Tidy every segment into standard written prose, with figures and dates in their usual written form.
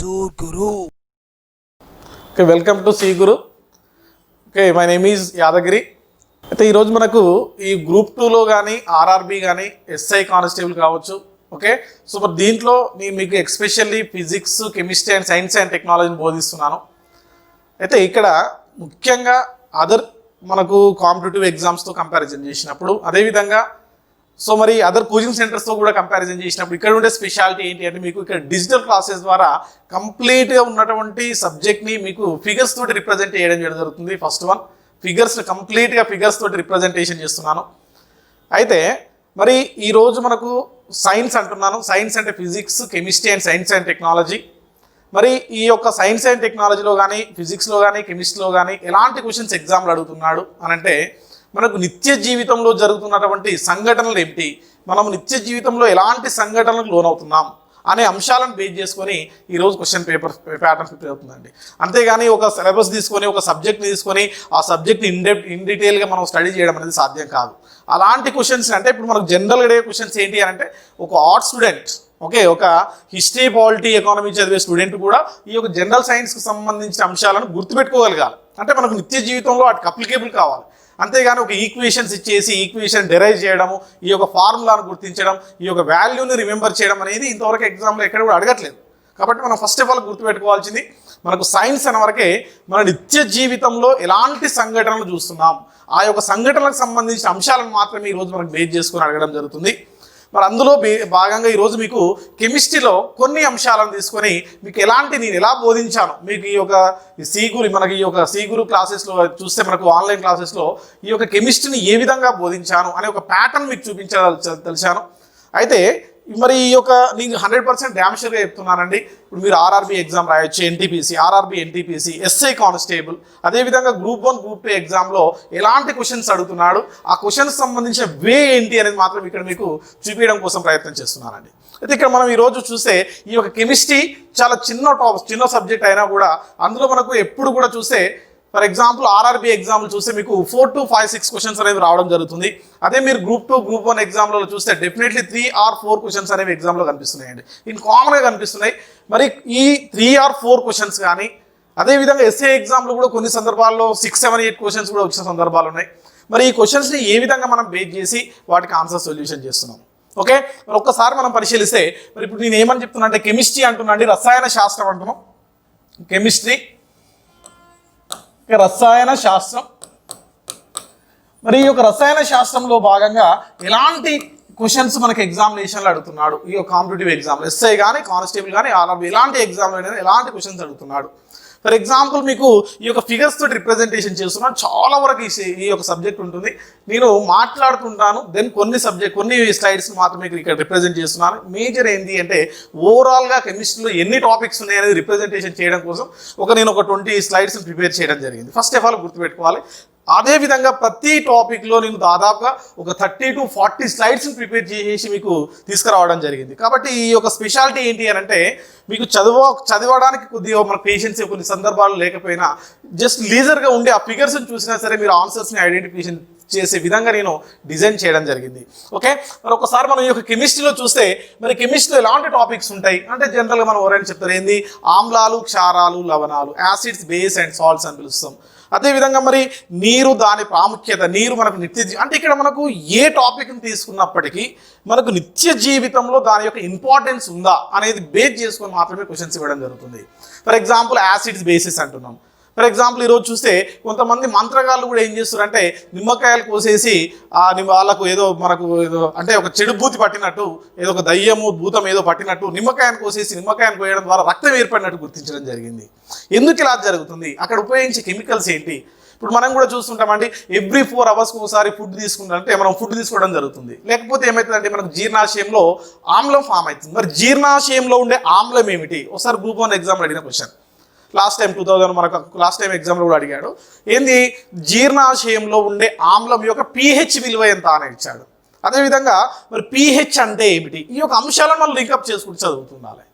Sure Guru. Okay, welcome to C Guru. Okay, my name is Yadagiri. అయితే ఈరోజు మనకు ఈ గ్రూప్ 2లో కానీ ఆర్ఆర్బి కానీ ఎస్ఐ కానిస్టేబుల్ కావచ్చు. ఓకే, సో మరి దీంట్లో నేను మీకు especially physics, chemistry and science and టెక్నాలజీని బోధిస్తున్నాను. అయితే ఇక్కడ ముఖ్యంగా అదర్ మనకు కాంపిటేటివ్ ఎగ్జామ్స్తో కంపారిజన్ చేసినప్పుడు, అదేవిధంగా సో మరి అదర్ కోచింగ్ సెంటర్స్తో కూడా కంపారిజన్ చేసినప్పుడు ఇక్కడ ఉండే స్పెషాలిటీ ఏంటి అంటే మీకు ఇక్కడ డిజిటల్ క్లాసెస్ ద్వారా కంప్లీట్గా ఉన్నటువంటి సబ్జెక్ట్ని మీకు ఫిగర్స్ తోటి రిప్రజెంట్ చేయడం జరుగుతుంది. ఫస్ట్ వన్, ఫిగర్స్ కంప్లీట్గా ఫిగర్స్ తోటి రిప్రజెంటేషన్ చేస్తున్నాను. అయితే మరి ఈరోజు మనకు సైన్స్ అంటున్నాను. సైన్స్ అంటే physics, chemistry and science and technology. మరి ఈ యొక్క సైన్స్ అండ్ టెక్నాలజీలో కానీ, ఫిజిక్స్లో కానీ, కెమిస్ట్రీలో కానీ ఎలాంటి క్వశ్చన్స్ ఎగ్జామ్లు అడుగుతున్నాడు అని అంటే మనకు నిత్య జీవితంలో జరుగుతున్నటువంటి సంఘటనలు ఏమిటి, మనం నిత్య జీవితంలో ఎలాంటి సంఘటనలకు లోనవుతున్నాం అనే అంశాలను బేస్ చేసుకొని ఈరోజు క్వశ్చన్ ప్యాటర్న్ ప్రిపేర్ అవుతుందండి. అంతేగాని ఒక సిలబస్ తీసుకొని, ఒక సబ్జెక్ట్ని తీసుకొని ఆ సబ్జెక్ట్ని ఇన్ డీటెయిల్గా మనం స్టడీ చేయడం అనేది సాధ్యం కాదు. అలాంటి క్వశ్చన్స్ అంటే ఇప్పుడు మనకు జనరల్గా అడిగే క్వశ్చన్స్ ఏంటి అని అంటే ఒక ఆర్ట్స్ స్టూడెంట్, ఓకే, ఒక హిస్టరీ, పాలిటీ, ఎకానమీ చదివే స్టూడెంట్ కూడా ఈ యొక్క జనరల్ సైన్స్కి సంబంధించిన అంశాలను గుర్తుపెట్టుకోగలగాలి. అంటే మనకు నిత్య జీవితంలో వాటికి అప్లికేబుల్ కావాలి. అంతేగాని ఒక ఈక్వేషన్స్ ఇచ్చేసి ఈక్వేషన్ డెరైవ్ చేయడము, ఈ యొక్క ఫార్ములాను గుర్తించడం, ఈ యొక్క వాల్యూని రిమెంబర్ చేయడం అనేది ఇంతవరకు ఎగ్జామ్లో ఎక్కడ కూడా అడగట్లేదు. కాబట్టి మనం ఫస్ట్ ఆఫ్ ఆల్ గుర్తుపెట్టుకోవాల్సింది మనకు సైన్స్ అనే వరకే మన నిత్య జీవితంలో ఎలాంటి సంఘటనలు చూస్తున్నాం, ఆ యొక్క సంఘటనలకు సంబంధించిన అంశాలను మాత్రమే ఈరోజు మనకు బేస్ చేసుకొని అడగడం జరుగుతుంది. మరి అందులో భాగంగా ఈరోజు మీకు కెమిస్ట్రీలో కొన్ని అంశాలను తీసుకొని మీకు నేను ఎలా బోధించాను, మీకు ఈ యొక్క మనకి ఈ యొక్క సి గురు క్లాసెస్లో చూస్తే మనకు ఆన్లైన్ క్లాసెస్లో ఈ యొక్క కెమిస్ట్రీని ఏ విధంగా బోధించాను అనే ఒక ప్యాటర్న్ మీకు తెలిసాను. అయితే మరి ఈ యొక్క నేను 100% డ్యామ్ షూర్గా చెప్తున్నానండి. ఇప్పుడు మీరు ఆర్ఆర్బి ఎగ్జామ్ రాయొచ్చు, NTPC, RRB NTPC, SI constable, అదేవిధంగా గ్రూప్ 1, గ్రూప్ 2 ఎగ్జామ్లో ఎలాంటి క్వశ్చన్స్ అడుగుతున్నాడు, ఆ క్వశ్చన్స్ సంబంధించిన వే ఏంటి అనేది మాత్రం ఇక్కడ మీకు చూపించడం కోసం ప్రయత్నం చేస్తున్నానండి. అయితే ఇక్కడ మనం ఈరోజు చూస్తే ఈ యొక్క కెమిస్ట్రీ చాలా చిన్న సబ్జెక్ట్ అయినా కూడా అందులో మనకు ఎప్పుడు కూడా చూస్తే ఫర్ ఎగ్జాంపుల్ ఆర్ఆర్బి ఎగ్జామ్లు చూస్తే మీకు 4 to 5, 6 క్వశ్చన్స్ అనేవి రావడం జరుగుతుంది. అదే మీరు గ్రూప్ 2, గ్రూప్ 1 ఎగ్జామ్లో చూస్తే డెఫినెట్లీ 3 or 4 క్వశ్చన్స్ అనేవి ఎగ్జామ్లో కనిపిస్తున్నాయండి. ఇన్ కామన్గా కనిపిస్తున్నాయి. మరి ఈ 3 or 4 క్వశ్చన్స్ కానీ, అదేవిధంగా ఎస్ఏ ఎగ్జామ్లో కూడా కొన్ని సందర్భాల్లో 6, 7, 8 క్వశ్చన్స్ కూడా వచ్చిన సందర్భాలు ఉన్నాయి. మరి ఈ క్వశ్చన్స్ని ఏ విధంగా మనం బేస్ చేసి వాటికి ఆన్సర్ సొల్యూషన్ చేస్తున్నాం. ఓకే, మరి ఒక్కసారి మనం పరిశీలిస్తే మరి ఇప్పుడు నేను ఏమని చెప్తున్నా అంటే కెమిస్ట్రీ అంటున్నాండి, రసాయన శాస్త్రం అంటున్నాం. కెమిస్ట్రీ, రసాయన శాస్త్రం. మరి ఈ యొక్క రసాయన శాస్త్రంలో భాగంగా ఎలాంటి క్వశ్చన్స్ మనకి ఎగ్జామినేషన్లో అడుగుతున్నాడు, ఈ యొక్క కాంపిటేటివ్ ఎగ్జామ్లో ఎస్ఐ కానీ, కానిస్టేబుల్ కానీ, ఆర్ఆర్బి ఎలాంటి ఎగ్జామ్లో ఎలాంటి క్వశ్చన్స్ అడుగుతున్నాడు. ఫర్ ఎగ్జాంపుల్ మీకు ఈ యొక్క ఫిగర్స్ తోటి రిప్రజెంటేషన్ చేస్తున్నాను. చాలా వరకు ఈ యొక్క సబ్జెక్ట్ ఉంటుంది. నేను మాట్లాడుతుంటాను, దెన్ కొన్ని స్లైడ్స్ మాత్రమే ఇక్కడ రిప్రజెంట్ చేస్తున్నాను. మేజర్ ఏంటి అంటే ఓవరాల్గా కెమిస్ట్రీలో ఎన్ని టాపిక్స్ ఉన్నాయనేది రిప్రజెంటేషన్ చేయడం కోసం నేను ఒక 20 స్లైడ్స్ ప్రిపేర్ చేయడం జరిగింది. ఫస్ట్ ఆఫ్ ఆల్ గుర్తుపెట్టుకోవాలి. అదేవిధంగా ప్రతి టాపిక్లో నేను దాదాపుగా ఒక 30 to 40 స్లైడ్స్ని ప్రిపేర్ చేసి మీకు తీసుకురావడం జరిగింది. కాబట్టి ఈ యొక్క స్పెషాలిటీ ఏంటి అని అంటే మీకు చదవడానికి కొద్దిగా మన పేషెన్స్ కొన్ని సందర్భాలు లేకపోయినా జస్ట్ లీజర్గా ఉండి ఆ ఫిగర్స్ని చూసినా సరే మీరు ఆన్సర్స్ని ఐడెంటిఫికేషన్ చేసే విధంగా నేను డిజైన్ చేయడం జరిగింది. ఓకే, మరి ఒకసారి మనం ఈ యొక్క కెమిస్ట్రీలో చూస్తే మరి కెమిస్ట్రీలో ఎలాంటి టాపిక్స్ ఉంటాయి అంటే జనరల్గా మనం ఎవరైనా చెప్తారు ఏంది, ఆమ్లాలు, క్షారాలు, లవణాలు, యాసిడ్స్, బేస్ అండ్ సాల్ట్స్ అని పిలుస్తాం. అదేవిధంగా మరి నీరు, దాని ప్రాముఖ్యత, నీరు మనకు అంటే ఇక్కడ మనకు ఏ టాపిక్ని తీసుకున్నప్పటికీ మనకు నిత్య జీవితంలో దాని యొక్క ఇంపార్టెన్స్ ఉందా అనేది బేస్ చేసుకొని మాత్రమే క్వశ్చన్స్ ఇవ్వడం జరుగుతుంది. ఫర్ ఎగ్జాంపుల్ యాసిడ్స్, బేసిస్ అంటున్నాం. ఫర్ ఎగ్జాంపుల్ ఈరోజు చూస్తే కొంతమంది మంత్రగాళ్ళు కూడా ఏం చేస్తారంటే నిమ్మకాయలు కోసేసి వాళ్ళకు ఏదో అంటే ఒక చెడు భూతి పట్టినట్టు, ఏదో ఒక దయ్యము, భూతం ఏదో పట్టినట్టు నిమ్మకాయను కోయడం ద్వారా రక్తం ఏర్పడినట్టు గుర్తించడం జరిగింది. ఎందుకు ఇలా జరుగుతుంది, అక్కడ ఉపయోగించే కెమికల్స్ ఏంటి. ఇప్పుడు మనం కూడా చూస్తుంటామండి, ఎవ్రీ 4 hours ఒకసారి ఫుడ్ తీసుకుంటామంటే మనం ఫుడ్ తీసుకోవడం జరుగుతుంది. లేకపోతే ఏమవుతుందంటే మనకు జీర్ణాశయంలో ఆమ్లం ఫామ్ అవుతుంది. మరి జీర్ణాశయంలో ఉండే ఆమ్లం ఏమిటి, ఒకసారి గ్రూప్ 1 ఎగ్జామ్లో అడిగిన క్వశ్చన్. లాస్ట్ టైం ఎగ్జామ్లో కూడా అడిగాడు. ఏంది, జీర్ణాశయంలో ఉండే ఆమ్లం యొక్క pH విలువ ఎంత అని ఇచ్చాడు. అదేవిధంగా మరి pH అంటే ఏమిటి, ఈ యొక్క అంశాలను మనం లింకప్ చేసుకుంటూ చదువుతుండాలి.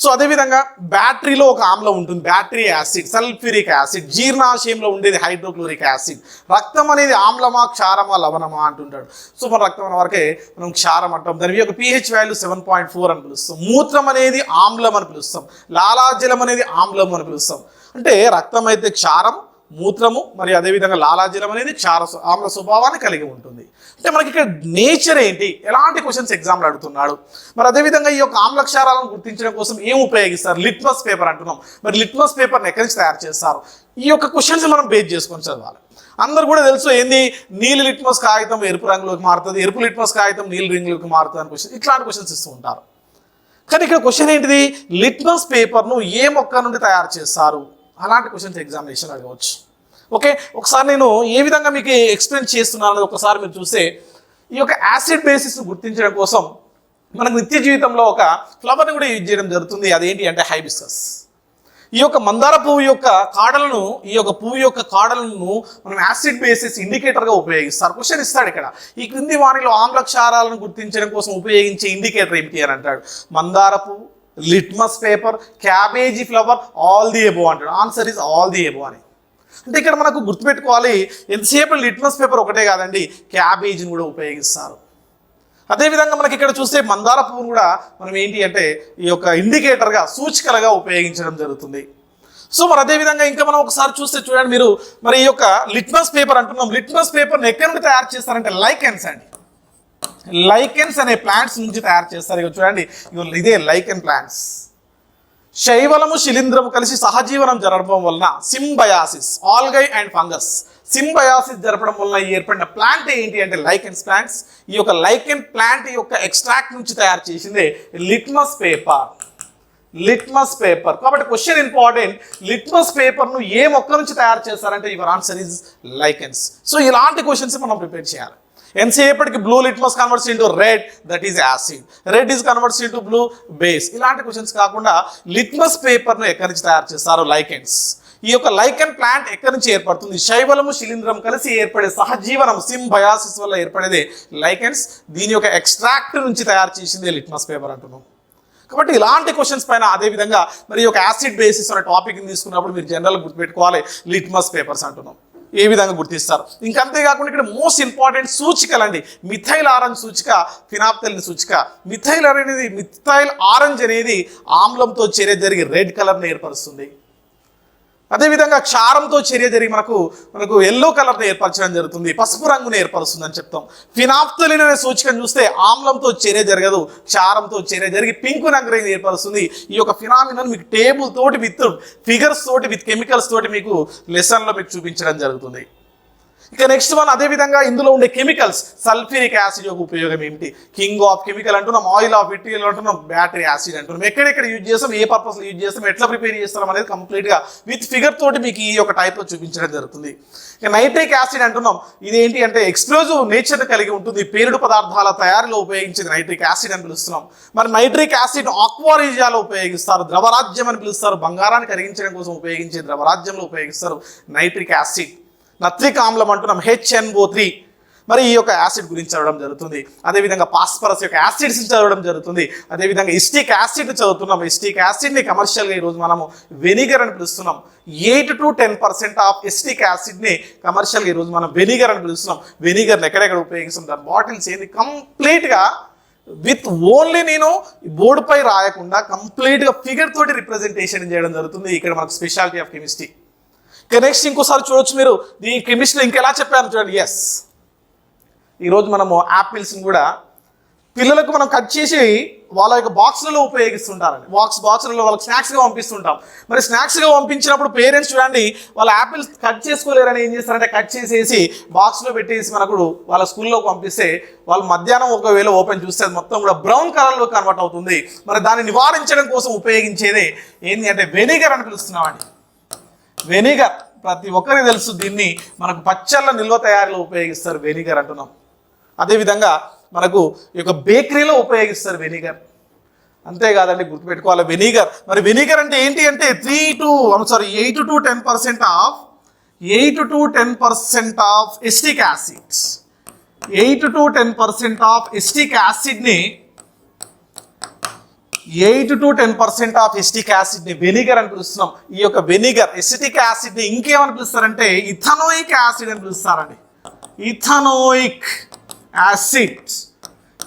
సో అదేవిధంగా బ్యాటరీలో ఒక ఆమ్లం ఉంటుంది, బ్యాటరీ యాసిడ్, సల్ఫ్యూరిక్ యాసిడ్, జీర్ణాశయంలో ఉండేది హైడ్రోక్లోరిక్ యాసిడ్. రక్తం అనేది ఆమ్లమా క్షారమా లవణమా అంటుంటాడు. సో మన రక్తం అనే వరకే మనం క్షారం అంటాం. దాని యొక్క pH వాల్యూ 7.4 అని పిలుస్తాం. మూత్రం అనేది ఆమ్లం అని పిలుస్తాం. లాలాజలం అనేది ఆమ్లం అని పిలుస్తాం. అంటే రక్తం అయితే క్షారం, మూత్రము మరియు అదేవిధంగా లాలాజలం అనేది ఆమ్ల స్వభావాన్ని కలిగి ఉంటుంది. అంటే మనకి ఇక్కడ నేచర్ ఏంటి, ఎలాంటి క్వశ్చన్స్ ఎగ్జామ్లో అడుగుతున్నాడు. మరి అదేవిధంగా ఈ యొక్క ఆమ్ల క్షారాలను గుర్తించడం కోసం ఏం ఉపయోగిస్తారు, లిట్మస్ పేపర్ అంటున్నాం. మరి లిట్మస్ పేపర్ని ఎక్కడి నుంచి తయారు చేస్తారు, ఈ యొక్క క్వశ్చన్స్ మనం బేస్ చేసుకొని చదవాలి. అందరు కూడా తెలుసు ఏంది, నీలి లిట్మస్ కాగితం ఎరుపు రంగులోకి మారుతుంది, ఎరుపు లిట్మస్ కాగితం నీలి రంగులోకి మారుతుంది అని క్వశ్చన్, ఇట్లాంటి క్వశ్చన్స్ ఇస్తూ ఉంటారు. కానీ ఇక్కడ క్వశ్చన్ ఏంటిది, లిట్మస్ పేపర్ను ఏ మొక్క నుండి తయారు చేస్తారు, అలాంటి క్వశ్చన్స్ ఎగ్జామినేషన్ అడగవచ్చు. ఓకే, ఒకసారి నేను ఏ విధంగా మీకు ఎక్స్ప్లెయిన్ చేస్తున్నాను ఒకసారి మీరు చూస్తే, ఈ యొక్క యాసిడ్ బేసిస్ను గుర్తించడం కోసం మనకు నిత్య జీవితంలో ఒక ఫ్లవర్ని కూడా యూజ్ చేయడం జరుగుతుంది. అదేంటి అంటే హైబిస్కస్. ఈ యొక్క మందార పువ్వు యొక్క కాడలను, ఈ యొక్క పువ్వు యొక్క కాడలను మనం యాసిడ్ బేసిస్ ఇండికేటర్గా ఉపయోగిస్తారు. క్వశ్చన్ ఇస్తాడు ఇక్కడ, ఈ క్రింది వారిలో ఆమ్ల క్షారాలను గుర్తించడం కోసం ఉపయోగించే ఇండికేటర్ ఏమిటి అని అంటాడు. మందార పువ్వు, litmus paper, cabbage flower, all the above అంటాడు. Answer is all the above అని. అంటే ఇక్కడ మనకు గుర్తుపెట్టుకోవాలి, ఎంతసేపు లిట్మస్ పేపర్ ఒకటే కాదండి, క్యాబేజీని కూడా ఉపయోగిస్తారు. అదేవిధంగా మనకి ఇక్కడ చూస్తే మందార పువ్వును కూడా మనం ఏంటి అంటే ఈ యొక్క ఇండికేటర్గా, సూచికలుగా ఉపయోగించడం జరుగుతుంది. సో మరి అదేవిధంగా ఇంకా మనం ఒకసారి చూస్తే చూడండి మీరు, మరి ఈ యొక్క లిట్మస్ పేపర్ అంటున్నాం. లిట్మస్ పేపర్ని ఎక్కడి నుండి తయారు చేస్తారంటే లైకెన్స్ అండి. లైకెన్స్ అనే ప్లాంట్స్ నుంచి తయారు చేస్తారు. ఇక చూడండి, ఇదే లైకెన్ ప్లాంట్స్. శైవలము శిలీంధ్రము కలిసి సహజీవనం జరపడం వలన సింబయాసిస్, ఆల్గై అండ్ ఫంగస్ సింబయాసిస్ జరపడం వలన ఏర్పడిన ప్లాంట్ ఏంటి అంటే లైకెన్స్ ప్లాంట్స్. ఈ యొక్క లైకెన్ ప్లాంట్ యొక్క ఎక్స్ట్రాక్ట్ నుంచి తయారు చేసిందే లిట్మస్ పేపర్. Litmus paper. కాబట్టి క్వశ్చన్ ఇంపార్టెంట్, లిట్మస్ పేపర్ను ఏ మొక్క నుంచి తయారు చేస్తారంటే your answer is lichens. So ఇలాంటి క్వశ్చన్స్ మనం ప్రిపేర్ చేయాలి. ఎంతసేపటికి blue litmus converts into red, that is acid, red is converts into blue, base. ఇలాంటి క్వశ్చన్స్ కాకుండా లిట్మస్ పేపర్ను ఎక్కడి నుంచి తయారు చేస్తారు, లైకెన్స్. ఈ యొక్క లైకెన్ ప్లాంట్ ఎక్కడి నుంచి ఏర్పడుతుంది, శైవలము శిలీంధ్రం కలిసి ఏర్పడే సహజీవనం సింబయాసిస్ వల్ల ఏర్పడేదే లైకెన్స్. దీని యొక్క ఎక్స్ట్రాక్ట్ నుంచి తయారు చేసిందే లిట్మస్ పేపర్ అంటున్నాం. కాబట్టి ఇలాంటి క్వశ్చన్స్ పైన అదేవిధంగా మరి ఒక యాసిడ్ బేసిస్ అనే టాపిక్ని తీసుకున్నప్పుడు మీరు జనరల్గా గుర్తుపెట్టుకోవాలి, లిట్మస్ పేపర్స్ అంటున్నాం. ఏ విధంగా గుర్తిస్తారు. ఇంకంతేకాకుండా ఇక్కడ మోస్ట్ ఇంపార్టెంట్ సూచికలు అండి. మిథైల్ ఆరెంజ్ సూచిక, ఫినాప్థలిన్ సూచిక. మిథైల్ ఆరెంజ్ అనేది ఆమ్లంతో చర్య జరిగి రెడ్ కలర్ని ఏర్పరుస్తుంది. అదేవిధంగా క్షారంతో చర్య జరిగి మనకు ఎల్లో కలర్ని ఏర్పరచడం జరుగుతుంది, పసుపు రంగుని ఏర్పరుస్తుంది అని చెప్తాం. ఫినాప్థలిన్ అనే సూచికను చూస్తే ఆమ్లంతో చర్య జరగదు, క్షారంతో చర్య జరిగి పింక్ రంగుని ఏర్పరుస్తుంది. ఈ యొక్క ఫినామినన్ మీకు టేబుల్ తోటి, విత్ ఫిగర్స్ తోటి, విత్ కెమికల్స్ తోటి మీకు లెసన్లో మీకు చూపించడం జరుగుతుంది. ఇక నెక్స్ట్ వన్, అదేవిధంగా ఇందులో ఉండే కెమికల్స్, సల్ఫ్యూరిక్ యాసిడ్ యొక్క ఉపయోగం ఏమిటి, కింగ్ ఆఫ్ కెమికల్ అంటున్నాం, ఆయిల్ ఆఫ్ విట్రియల్ అంటున్నాం, బ్యాటరీ యాసిడ్ అంటున్నాం. ఎక్కడెక్కడ యూజ్ చేస్తాం, ఏ పర్పస్లో యూజ్ చేస్తాం, ఎట్లా ప్రిపేర్ చేస్తాం అనేది కంప్లీట్గా విత్ ఫిగర్ తోటి మీకు ఈ యొక్క టైప్లో చూపించడం జరుగుతుంది. ఇక నైట్రిక్ యాసిడ్ అంటున్నాం. ఇదేంటి అంటే ఎక్స్ప్లోజివ్ నేచర్ కలిగి ఉంటుంది, పేలుడు పదార్థాల తయారీలో ఉపయోగించేది నైట్రిక్ యాసిడ్ అని పిలుస్తున్నాం. మరి నైట్రిక్ యాసిడ్ ఆక్వారీజియాలో ఉపయోగిస్తారు, ద్రవరాజ్యం అని పిలుస్తారు, బంగారాన్ని కరిగించడం కోసం ఉపయోగించే ద్రవరాజ్యంలో ఉపయోగిస్తారు నైట్రిక్ యాసిడ్. నత్రిక్ ఆమ్లం అంటున్నాం, HNO3. మరి ఈ యొక్క యాసిడ్ గురించి చదవడం జరుగుతుంది. అదేవిధంగా పాస్పరస్ యొక్క యాసిడ్స్ చదవడం జరుగుతుంది. అదేవిధంగా ఎస్టిక్ యాసిడ్ చదువుతున్నాం. ఎస్టిక్ యాసిడ్ని కమర్షియల్గా ఈరోజు మనము వెనిగర్ అని పిలుస్తున్నాం. 8 to 10% ఆఫ్ ఎస్టిక్ యాసిడ్ని కమర్షియల్గా ఈరోజు మనం వెనిగర్ అని పిలుస్తున్నాం. వెనిగర్ని ఎక్కడెక్కడ ఉపయోగిస్తాం, దాని బాటిల్స్ ఏంది కంప్లీట్గా విత్ ఓన్లీ నేను బోర్డుపై రాయకుండా కంప్లీట్గా ఫిగర్ తోటి రిప్రజెంటేషన్ చేయడం జరుగుతుంది. ఇక్కడ మనకు స్పెషాలిటీ ఆఫ్ కెమిస్ట్రీ. ఇక నెక్స్ట్ ఇంకోసారి చూడొచ్చు మీరు, ఈ కెమిస్ట్రీలో ఇంకెలా చెప్పారు చూడండి. ఎస్, ఈరోజు మనము యాపిల్స్ని కూడా పిల్లలకు మనం కట్ చేసి వాళ్ళ యొక్క బాక్స్లలో ఉపయోగిస్తుంటారండి. బాక్స్లలో వాళ్ళకి స్నాక్స్గా పంపిస్తుంటాం. మరి స్నాక్స్గా పంపించినప్పుడు పేరెంట్స్ చూడండి, వాళ్ళ యాపిల్స్ కట్ చేసుకోలేరని ఏం చేస్తారంటే కట్ చేసేసి బాక్స్లో పెట్టేసి మనకు వాళ్ళ స్కూల్లోకి పంపిస్తే వాళ్ళు మధ్యాహ్నం ఒకవేళ ఓపెన్ చూస్తే అది మొత్తం కూడా బ్రౌన్ కలర్లో కన్వర్ట్ అవుతుంది. మరి దాన్ని నివారించడం కోసం ఉపయోగించేదే ఏంటి అంటే వెనిగర్ అని పిలుస్తున్నామండి. వెనిగర్ ప్రతి ఒక్కరికి తెలుసు, దీన్ని మనకు పచ్చళ్ళ నిల్వ తయారీలో ఉపయోగిస్తారు, వెనిగర్ అంటున్నాం. అదేవిధంగా మనకు ఈ యొక్క బేకరీలో ఉపయోగిస్తారు వెనిగర్. అంతేకాదండి, గుర్తుపెట్టుకోవాలి వెనిగర్. మరి వెనిగర్ అంటే ఏంటి అంటే 8 to 10% of acetic acids. 8 to 10% of acetic యాసిడ్ని 8 to 10% ఆఫ్ ఎసిటిక్ యాసిడ్ని వెనిగర్ అని పిలుస్తున్నాం. ఈ యొక్క వెనిగర్ ఎసిటిక్ యాసిడ్ని ఇంకేమని పిలుస్తారంటే ఇథనోయిక్ యాసిడ్ అని పిలుస్తారండి. Ethanoic acid.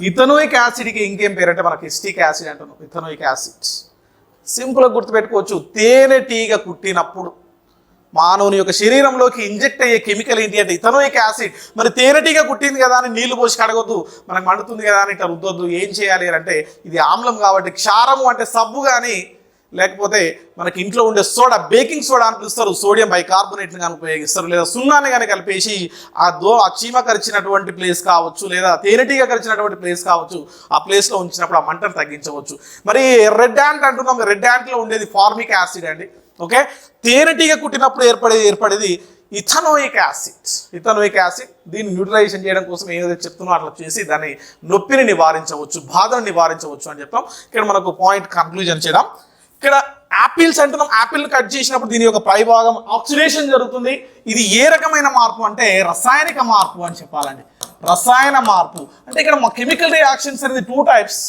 ఇథనోయిక్ యాసిడ్కి ఇంకేం పేరు అంటే మనకి ఎసిటిక్ యాసిడ్ అంటున్నాం. ఇథనోయిక్ యాసిడ్ సింపుల్గా గుర్తుపెట్టుకోవచ్చు. తేనెటీగ కుట్టినప్పుడు మానవుని యొక్క శరీరంలోకి ఇంజెక్ట్ అయ్యే కెమికల్ ఏంటి అంటే ఇథనోయిక్ యాసిడ్. మరి తేనెటీగ కుట్టింది కదా అని నీళ్లు పోసి కడగొద్దు, మనకు మండుతుంది కదా అని ఇట్లా రుద్దొద్దు. ఏం చేయాలి అంటే ఇది ఆమ్లం కాబట్టి క్షారము అంటే సబ్బు కానీ లేకపోతే మనకి ఇంట్లో ఉండే సోడా, బేకింగ్ సోడా అని పిలుస్తారు, సోడియం బైకార్బోనేట్ని కానీ ఉపయోగిస్తారు, లేదా సున్నాన్ని కానీ కలిపేసి ఆ చీమ కరిచినటువంటి ప్లేస్ కావచ్చు లేదా తేనెటీగ కరిచినటువంటి ప్లేస్ కావచ్చు, ఆ ప్లేస్లో ఉంచినప్పుడు ఆ మంటను తగ్గించవచ్చు. మరి రెడ్ యాంట్ అంటున్నాం. రెడ్ యాంట్లో ఉండేది ఫార్మిక్ యాసిడ్ అండి. ఓకే, తేనెటీగ కుట్టినప్పుడు ఏర్పడేది ఇథనోయిక్ యాసిడ్. ఇథనోయిక్ యాసిడ్ దీన్ని న్యూట్రలైజేషన్ చేయడం కోసం ఏదైతే చెప్తున్నా అట్లా చేసి దాన్ని నొప్పిని నివారించవచ్చు, బాధను నివారించవచ్చు అని చెప్తాం. ఇక్కడ మనకు పాయింట్ కన్క్లూజన్ చేయడం. ఇక్కడ యాపిల్స్ అంటున్నాం. యాపిల్ కట్ చేసినప్పుడు దీని యొక్క పై భాగం ఆక్సిడేషన్ జరుగుతుంది. ఇది ఏ రకమైన మార్పు అంటే రసాయనిక మార్పు అని చెప్పాలండి. రసాయన మార్పు అంటే ఇక్కడ కెమికల్ రియాక్షన్స్ అనేది 2 types,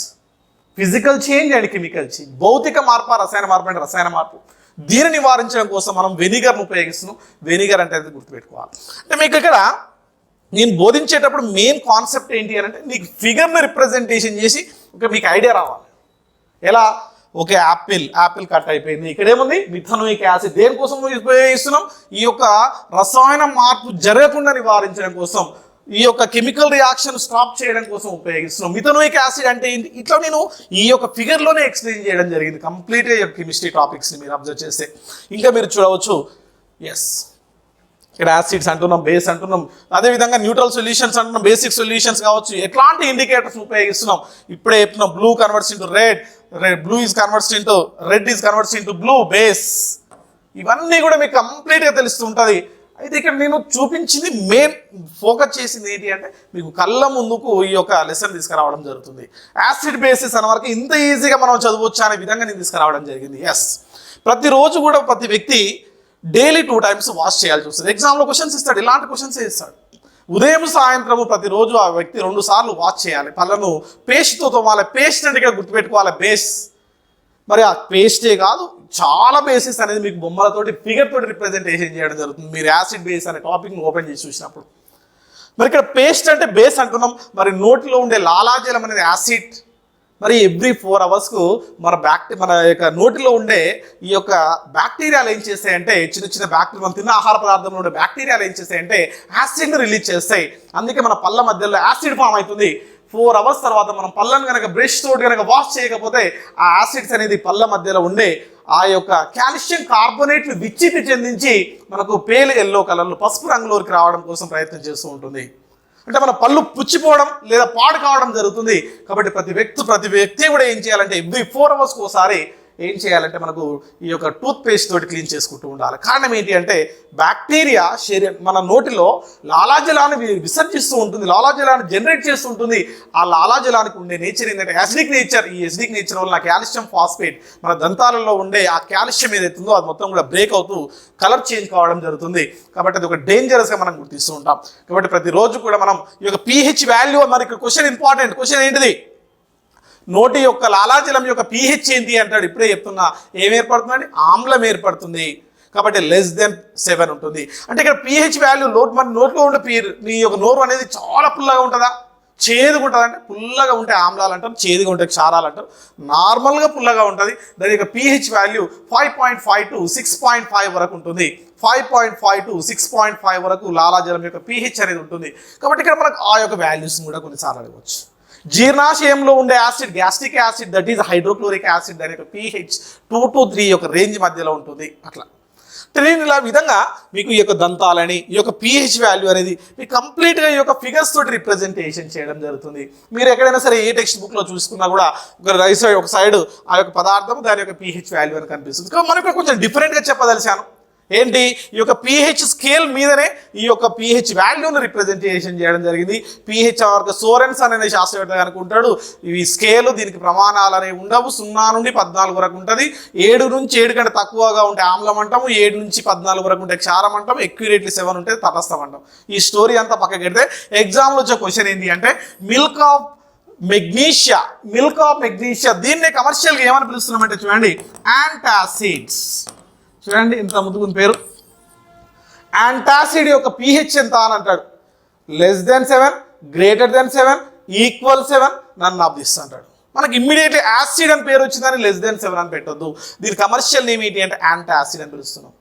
physical change and chemical change. భౌతిక మార్పు, రసాయన మార్పు అంటే రసాయన మార్పు. దీన్ని నివారించడం కోసం మనం వెనిగర్ను ఉపయోగిస్తున్నాం. వెనిగర్ అంటే అది గుర్తుపెట్టుకోవాలి. అంటే మీకు ఇక్కడ నేను బోధించేటప్పుడు మెయిన్ కాన్సెప్ట్ ఏంటి అని అంటే నీకు ఫిగర్ని రిప్రజెంటేషన్ చేసి మీకు ఐడియా రావాలి. ఎలా? ఓకే, యాపిల్ కట్ అయిపోయింది. ఇక్కడ ఏముంది? Methanoic acid. దేనికోసం ఉపయోగిస్తున్నాం? ఈ యొక్క రసాయన మార్పు జరగకుండా నివారించడం కోసం, ఈ యొక్క కెమికల్ రియాక్షన్ స్టాప్ చేయడం కోసం ఉపయోగిస్తున్నాం. మిథనోయిక్ యాసిడ్ అంటే ఏంటి? ఇట్లా నేను ఈ యొక్క ఫిగర్లోనే ఎక్స్ప్లెయిన్ చేయడం జరిగింది కంప్లీట్గా. ఈ యొక్క కెమిస్ట్రీ టాపిక్స్ని మీరు అబ్జర్వ్ చేస్తే ఇంకా మీరు చూడవచ్చు. ఎస్, ఇక్కడ యాసిడ్స్ అంటున్నాం, బేస్ అంటున్నాం, అదేవిధంగా న్యూట్రల్ సొల్యూషన్స్ అంటున్నాం, బేసిక్ సొల్యూషన్స్ కావచ్చు. ఎట్లాంటి ఇండికేటర్స్ ఉపయోగిస్తున్నాం? ఇప్పుడే చెప్తున్నాం. Blue converts into red, blue is converts into red is converts into blue, base. ఇవన్నీ కూడా మీకు కంప్లీట్గా తెలుస్తూ ఉంటుంది. అయితే ఇక్కడ నేను చూపించింది మెయిన్ ఫోకస్ చేసింది ఏంటి అంటే మీకు కళ్ళ ముందుకు ఈ యొక్క లెసన్ తీసుకురావడం జరుగుతుంది. యాసిడ్ బేసిస్ అనే వరకు ఇంత ఈజీగా మనం చదవచ్చు అనే విధంగా నేను తీసుకురావడం జరిగింది. ఎస్, ప్రతిరోజు కూడా ప్రతి వ్యక్తి డైలీ 2 times వాష్ చేయాల్సి వస్తుంది. ఎగ్జామ్లో క్వశ్చన్స్ ఇస్తాడు, ఇలాంటి క్వశ్చన్స్ ఇస్తాడు. ఉదయం సాయంత్రము ప్రతిరోజు ఆ వ్యక్తి 2 సార్లు వాష్ చేయాలి. పళ్ళను పేస్ట్తో తోమాలి. పేస్ట్ అంటే ఇక్కడ గుర్తుపెట్టుకోవాలి, బేస్. మరి ఆ పేస్టే కాదు, చాలా బేసిస్ అనేది మీకు బొమ్మలతోటి ఫిగర్ తోటి రిప్రజెంటేషన్ చేయడం జరుగుతుంది మీరు యాసిడ్ బేస్ అనే టాపిక్ని ఓపెన్ చేసి చూసినప్పుడు. మరి ఇక్కడ పేస్ట్ అంటే బేస్ అంటున్నాం. మరి నోటిలో ఉండే లాలాజలం అనేది యాసిడ్. మరి ఎవ్రీ 4 hours మన యొక్క నోటిలో ఉండే ఈ యొక్క బ్యాక్టీరియాలు ఏం చేస్తాయంటే చిన్న చిన్న బ్యాక్టీరియా, మనం తిన్న ఆహార పదార్థంలో ఉండే బ్యాక్టీరియాలు ఏం చేస్తాయంటే యాసిడ్ని రిలీజ్ చేస్తాయి. అందుకే మన పళ్ళ మధ్యలో యాసిడ్ ఫామ్ అవుతుంది. 4 hours తర్వాత మనం పళ్ళను కనుక బ్రష్ తోటి కనుక వాష్ చేయకపోతే ఆ యాసిడ్స్ అనేది పళ్ళ మధ్యలో ఉండే ఆ యొక్క కాల్షియం కార్బోనేట్ను విచ్చితి చెందించి మనకు పేల్ ఎల్లో కలర్లో పసుపు రంగులోకి రావడం కోసం ప్రయత్నం చేస్తూ ఉంటుంది. అంటే మన పళ్ళు పుచ్చిపోవడం లేదా పాడు కావడం జరుగుతుంది. కాబట్టి ప్రతి వ్యక్తి కూడా ఏం చేయాలంటే ఎవ్రీ 4 hours ఒకసారి ఏం చేయాలంటే మనకు ఈ యొక్క టూత్ పేస్ట్ తోటి క్లీన్ చేసుకుంటూ ఉండాలి. కారణం ఏంటి అంటే బ్యాక్టీరియా మన నోటిలో లాలాజలాన్ని విసర్జిస్తూ ఉంటుంది, లాలాజలాన్ని జనరేట్ చేస్తూ ఉంటుంది. ఆ లాలాజలానికి ఉండే నేచర్ ఏంటంటే యాసిడిక్ నేచర్. ఈ యాసిడిక్ నేచర్ వల్ల కాల్షియం ఫాస్ఫేట్ మన దంతాలలో ఉండే ఆ కాల్షియం ఏదైతుందో అది మొత్తం కూడా బ్రేక్ అవుతూ కలర్ చేంజ్ కావడం జరుగుతుంది. కాబట్టి అది ఒక డేంజరస్గా మనం గుర్తిస్తూ ఉంటాం. కాబట్టి ప్రతిరోజు కూడా మనం ఈ యొక్క pH వాల్యూ, మరి ఇక్కడ క్వశ్చన్ ఇంపార్టెంట్. క్వశ్చన్ ఏంటిది? నోటి యొక్క లాలాజలం యొక్క pH ఏంటి అంటాడు. ఇప్పుడే చెప్తున్నా. ఏం ఏర్పడుతుందండి? ఆమ్లం ఏర్పడుతుంది. కాబట్టి <7 ఉంటుంది. అంటే ఇక్కడ pH వాల్యూ మన నోట్లో ఉండే నీ యొక్క నోరు అనేది చాలా పుల్లగా ఉంటుందా, చేదుగా ఉంటుంది? అంటే పుల్లగా ఉంటే ఆమ్లాలు అంటారు, చేదుగా ఉంటే క్షారాలు అంటారు. నార్మల్గా పుల్లగా ఉంటుంది. దాని యొక్క pH వాల్యూ 5.5 to 6.5 వరకు ఉంటుంది. 5.5 to 6.5 వరకు లాలాజలం యొక్క pH అనేది ఉంటుంది. కాబట్టి ఇక్కడ మనకు ఆ యొక్క వాల్యూస్ని కూడా కొన్నిసార్లు అడగవచ్చు. జీర్ణాశయంలో ఉండే acid, gastric acid, that is hydrochloric acid, దాని యొక్క pH 2 to 3 యొక్క రేంజ్ మధ్యలో ఉంటుంది. అట్లా నేను ఇలా విధంగా మీకు ఈ యొక్క దంతాలని ఈ యొక్క pH వాల్యూ అనేది మీకు కంప్లీట్గా ఈ యొక్క ఫిగర్స్ తోటి రిప్రజెంటేషన్ చేయడం జరుగుతుంది. మీరు ఎక్కడైనా సరే ఏ టెక్స్ట్ బుక్లో చూసుకున్నా కూడా ఒక సైడ్ ఆ యొక్క పదార్థం దాని యొక్క pH వాల్యూ అని కనిపిస్తుంది. కాబట్టి మనకు కొంచెం డిఫరెంట్గా చెప్పదలిచాను. ఏంటి? ఈ యొక్క pH స్కేల్ మీదనే ఈ యొక్క pH వాల్యూని రిప్రజెంటేషన్ చేయడం జరిగింది. pH సోరెన్స్ అనే శాస్త్రవేత్త అనుకుంటాడు ఈ స్కేల్ దీనికి ప్రమాణాలు అనేవి ఉండవు. 0 నుండి 14 వరకు ఉంటుంది. 7 నుంచి 7 కంటే తక్కువగా ఉంటే ఆమ్లం అంటాము, 7 నుంచి 14 వరకు ఉంటే క్షారం అంటాము, ఎక్యురేట్లీ 7 ఉంటే తటస్థం అంటాం. ఈ స్టోరీ అంతా పక్కకి పెడితే ఎగ్జామ్లో వచ్చే క్వశ్చన్ ఏంటి అంటే milk of magnesia, milk of magnesia. దీన్నే కమర్షియల్గా ఏమని పిలుస్తున్నామంటే చూడండి యాంటాసిడ్స్. చూడండి ఇంత ముందుకు పేరు. యాంటాసిడ్ యొక్క pH ఎంత అని అంటాడు, <7, <7, =7, నన్ ఆఫ్ దిస్ అంటాడు. మనకి ఇమ్మీడియట్లీ యాసిడ్ అని పేరు వచ్చిందని <7 అని పెట్టొద్దు. దీని కమర్షియల్ నేమ్ ఏంటి అంటే యాంటాసిడ్ అని పిలుస్తున్నాం.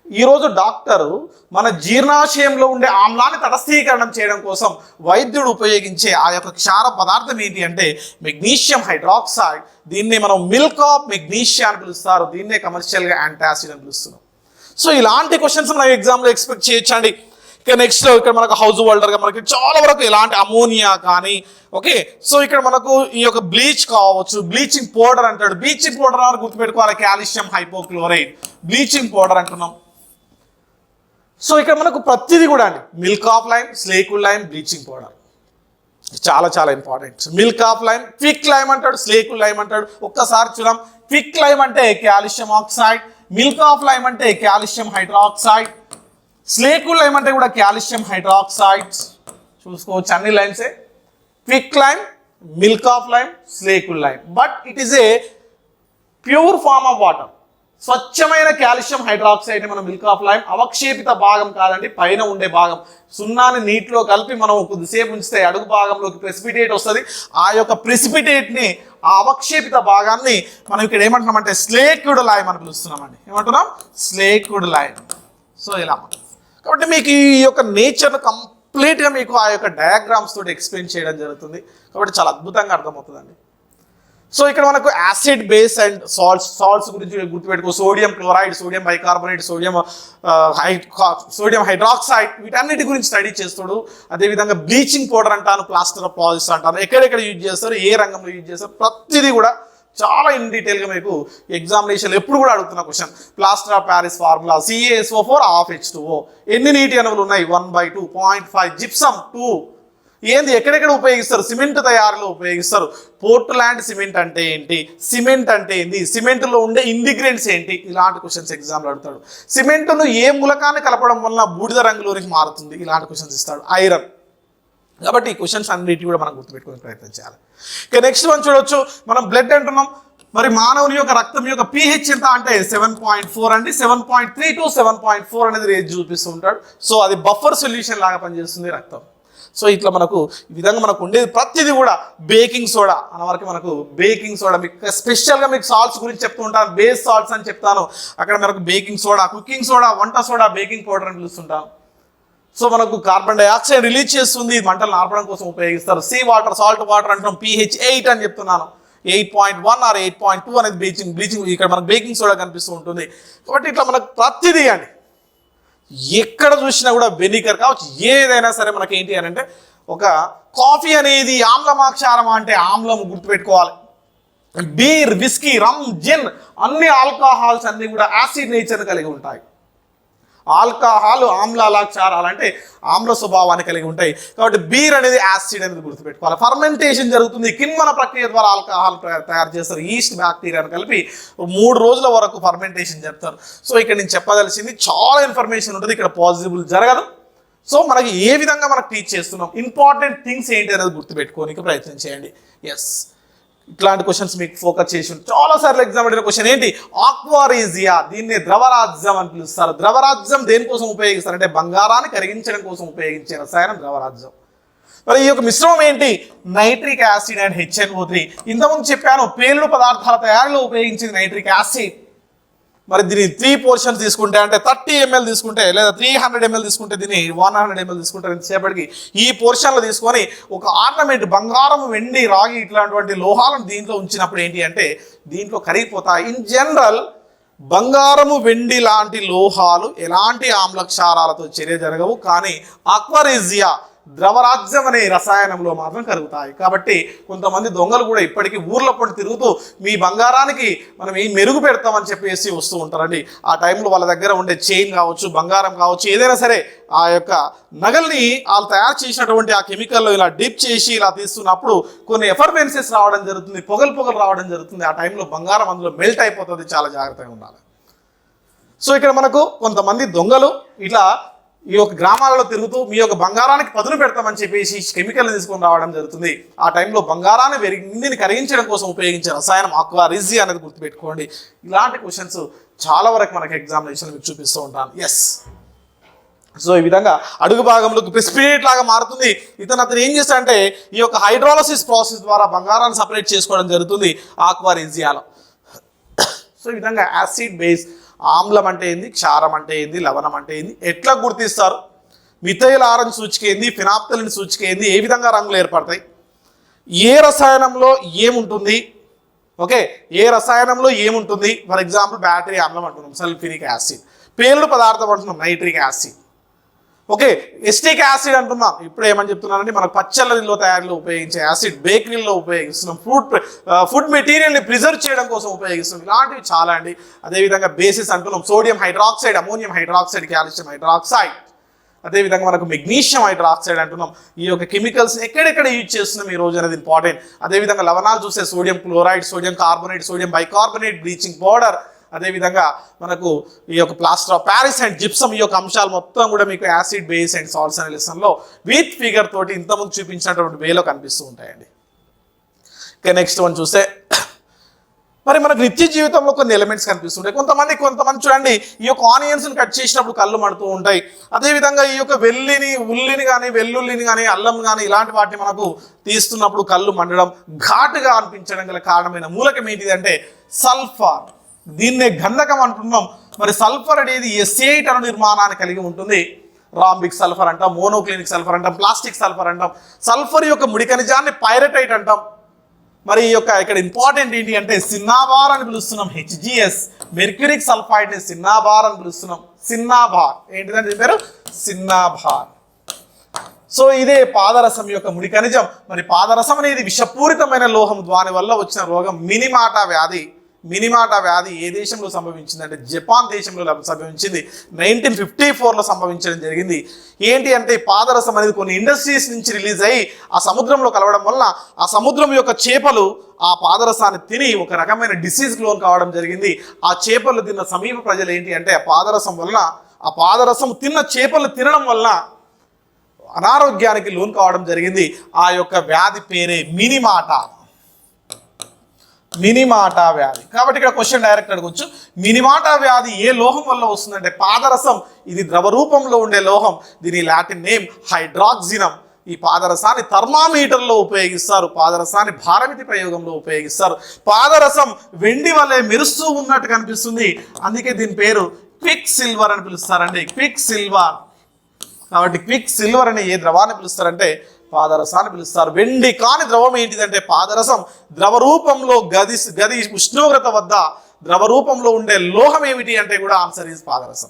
ఈరోజు డాక్టరు మన జీర్ణాశయంలో ఉండే ఆమ్లాన్ని తటస్థీకరణం చేయడం కోసం వైద్యుడు ఉపయోగించే ఆ యొక్క క్షార పదార్థం ఏంటి అంటే మెగ్నీషియం హైడ్రాక్సైడ్. దీన్నే మనం మిల్క్ ఆఫ్ మెగ్నీషియా అని పిలుస్తారు. దీన్నే కమర్షియల్గా యాంటాసిడ్ అని పిలుస్తున్నాం. సో ఇలాంటి క్వశ్చన్స్ మనం ఎగ్జామ్లో ఎక్స్పెక్ట్ చేయొచ్చండి. ఇక నెక్స్ట్ ఇక్కడ మనకు హౌస్ హోల్డర్గా మనకి చాలా వరకు ఎలాంటి అమోనియా కానీ ఓకే. సో ఇక్కడ మనకు ఈ యొక్క బ్లీచ్ కావచ్చు, బ్లీచింగ్ పౌడర్ అంటాడు. బ్లీచింగ్ పౌడర్ అని గుర్తుపెట్టుకోవాలి, కాల్షియం హైపోక్లోరైడ్ బ్లీచింగ్ పౌడర్ అంటున్నాం. సో ఇక్కడ మనకు ప్రతిదీ కూడా అండి milk of lime, slaked lime, bleaching powder చాలా చాలా important. Milk of lime, quick lime అంటాడు, స్లేకుల్ లైమ్ అంటాడు. ఒక్కసారి చూద్దాం. క్విక్ లైమ్ అంటే calcium oxide, milk of lime అంటే కాల్షియం హైడ్రాక్సైడ్, స్లేకుల్ లైమ్ అంటే కూడా కాల్షియం హైడ్రాక్సైడ్స్. చూసుకోవచ్చు అన్ని లైమ్సే, quick lime, milk of lime, slaked lime. But it is a pure form of water. స్వచ్ఛమైన కాల్షియం హైడ్రాక్సైడ్ మనం మిల్క్ ఆఫ్ లైమ్. అవక్షేపిత భాగం కాదండి, పైన ఉండే భాగం. సున్నాని నీటిలో కలిపి మనం కొద్దిసేపు ఉంచితే అడుగు భాగంలోకి ప్రెసిపిటేట్ వస్తుంది. ఆ యొక్క ప్రెసిపిటేట్ని, ఆ అవక్షేపిత భాగాన్ని మనం ఇక్కడ ఏమంటున్నామంటే స్లేక్డ్ లైమ్ అని పిలుస్తున్నామండి. ఏమంటున్నాం? Slaked lime. సో ఇలా కాబట్టి మీకు ఈ యొక్క నేచర్ను కంప్లీట్గా మీకు ఆ యొక్క డయాగ్రామ్స్ తోటి ఎక్స్ప్లెయిన్ చేయడం జరుగుతుంది. కాబట్టి చాలా అద్భుతంగా అర్థమవుతుందండి. సో ఇక్కడ మనకు యాసిడ్, బేస్ అండ్ సాల్ట్స్ గురించి గుర్తుపెట్టుకో. Sodium chloride, sodium bicarbonate, sodium hydroxide, వీటన్నిటి గురించి స్టడీ చేస్తాడు. అదేవిధంగా బ్లీచింగ్ పౌడర్ అంటాను, ప్లాస్టర్ ఆఫ్ పారిస్ అంటాను, ఎక్కడెక్కడ యూజ్ చేస్తారు, ఏ రంగంలో యూజ్ చేస్తారు, ప్రతిదీ కూడా చాలా ఇన్ డీటెయిల్గా మీకు ఎగ్జామినేషన్ ఎప్పుడు కూడా అడుగుతున్న question. Plaster of Paris formula CaSO4 H2O. ఎన్ని నీటి అణువులు ఉన్నాయి? 1/2. 0.5. జిప్సమ్ 2. ఏంది ఎక్కడెక్కడ ఉపయోగిస్తారు? సిమెంట్ తయారీలో ఉపయోగిస్తారు. పోర్ట్లాండ్ సిమెంట్ అంటే ఏంటి, సిమెంట్ అంటే ఏంటి, సిమెంట్లో ఉండే ఇంగ్రీడియంట్స్ ఏంటి, ఇలాంటి క్వశ్చన్స్ ఎగ్జామ్లో అడుగుతాడు. సిమెంట్ను ఏ మూలకాన్ని కలపడం వల్ల బూడిద రంగులోనికి మారుతుంది, ఇలాంటి క్వశ్చన్స్ ఇస్తాడు. ఐరన్. కాబట్టి ఈ క్వశ్చన్స్ అన్నిటి కూడా మనం గుర్తుపెట్టుకునే ప్రయత్నం చేయాలి. ఇక నెక్స్ట్ మనం చూడవచ్చు, మనం బ్లడ్ అంటున్నాం. మరి మానవుని యొక్క రక్తం యొక్క pH ఎంత అంటే 7.4 అండి. 7.3 to 7.4 అనేది రేంజ్ చూపిస్తూ ఉంటాడు. సో అది బఫర్ సొల్యూషన్ లాగా పనిచేస్తుంది రక్తం. సో ఇట్లా మనకు ఈ విధంగా మనకు ఉండేది ప్రతిదీ కూడా. బేకింగ్ సోడా అన్న వరకు మనకు బేకింగ్ సోడా, మీకు స్పెషల్గా మీకు సాల్ట్స్ గురించి చెప్తూ ఉంటాను, బేస్ సాల్ట్స్ అని చెప్తాను. అక్కడ మనకు బేకింగ్ సోడా, కుకింగ్ సోడా, వంట సోడా, బేకింగ్ పౌడర్ అని పిలుస్తుంటాం. సో మనకు కార్బన్ డైఆక్సైడ్ రిలీజ్ చేస్తుంది, మంటలు ఆర్పడం కోసం ఉపయోగిస్తారు. సీ వాటర్, సాల్ట్ వాటర్ అంటున్నాం. pH 8 అని చెప్తున్నాను. 8.1 or 8.2 అనేది బ్లీచింగ్ ఇక్కడ మనకు బేకింగ్ సోడా కనిపిస్తూ ఉంటుంది. కాబట్టి ఇట్లా మనకు ప్రతిదీ అండి ఎక్కడ చూసినా కూడా వెనిగర్ కావచ్చు, ఏదైనా సరే మనకి ఏంటి అని అంటే ఒక కాఫీ అనేది ఆమ్లమా క్షారమా అంటే ఆమ్లం గుర్తుపెట్టుకోవాలి. బీర్, విస్కీ, రమ్, జిన్ అన్ని ఆల్కహాల్స్ అన్నీ కూడా యాసిడ్ నేచర్ని కలిగి ఉంటాయి. ఆల్కహాల్ ఆమ్లాల, క్షారాలు అంటే ఆమ్ల స్వభావాన్ని కలిగి ఉంటాయి. కాబట్టి బీర్ అనేది యాసిడ్ అనేది గుర్తుపెట్టుకోవాలి. ఫర్మెంటేషన్ జరుగుతుంది, కిణ్వన ప్రక్రియ ద్వారా ఆల్కహాల్ తయారు చేస్తారు. ఈస్ట్ బ్యాక్టీరియాను కలిపి 3 రోజుల వరకు ఫర్మెంటేషన్ చెప్తారు. సో ఇక్కడ నేను చెప్పదలిసింది చాలా ఇన్ఫర్మేషన్ ఉంటుంది, ఇక్కడ పాసిబుల్ జరగదు. సో మనకి ఏ విధంగా మనకు టీచ్ చేస్తున్నాం, ఇంపార్టెంట్ థింగ్స్ ఏంటి అనేది గుర్తుపెట్టుకోనికి ప్రయత్నం చేయండి. ఎస్, ఇట్లాంటి క్వశ్చన్స్ మీకు ఫోకస్ చేసి చాలా సార్లు ఎగ్జామ్ అడిగిన క్వశ్చన్ ఏంటి? ఆక్వారీజియా. దీన్ని ద్రవరాజ్యం అని పిలుస్తారు. ద్రవరాజ్యం దేనికోసం ఉపయోగిస్తారు అంటే బంగారాన్ని కరిగించడం కోసం ఉపయోగించే రసాయనం ద్రవరాజ్యం. మరి ఈ యొక్క మిశ్రమం ఏంటి? Nitric acid and HNO3. ఇంతకుముందు చెప్పాను, పేలుడు పదార్థాల తయారీలో ఉపయోగించింది నైట్రిక్ యాసిడ్. మరి దీన్ని 3 పోర్షన్స్ తీసుకుంటే అంటే 30 ml తీసుకుంటే లేదా 300 ml తీసుకుంటే దీన్ని 100 ml తీసుకుంటారు. ఎంతసేపటికి ఈ పోర్షన్లో తీసుకొని ఒక ఆర్నమెంట్, బంగారం, వెండి, రాగి ఇట్లాంటి లోహాలను దీంట్లో ఉంచినప్పుడు ఏంటి అంటే దీంట్లో కరిగిపోతాయి. ఇన్ జనరల్ బంగారము, వెండి లాంటి లోహాలు ఎలాంటి ఆమ్ల క్షారాలతో చర్య జరగవు, కానీ ఆక్వారీజియా ద్రవరాజ్యం అనే రసాయనంలో మాత్రం కరుగుతాయి. కాబట్టి కొంతమంది దొంగలు కూడా ఇప్పటికీ ఊర్ల పొడి తిరుగుతూ మీ బంగారానికి మనం ఏం మెరుగు పెడతామని చెప్పేసి వస్తూ ఉంటారండి. ఆ టైంలో వాళ్ళ దగ్గర ఉండే చైన్ కావచ్చు, బంగారం కావచ్చు, ఏదైనా సరే ఆ యొక్క నగల్ని వాళ్ళు తయారు చేసినటువంటి ఆ కెమికల్లో ఇలా డిప్ చేసి ఇలా తీస్తున్నప్పుడు కొన్ని ఎఫర్వెన్సెస్ రావడం జరుగుతుంది, పొగలు రావడం జరుగుతుంది. ఆ టైంలో బంగారం అందులో మెల్ట్ అయిపోతుంది. చాలా జాగ్రత్తగా ఉండాలి. సో ఇక్కడ మనకు కొంతమంది దొంగలు ఇట్లా ఈ యొక్క గ్రామాలలో తిరుగుతూ మీ యొక్క బంగారానికి పదును పెడతామని చెప్పేసి కెమికల్ని తీసుకొని రావడం జరుగుతుంది. ఆ టైంలో బంగారాన్ని వెండిని కరిగించడం కోసం ఉపయోగించే రసాయనం ఆక్వా రిజీ అనేది గుర్తుపెట్టుకోండి. ఇలాంటి క్వశ్చన్స్ చాలా వరకు మనకి ఎగ్జామినేషన్ మీకు చూపిస్తూ ఉంటాను. ఎస్, సో ఈ విధంగా అడుగు భాగంలోకి ప్రెసిపిటేట్ లాగా మారుతుంది. అతను ఏం చేస్తాడంటే ఈ యొక్క హైడ్రాలసిస్ ప్రాసెస్ ద్వారా బంగారాన్ని సపరేట్ చేసుకోవడం జరుగుతుంది ఆక్వా రిజియాలో. సో ఈ విధంగా యాసిడ్ బేస్, ఆమ్లం అంటే ఏంది, క్షారం అంటే ఏంది, లవణం అంటే ఏంది, ఎట్లా గుర్తిస్తారు, మిథైల్ ఆరెంజ్ సూచిక ఏంది, ఫినాప్థలిన్ సూచిక ఏంది, ఏ విధంగా రంగులు ఏర్పడతాయి, ఏ రసాయనంలో ఏముంటుంది, ఓకే, ఏ రసాయనంలో ఏముంటుంది. ఫర్ ఎగ్జాంపుల్ బ్యాటరీ ఆమ్లం అంటున్నాం సల్ఫ్యూరిక్ యాసిడ్, పేలుడు పదార్థం అంటున్నాం nitric acid, okay, acetic acid అంటున్నాం. ఇప్పుడు ఏమని చెప్తున్నానంటే మనకు పచ్చళ్ళలో తయారీలో ఉపయోగించే యాసిడ్, బేకరీలో ఉపయోగిస్తున్నాం, ఫుడ్ మెటీరియల్ని ప్రిజర్వ్ చేయడం కోసం ఉపయోగిస్తున్నాం. ఇలాంటివి చాలా అండి. అదేవిధంగా బేసిస్ అంటున్నాం sodium hydroxide, ammonium hydroxide, calcium hydroxide. అదేవిధంగా మనకు మెగ్నీషియం హైడ్రాక్సైడ్ అంటున్నాం. ఈ యొక్క కెమికల్స్ ఎక్కడెక్కడ యూజ్ చేస్తున్నాం ఈ రోజు అనేది ఇంపార్టెంట్. అదేవిధంగా లవణాలు చూస్తే sodium chloride, sodium carbonate, sodium bicarbonate, bleaching powder. అదేవిధంగా మనకు ఈ యొక్క plaster of Paris and gypsum, ఈ యొక్క అంశాలు మొత్తం కూడా మీకు యాసిడ్ బేస్ అండ్ సాల్ట్స్ అనే లెసన్లో విత్ ఫిగర్ తోటి ఇంతకుముందు చూపించినటువంటి వేలో కనిపిస్తూ ఉంటాయండి. ఓకే, నెక్స్ట్ వన్ చూస్తే మరి మనకు నిత్య జీవితంలో కొన్ని ఎలిమెంట్స్ కనిపిస్తుంటాయి. కొంతమంది చూడండి ఈ యొక్క ఆనియన్స్ని కట్ చేసినప్పుడు కళ్ళు మండుతూ ఉంటాయి. అదేవిధంగా ఈ యొక్క ఉల్లిని కానీ వెల్లుల్లిని కానీ అల్లం కానీ ఇలాంటి వాటిని మనకు తీస్తున్నప్పుడు కళ్ళు మండడం, ఘాటుగా అనిపించడం గల కారణమైన మూలకం ఏంటిదంటే సల్ఫర్. దీన్నే గంధకం అంటున్నాం. మరి సల్ఫర్ అనేది ఎస్ఏట్ అను నిర్మాణాన్ని కలిగి ఉంటుంది. రాంబిక్ సల్ఫర్ అంటాం, మోనోక్లినిక్ సల్ఫర్ అంటాం, ప్లాస్టిక్ సల్ఫర్ అంటాం. సల్ఫర్ యొక్క ముడి ఖనిజాన్ని పైరటైట్ అంటాం. మరి ఈ యొక్క ఇక్కడ ఇంపార్టెంట్ ఏంటి అంటే సిన్నాబార్ అని పిలుస్తున్నాం. హెచ్జిఎస్ మెర్క్యూరిక్ సల్ఫైడ్ని సిన్నాబార్ అని పిలుస్తున్నాం. సిన్నాబార్ ఏంటిదంటే పేరు సిన్నాబార్. సో ఇదే పాదరసం యొక్క ముడి ఖనిజం. మరి పాదరసం అనేది విషపూరితమైన లోహం, దాని వల్ల వచ్చిన రోగం మినిమాటా వ్యాధి. మినిమాటా వ్యాధి ఏ దేశంలో సంభవించింది అంటే జపాన్ దేశంలో సంభవించింది. 1954లో సంభవించడం జరిగింది. ఏంటి అంటే పాదరసం అనేది కొన్ని ఇండస్ట్రీస్ నుంచి రిలీజ్ అయ్యి ఆ సముద్రంలో కలవడం వల్ల ఆ సముద్రం యొక్క చేపలు ఆ పాదరసాన్ని తిని ఒక రకమైన డిసీజ్కి లోన్ కావడం జరిగింది. ఆ చేపలు తిన్న సమీప ప్రజలు ఏంటి అంటే ఆ పాదరసం తిన్న చేపలు తినడం వల్ల అనారోగ్యానికి లోన్ కావడం జరిగింది. ఆ యొక్క వ్యాధి పేరే మినిమాటా వ్యాధి. కాబట్టి ఇక్కడ క్వశ్చన్ డైరెక్ట్ అడగొచ్చు, మినిమాటా వ్యాధి ఏ లోహం వల్ల వస్తుందంటే పాదరసం. ఇది ద్రవ రూపంలో ఉండే లోహం. దీని లాటిన్ నేమ్ హైడ్రాక్సినం. ఈ పాదరసాన్ని థర్మామీటర్లో ఉపయోగిస్తారు, పాదరసాన్ని భారమితి ప్రయోగంలో ఉపయోగిస్తారు. పాదరసం వెండి వల్లే మెరుస్తూ ఉన్నట్టు కనిపిస్తుంది, అందుకే దీని పేరు క్విక్ సిల్వర్ అని పిలుస్తారండి. Quick silver. కాబట్టి క్విక్ సిల్వర్ అని ఏ ద్రవాన్ని పిలుస్తారంటే పాదరసాన్ని పిలుస్తారు. వెండి కాని ద్రవం ఏంటిదంటే పాదరసం. ద్రవ రూపంలో గది ఉష్ణోగ్రత వద్ద ద్రవ రూపంలో ఉండే లోహం ఏమిటి అంటే కూడా ఆన్సర్ ఈజ్ పాదరసం.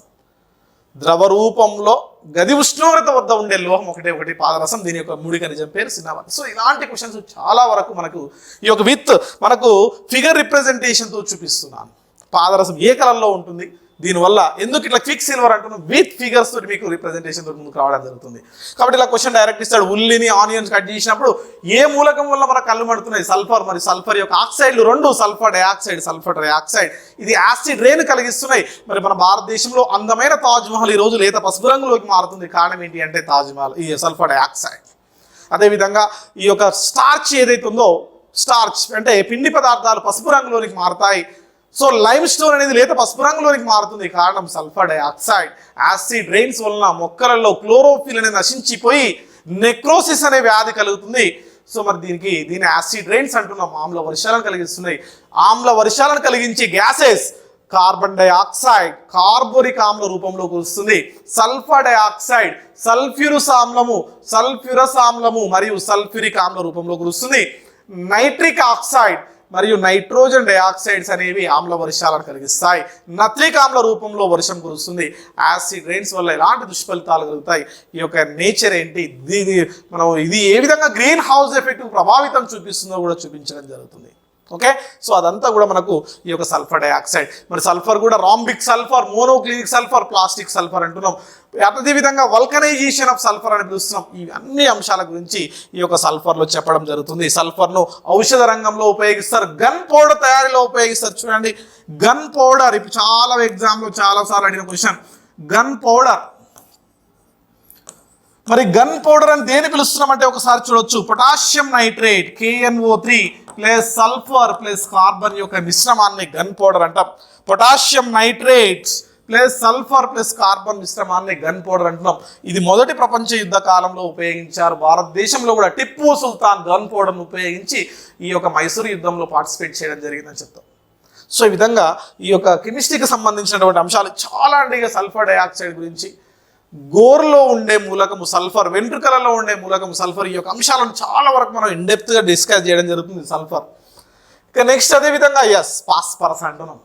ద్రవ రూపంలో గది ఉష్ణోగ్రత వద్ద ఉండే లోహం ఒకటి పాదరసం. దీని యొక్క ముడి ఖనిజం పేరు సిన్నాబార్. సో ఇలాంటి క్వశ్చన్స్ చాలా వరకు మనకు ఈ యొక్క మనకు ఫిగర్ రిప్రజెంటేషన్తో చూపిస్తున్నాను. పాదరసం ఏ కలర్లో ఉంటుంది, దీనివల్ల ఎందుకు ఇట్లా క్విక్ సిల్వర్ అంటున్నాం, విత్ ఫిగర్స్ తోటి మీకు రిప్రజెంటేషన్ తోటి ముందుకు రావడం జరుగుతుంది. కాబట్టి ఇలా క్వశ్చన్ డైరెక్ట్ ఇస్తాడు. ఉల్లిని ఆనియన్స్ కట్ చేసినప్పుడు ఏ మూలకం వల్ల మన కళ్ళు మండుతున్నాయి, సల్ఫర్. మరి సల్ఫర్ యొక్క ఆక్సైడ్లు రెండు, సల్ఫర్ డైఆక్సైడ్. ఇది యాసిడ్ రేను కలిగిస్తున్నాయి. మరి మన భారతదేశంలో అందమైన తాజ్ మహల్ ఈ రోజు లేత పసుపు రంగులోకి మారుతుంది. కారణం ఏంటి అంటే తాజ్ మహల్ ఈ సల్ఫర్ డైఆక్సైడ్. అదేవిధంగా ఈ యొక్క స్టార్చ్ ఏదైతే ఉందో, స్టార్చ్ అంటే పిండి పదార్థాలు పసుపు రంగులోనికి మారుతాయి. సో లైమ్ స్టోన్ అనేది లేత పసుపు రంగులోనికి మారుతుంది. కారణం సల్ఫర్ డైఆక్సైడ్. యాసిడ్ రెయిన్స్ వలన మొక్కలలో క్లోరోఫిల్ అనేది నశించిపోయి నెక్రోసిస్ అనే వ్యాధి కలుగుతుంది. సో మరి దీని యాసిడ్ రెయిన్స్ అంటున్నాం. ఆమ్ల వర్షాలను కలిగిస్తున్నాయి. ఆమ్ల వర్షాలను కలిగించే గ్యాసెస్ కార్బన్ డైఆక్సైడ్, కార్బోరిక్ ఆమ్ల రూపంలోకి వస్తుంది. సల్ఫర్ డైఆక్సైడ్, సల్ఫ్యూరస్ ఆమ్లము మరియు సల్ఫ్యూరిక్ ఆమ్ల రూపంలోకి వస్తుంది. నైట్రిక్ ఆక్సైడ్ మరియు నైట్రోజన్ డైఆక్సైడ్స్ అనేవి ఆమ్ల వర్షాలను కలిగిస్తాయి. నత్రిక్ ఆమ్ల రూపంలో వర్షం కురుస్తుంది. యాసిడ్ రెయిన్స్ వల్ల ఎలాంటి దుష్ఫలితాలు కలుగుతాయి, ఈ యొక్క నేచర్ ఏంటి, ఇది ఏ విధంగా గ్రీన్ హౌస్ ఎఫెక్ట్ ప్రభావితం చూపిస్తుందో కూడా చూపించడం జరుగుతుంది. ఓకే, సో అదంతా కూడా మనకు ఈ యొక్క సల్ఫర్ డైఆక్సైడ్. మరి సల్ఫర్ కూడా rhombic sulphur, monoclinic sulphur, plastic sulphur అంటున్నాం. అదేవిధంగా వల్కనైజేషన్ ఆఫ్ సల్ఫర్ అని పిలుస్తున్నాం. ఈ అన్ని అంశాల గురించి ఈ యొక్క సల్ఫర్లో చెప్పడం జరుగుతుంది. సల్ఫర్ను ఔషధ రంగంలో ఉపయోగిస్తారు, గన్ పౌడర్ తయారీలో ఉపయోగిస్తారు. చూడండి గన్ పౌడర్, ఇప్పుడు చాలా ఎగ్జామ్లో చాలాసార్లు అడిగిన క్వశ్చన్. గన్ పౌడర్ మరి గన్ పౌడర్ అని దేని పిలుస్తున్నామంటే ఒకసారి చూడొచ్చు. Potassium nitrate KNO3 plus sulphur plus carbon యొక్క మిశ్రమాన్ని గన్ పౌడర్ అంటాం. Potassium nitrates plus sulphur plus carbon మిశ్రమాన్ని గన్ పౌడర్ అంటున్నాం. ఇది మొదటి ప్రపంచ యుద్ధ కాలంలో ఉపయోగించారు. భారతదేశంలో కూడా టిప్పు సుల్తాన్ గన్ పౌడర్ను ఉపయోగించి ఈ యొక్క మైసూరు యుద్ధంలో పార్టిసిపేట్ చేయడం జరిగిందని చెప్తాం. సో ఈ విధంగా ఈ యొక్క కెమిస్ట్రీకి సంబంధించినటువంటి అంశాలు చాలా అంటే సల్ఫర్ డైఆక్సైడ్ గురించి, గోర్లో ఉండే మూలకము సల్ఫర్, వెంట్రుకలలో ఉండే మూలకము సల్ఫర్, ఈ యొక్క అంశాలను చాలా వరకు మనం ఇన్డెప్త్గా డిస్కస్ చేయడం జరుగుతుంది సల్ఫర్. ఇక నెక్స్ట్ అదేవిధంగా ఫాస్ఫరస్ అంటున్నాం.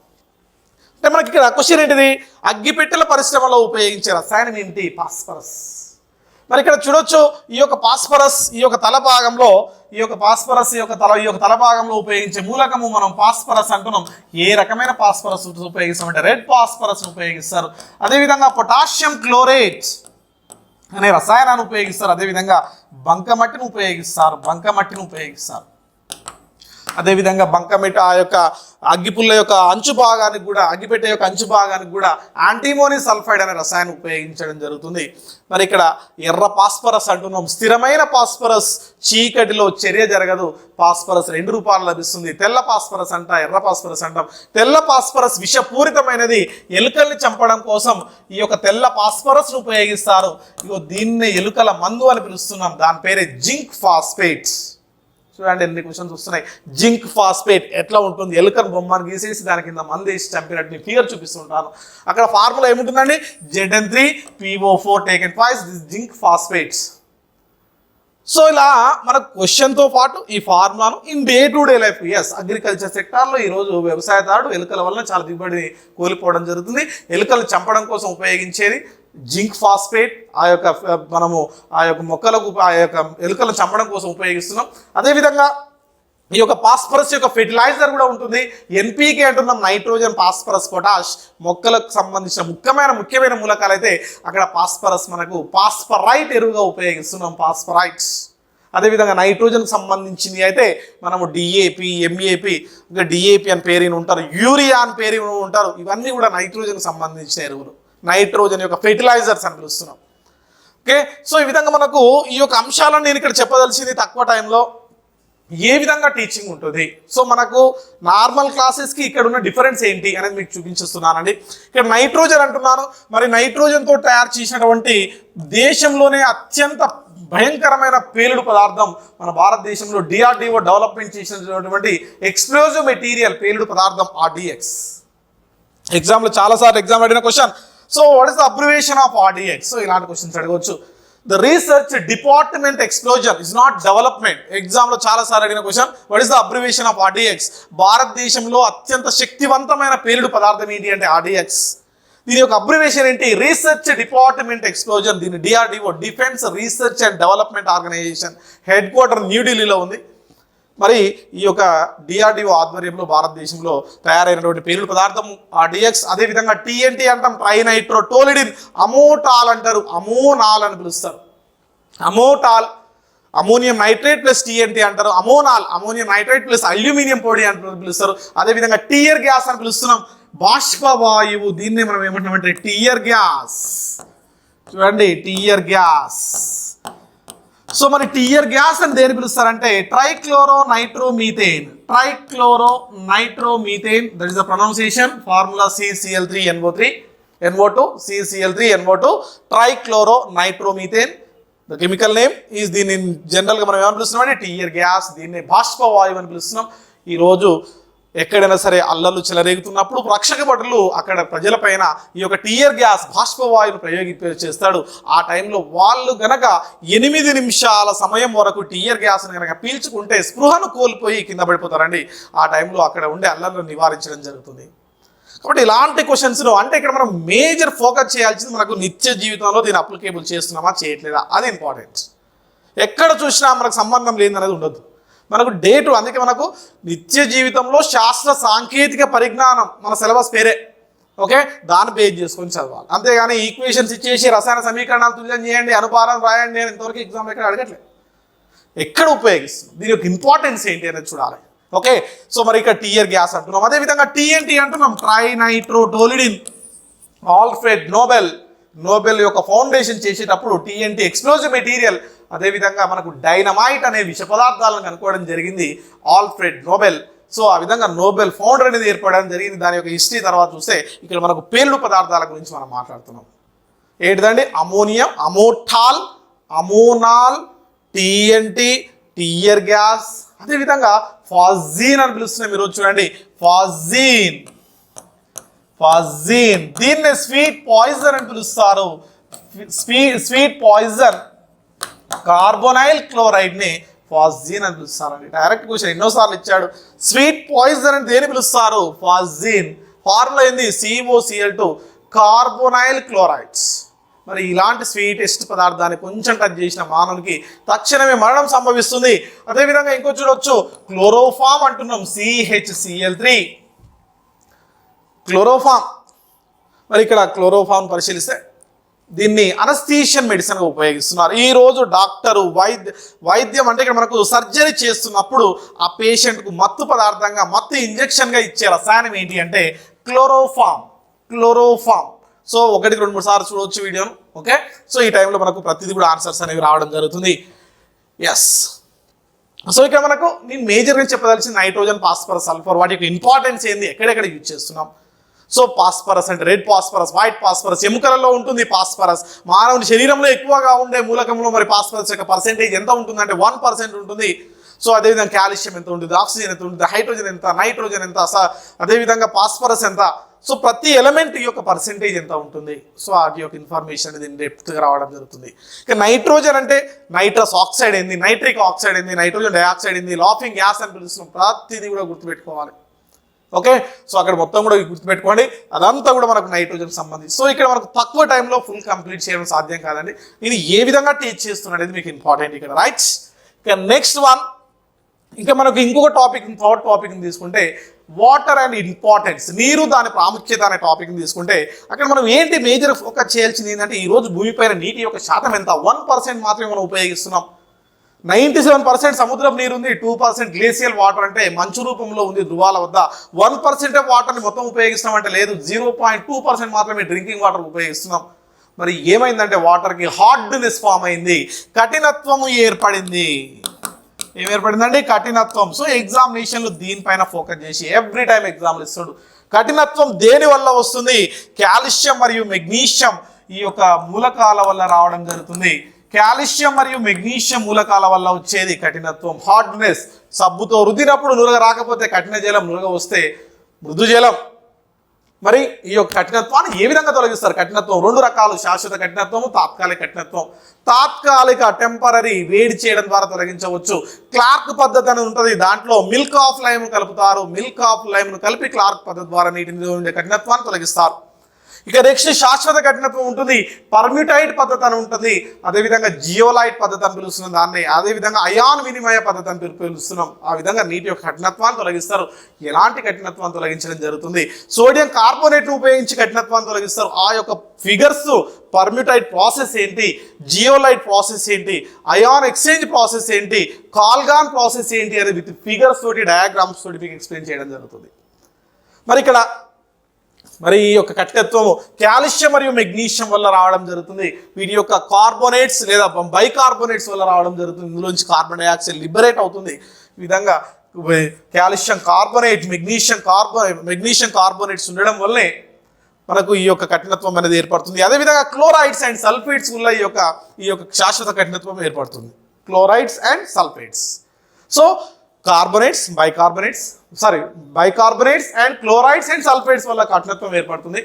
అంటే మనకి ఇక్కడ క్వశ్చన్ ఏంటిది, అగ్గిపెట్టెల పరిశ్రమలో ఉపయోగించే రసాయనం ఏంటి, ఫాస్ఫరస్. మరి ఇక్కడ చూడొచ్చు ఈ యొక్క ఫాస్ఫరస్ ఈ యొక్క తల భాగంలో ఈ యొక్క తల భాగంలో ఉపయోగించే మూలకము మనం ఫాస్ఫరస్ అంటున్నాం. ఏ రకమైన ఫాస్ఫరస్ ఉపయోగిస్తామంటే రెడ్ ఫాస్ఫరస్ ఉపయోగిస్తారు. అదేవిధంగా పొటాషియం క్లోరేట్ అనే రసాయనాన్ని ఉపయోగిస్తారు. అదేవిధంగా బంకమట్టిని ఉపయోగిస్తారు. అదేవిధంగా బంకమట్టి ఆ యొక్క అగ్గిపుల్ల యొక్క అంచు భాగానికి కూడా, అగ్గిపెట్టె యొక్క అంచు భాగానికి కూడా యాంటీమోనీ సల్ఫైడ్ అనే రసాయనం ఉపయోగించడం జరుగుతుంది. మరి ఇక్కడ ఎర్ర ఫాస్ఫరస్ అంటున్నాం. స్థిరమైన ఫాస్ఫరస్, చీకటిలో చర్య జరగదు. ఫాస్ఫరస్ 2 రూపాయలు లభిస్తుంది. తెల్ల ఫాస్ఫరస్ ఎర్ర ఫాస్ఫరస్ అంటాం. తెల్ల ఫాస్ఫరస్ విషపూరితమైనది. ఎలుకల్ని చంపడం కోసం ఈ యొక్క తెల్ల ఫాస్ఫరస్ను ఉపయోగిస్తారు. దీన్ని ఎలుకల మందు అని పిలుస్తున్నాం. దాని పేరే జింక్ ఫాస్ఫేట్స్. చూడండి ఎన్ని క్వశ్చన్స్ వస్తున్నాయి. జింక్ ఫాస్ఫేట్ ఎట్లా ఉంటుంది, ఎలుకను బొమ్మను గీసేసి దాని కింద మందు వేసి చంపినట్టు నేను ఫిగర్ చూపిస్తుంటాను. అక్కడ ఫార్ములా ఏముంటుందండి, Zn3PO4 taken twice, this zinc phosphates. So ఇలా మన క్వశ్చన్తో పాటు ఈ ఫార్ములాను in day to day life, agriculture సెక్టార్లో ఈరోజు వ్యవసాయదారుడు ఎలుకల వల్ల చాలా దిగుబడి కోల్పోవడం జరుగుతుంది. ఎలుకలు చంపడం కోసం ఉపయోగించేది జింక్ ఫాస్ఫేట్. మనము ఆ యొక్క మొక్కలకు ఆ యొక్క ఎలుకలను చంపడం కోసం ఉపయోగిస్తున్నాం. అదేవిధంగా ఈ యొక్క ఫాస్ఫరస్ యొక్క ఫెర్టిలైజర్ కూడా ఉంటుంది. NPK అంటున్నాం, నైట్రోజన్, ఫాస్ఫరస్, పొటాష్. మొక్కలకు సంబంధించిన ముఖ్యమైన మూలకాలు అయితే అక్కడ ఫాస్ఫరస్ మనకు ఫాస్ఫరైట్ ఎరువుగా ఉపయోగిస్తున్నాం, ఫాస్ఫరైట్స్. అదేవిధంగా నైట్రోజన్కి సంబంధించింది అయితే మనము DAP, MAP, ఇంకా DAP అని పేరుని ఉంటారు, యూరియా అని పేరు ఉంటారు. ఇవన్నీ కూడా నైట్రోజన్కి సంబంధించిన ఎరువులు, నైట్రోజన్ యొక్క ఫెర్టిలైజర్స్ అని పిలుస్తున్నాం. ఓకే, సో ఈ విధంగా మనకు ఈ యొక్క అంశాలను నేను ఇక్కడ చెప్పదలిసింది తక్కువ టైంలో ఏ విధంగా టీచింగ్ ఉంటుంది. సో మనకు నార్మల్ క్లాసెస్కి ఇక్కడ ఉన్న డిఫరెన్స్ ఏంటి అనేది మీకు చూపించేస్తున్నానండి. ఇక్కడ నైట్రోజన్ అంటున్నాను. మరి నైట్రోజన్తో తయారు చేసినటువంటి దేశంలోనే అత్యంత భయంకరమైన పేలుడు పదార్థం మన భారతదేశంలో DRDO డెవలప్మెంట్ చేసినటువంటి ఎక్స్ప్లోజివ్ మెటీరియల్ పేలుడు పదార్థం RDX. ఎగ్జామ్లో చాలాసార్లు ఎగ్జామ్ అడిగిన question. So what is the abbreviation of RDX? So ఇలాంటి క్వశ్చన్స్ అడగవచ్చు. The research department explosion is not development. ఎగ్జామ్లో చాలాసార్లు అడిగిన question, what is the abbreviation of RDX? భారతదేశంలో అత్యంత శక్తివంతమైన పేలుడు పదార్థం ఏంటి అంటే RDX. దీని యొక్క అబ్రివేషన్ ఏంటి? Research department explosion. దీని DRDO, defence research and development organisation head quarter న్యూఢిల్లీలో ఉంది. మరి ఈ యొక్క DRDO ఆధ్వర్యంలో భారతదేశంలో తయారైనటువంటి పేలుడు పదార్థం RDX. అదేవిధంగా TNT అంటాం, ట్రైనైట్రోటోలిడిన్. అమోటాల్ అంటారు, అమోనాల్ అని పిలుస్తారు. అమోటాల్, అమోనియం నైట్రేట్ ప్లస్ TNT అంటారు. అమోనాల్, అమోనియం నైట్రేట్ ప్లస్ అల్యూమినియం పొడి అని పిలుస్తారు. అదేవిధంగా టియర్ గ్యాస్ అని పిలుస్తున్నాం, బాష్పవాయువు. దీన్ని మనం ఏమంటున్నామంటే టియర్ గ్యాస్. చూడండి, టియర్ గ్యాస్. సో మరి టియర్ గ్యాస్ అని దేని పిలుస్తారంటే trichloro nitromethane. That is the pronunciation. Formula CCl3NO3 NO2 CCl3NO2 trichloro nitromethane. The chemical name is, దీన్ని జనరల్గా మనం ఏమని పిలుస్తున్నాం అంటే టియర్ గ్యాస్. దీన్ని బాష్పవాయువు అని పిలుస్తున్నాం. ఈరోజు ఎక్కడైనా సరే అల్లర్లు చెలరేగుతున్నప్పుడు రక్షక భటులు అక్కడ ప్రజలపైన ఈ యొక్క టియర్ గ్యాస్ బాష్పవాయువును ప్రయోగించేస్తాడు. ఆ టైంలో వాళ్ళు గనక 8 నిమిషాల సమయం వరకు టియర్ గ్యాస్ని కనుక పీల్చుకుంటే స్పృహను కోల్పోయి కింద పడిపోతారండి. ఆ టైంలో అక్కడ ఉండే అల్లర్లను నివారించడం జరుగుతుంది. కాబట్టి ఇలాంటి క్వశ్చన్స్లో అంటే ఇక్కడ మనం మేజర్ ఫోకస్ చేయాల్సింది మనకు నిత్య జీవితంలో దీన్ని అప్లికేబుల్ చేస్తున్నామా చేయట్లేదా, అది ఇంపార్టెంట్. ఎక్కడ చూసినా మనకు సంబంధం లేదనేది ఉండదు. మనకు డేటు, అందుకే మనకు నిత్య జీవితంలో శాస్త్ర సాంకేతిక పరిజ్ఞానం మన సిలబస్ పేరే. ఓకే, దాన్ని బేస్ చేసుకొని చదవాలి. అంతేగాని ఈక్వేషన్స్ ఇచ్చేసి రసాయన సమీకరణాలు తుల్యం చేయండి, అనుపాతం రాయండి నేను ఇంతవరకు ఎగ్జామ్ ఎక్కడ అడగట్లేదు. ఎక్కడ ఉపయోగిస్తుంది, దీని యొక్క ఇంపార్టెన్స్ ఏంటి అనేది చూడాలి. ఓకే, సో మరి ఇక్కడ టియర్ గ్యాస్ అంటున్నాం. అదేవిధంగా TNT అంటున్నాం, ట్రైనైట్రోటోలిడిన్. ఆల్ఫ్రెడ్ నోబెల్ యొక్క ఫౌండేషన్ చేసేటప్పుడు TNT ఎక్స్ప్లోజివ్ మెటీరియల్, అదేవిధంగా మనకు డైనమైట్ అనే విష పదార్థాలను కనుక్కోవడం జరిగింది ఆల్ఫ్రెడ్ నోబెల్. సో ఆ విధంగా నోబెల్ ఫౌండర్ అనేది ఏర్పడడం జరిగింది. దాని యొక్క హిస్టరీ తర్వాత చూస్తే ఇక్కడ మనకు పేర్లు పదార్థాల గురించి మనం మాట్లాడుతున్నాం. ఏంటిదండి? అమోనియం, అమోటాల్, అమోనాల్, TNT, టియర్ గ్యాస్, అదేవిధంగా ఫాజీన్ అని పిలుస్తున్నాం. మీరు చూడండి ఫాజీన్, ఫాజీన్ దీన్నే స్వీట్ పాయిజన్ అని పిలుస్తారు. స్వీట్ పాయిజన్ కార్బోనైల్ క్లోరైడ్ ని ఫాజీన్ అని పిలుస్తారండి. డైరెక్ట్ క్వశ్చన్ ఎన్నోసార్లు ఇచ్చాడు. స్వీట్ పాయిజన్ అని దేని పిలుస్తారు? ఫాజీన్. ఫార్ములా ఏంది? COCl2 carbonyl chlorides. మరి ఇలాంటి స్వీటెస్ట్ పదార్థాన్ని కొంచెం టచ్ చేసిన మానవునికి తక్షణమే మరణం సంభవిస్తుంది. అదేవిధంగా ఇంకో చూడవచ్చు క్లోరోఫామ్ అంటున్నాం, CHCl3 క్లోరోఫామ్. మరి ఇక్కడ క్లోరోఫామ్ పరిశీలిస్తే దీన్ని అనస్థీషియన్ మెడిసిన్గా ఉపయోగిస్తున్నారు. ఈరోజు డాక్టరు వైద్యం అంటే ఇక్కడ మనకు సర్జరీ చేస్తున్నప్పుడు ఆ పేషెంట్కు మత్తు పదార్థంగా, మత్తు ఇంజెక్షన్గా ఇచ్చే రసాయనం ఏంటి అంటే క్లోరోఫామ్. క్లోరోఫామ్. సో 1, 2, 3 సార్లు చూడవచ్చు వీడియోను. ఓకే, సో ఈ టైంలో మనకు ప్రతిదీ కూడా ఆన్సర్స్ అనేవి రావడం జరుగుతుంది. ఎస్. సో ఇక్కడ మనకు నేను మేజర్గా చెప్పదలిసిన నైట్రోజన్, ఫాస్ఫరస్, సల్ఫర్, వాటి యొక్క ఇంపార్టెన్స్ ఏంది, ఎక్కడెక్కడ యూజ్ చేస్తున్నాం. సో ఫాస్ఫరస్ అంటే రెడ్ ఫాస్ఫరస్, వైట్ ఫాస్ఫరస్, ఎముకలలో ఉంటుంది ఫాస్ఫరస్. మానవుని శరీరంలో ఎక్కువగా ఉండే మూలకంలో మరి ఫాస్ఫరస్ యొక్క పర్సెంటేజ్ ఎంత ఉంటుంది అంటే 1% ఉంటుంది. సో అదేవిధంగా కాల్షియం ఎంత ఉంటుంది, ఆక్సిజన్ ఎంత ఉంటుంది, హైడ్రోజన్ ఎంత, నైట్రోజన్ ఎంత, అదేవిధంగా ఫాస్ఫరస్ ఎంత. సో ప్రతి ఎలిమెంట్ యొక్క పర్సెంటేజ్ ఎంత ఉంటుంది. సో వాటి యొక్క ఇన్ఫర్మేషన్ అనేది డెప్త్గా రావడం జరుగుతుంది. ఇక నైట్రోజన్ అంటే నైట్రస్ ఆక్సైడ్ ఏంది, నైట్రిక్ ఆక్సైడ్ ఏంది, నైట్రోజన్ డైఆక్సైడ్ ఏంది, లాఫింగ్ గ్యాస్ అని పిలుస్తున్నాం. ప్రతిదీ కూడా గుర్తుపెట్టుకోవాలి. ఓకే, సో అక్కడ మొత్తం కూడా గుర్తుపెట్టుకోండి, అదంతా కూడా మనకు నైట్రోజన్ సంబంధించి. సో ఇక్కడ మనకు తక్కువ టైంలో ఫుల్ కంప్లీట్ చేయడం సాధ్యం కాదండి. నేను ఏ విధంగా టీచ్ చేస్తున్నాను అనేది మీకు ఇంపార్టెంట్ ఇక్కడ, రైట్. ఇక నెక్స్ట్ వన్, ఇంకా మనకు ఇంకొక టాపిక్, థర్డ్ టాపిక్ని తీసుకుంటే వాటర్ అండ్ ఇంపార్టెన్స్, నీరు దాని ప్రాముఖ్యత అనే టాపిక్ని తీసుకుంటే అక్కడ మనం ఏంటి మేజర్ ఫోకస్ చేయాల్సింది ఏంటంటే ఈరోజు భూమిపైన నీటి యొక్క శాతం ఎంత? 1% మాత్రమే మనం ఉపయోగిస్తున్నాం. 97% సముద్రం నీరు ఉంది, 2% గ్లేసియల్ వాటర్ అంటే మంచు రూపంలో ఉంది ధృవాల వద్ద. 1% వాటర్ని మొత్తం ఉపయోగిస్తున్నాం అంటే లేదు, 0.2% మాత్రమే డ్రింకింగ్ వాటర్ ఉపయోగిస్తున్నాం. మరి ఏమైందంటే వాటర్కి హార్డ్నెస్ ఫామ్ అయింది, కఠినత్వము ఏర్పడింది. ఏం ఏర్పడిందండి? కఠినత్వం. సో ఎగ్జామినేషన్లు దీనిపైన ఫోకస్ చేసి ఎవ్రీ టైం ఎగ్జామ్లు ఇస్తాడు. కఠినత్వం దేని వల్ల వస్తుంది? కాల్షియం మరియు మెగ్నీషియం ఈ యొక్క మూలకాల వల్ల రావడం జరుగుతుంది. కాల్షియం మరియు మెగ్నీషియం మూలకాల వల్ల వచ్చేది కఠినత్వం, హార్డ్నెస్. సబ్బుతో రుద్దినప్పుడు నురగ రాకపోతే కఠిన జలం, నురగ వస్తే మృదు జలం. మరి ఈ యొక్క కఠినత్వాన్ని ఏ విధంగా తొలగిస్తారు? కఠినత్వం 2 రకాలు, శాశ్వత కఠినత్వము, తాత్కాలిక కఠినత్వం. తాత్కాలిక టెంపరరీ వేడి చేయడం ద్వారా తొలగించవచ్చు. క్లార్క్ పద్ధతి అని ఉంటుంది, దాంట్లో మిల్క్ ఆఫ్ లైమ్ కలుపుతారు. మిల్క్ ఆఫ్ లైమ్ను కలిపి క్లార్క్ పద్ధతి ద్వారా నీటిని ఉండే కఠినత్వాన్ని తొలగిస్తారు. ఇక నెక్స్ట్ శాశ్వత కఠినత్వం ఉంటుంది, పర్మ్యూటైడ్ పద్ధతి అని ఉంటుంది, అదేవిధంగా జియోలైట్ పద్ధతి అని పిలుస్తున్నాం దాన్ని, అదేవిధంగా అయాన్ వినిమయ పద్ధతి అని పిలుస్తున్నాం. ఆ విధంగా నీటి యొక్క కఠినత్వాన్ని తొలగిస్తారు. ఎలాంటి కఠినత్వాన్ని తొలగించడం జరుగుతుంది? సోడియం కార్బోనేట్ను ఉపయోగించి కఠినత్వాన్ని తొలగిస్తారు. ఆ యొక్క ఫిగర్స్, పర్మ్యూటైడ్ ప్రాసెస్ ఏంటి, జియోలైట్ ప్రాసెస్ ఏంటి, అయాన్ ఎక్స్చేంజ్ ప్రాసెస్ ఏంటి, కాల్గాన్ ప్రాసెస్ ఏంటి అనేది విత్ ఫిగర్స్ తోటి, డయాగ్రామ్స్ తోటి మీకు ఎక్స్ప్లెయిన్ చేయడం జరుగుతుంది. మరి ఇక్కడ మరి ఈ యొక్క కఠినత్వము కాల్షియం మరియు మెగ్నీషియం వల్ల రావడం జరుగుతుంది. వీటి యొక్క కార్బోనేట్స్ లేదా బైకార్బోనేట్స్ వల్ల రావడం జరుగుతుంది. ఇందులోంచి కార్బన్ డైఆక్సైడ్ లిబరేట్ అవుతుంది. ఈ విధంగా కాల్షియం కార్బోనేట్, మెగ్నీషియం కార్బోనేట్స్ ఉండడం వల్లే మనకు ఈ యొక్క కఠినత్వం అనేది ఏర్పడుతుంది. అదేవిధంగా క్లోరైడ్స్ అండ్ సల్ఫేట్స్ వల్ల ఈ యొక్క శాశ్వత కఠినత్వం ఏర్పడుతుంది. Chlorides and sulphates. So carbonates, bicarbonates and chlorides and sulphates వల్ల కఠినత్వం ఏర్పడుతుంది.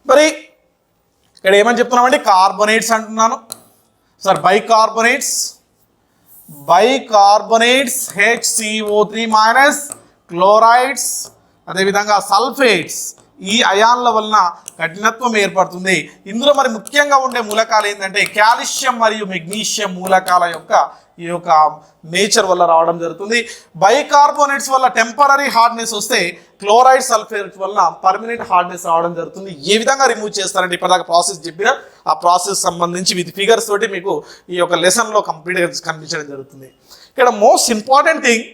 మరి ఇక్కడ ఏమని చెప్తున్నామండి? కార్బోనేట్స్ అంటున్నాను. బైకార్బోనేట్స్ HCO3- క్లోరైడ్స్, అదేవిధంగా సల్ఫేట్స్, ఈ అయాన్ల వలన కఠినత్వం ఏర్పడుతుంది. ఇందులో మరి ముఖ్యంగా ఉండే మూలకాలు ఏంటంటే కాల్షియం మరియు మెగ్నీషియం మూలకాల యొక్క ఈ యొక్క నేచర్ వల్ల రావడం జరుగుతుంది. బైకార్బోనేట్స్ వల్ల టెంపరరీ హార్డ్నెస్ వస్తే, క్లోరైడ్ సల్ఫేట్ వల్ల పర్మనెంట్ హార్డ్నెస్ రావడం జరుగుతుంది. ఏ విధంగా రిమూవ్ చేస్తారంటే ఇప్పటిదాకా ప్రాసెస్ చెప్పిన ఆ ప్రాసెస్ సంబంధించి విత్ ఫిగర్స్ తోటి మీకు ఈ యొక్క లెసన్లో కంప్లీట్గా కనిపించడం జరుగుతుంది. ఇక్కడ మోస్ట్ ఇంపార్టెంట్ థింగ్,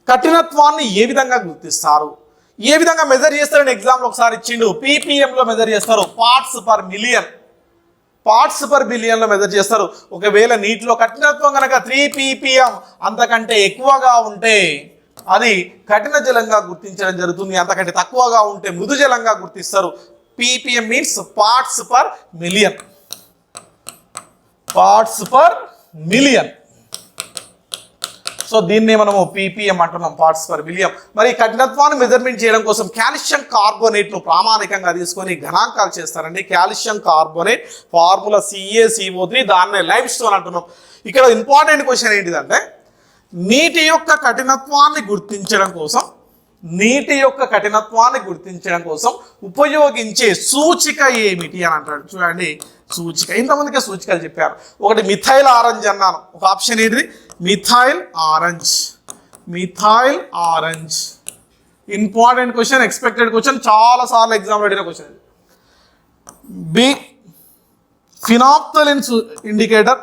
కఠినత్వాన్ని ఏ విధంగా గుర్తిస్తారు? ఏ విధంగా మెజర్ చేస్తారని ఎగ్జామ్లో ఒకసారి ఇచ్చిండు. పీపీఎంలో మెజర్ చేస్తారు, parts per million. Parts per బిలియన్లో మెజర్ చేస్తారు. ఒకవేళ నీటిలో కఠినత్వం కనుక 3 ppm అంతకంటే ఎక్కువగా ఉంటే అది కఠిన జలంగా గుర్తించడం జరుగుతుంది. అంతకంటే తక్కువగా ఉంటే మృదు జలంగా గుర్తిస్తారు. ppm means parts per million. Parts per million. So దీన్ని మనము ppm అంటున్నాం, పార్ట్స్ పర్ మిలియన్. మరి కఠినత్వాన్ని మెజర్మెంట్ చేయడం కోసం కాల్షియం కార్బోనేట్ను ప్రామాణికంగా తీసుకొని గణాంకాలు చేస్తారండి. కాల్షియం కార్బోనేట్ ఫార్ములా CaCO3, దాన్నే లైమ్ స్టోన్ అంటున్నాం. ఇక్కడ ఇంపార్టెంట్ క్వశ్చన్ ఏంటిదంటే నీటి యొక్క కఠినత్వాన్ని గుర్తించడం కోసం ఉపయోగించే సూచిక ఏమిటి అని అంటాడు. చూడండి సూచిక, ఇంతమందికి సూచికలు చెప్పారు. ఒకటి మిథైల్ ఆరెంజ్ అన్నాను, ఒక ఆప్షన్ ఏంటిది methyl orange. Important question, expected question, చాలా సార్లు ఎగ్జామ్లో అడిగిన question. B phenolphthalein indicator,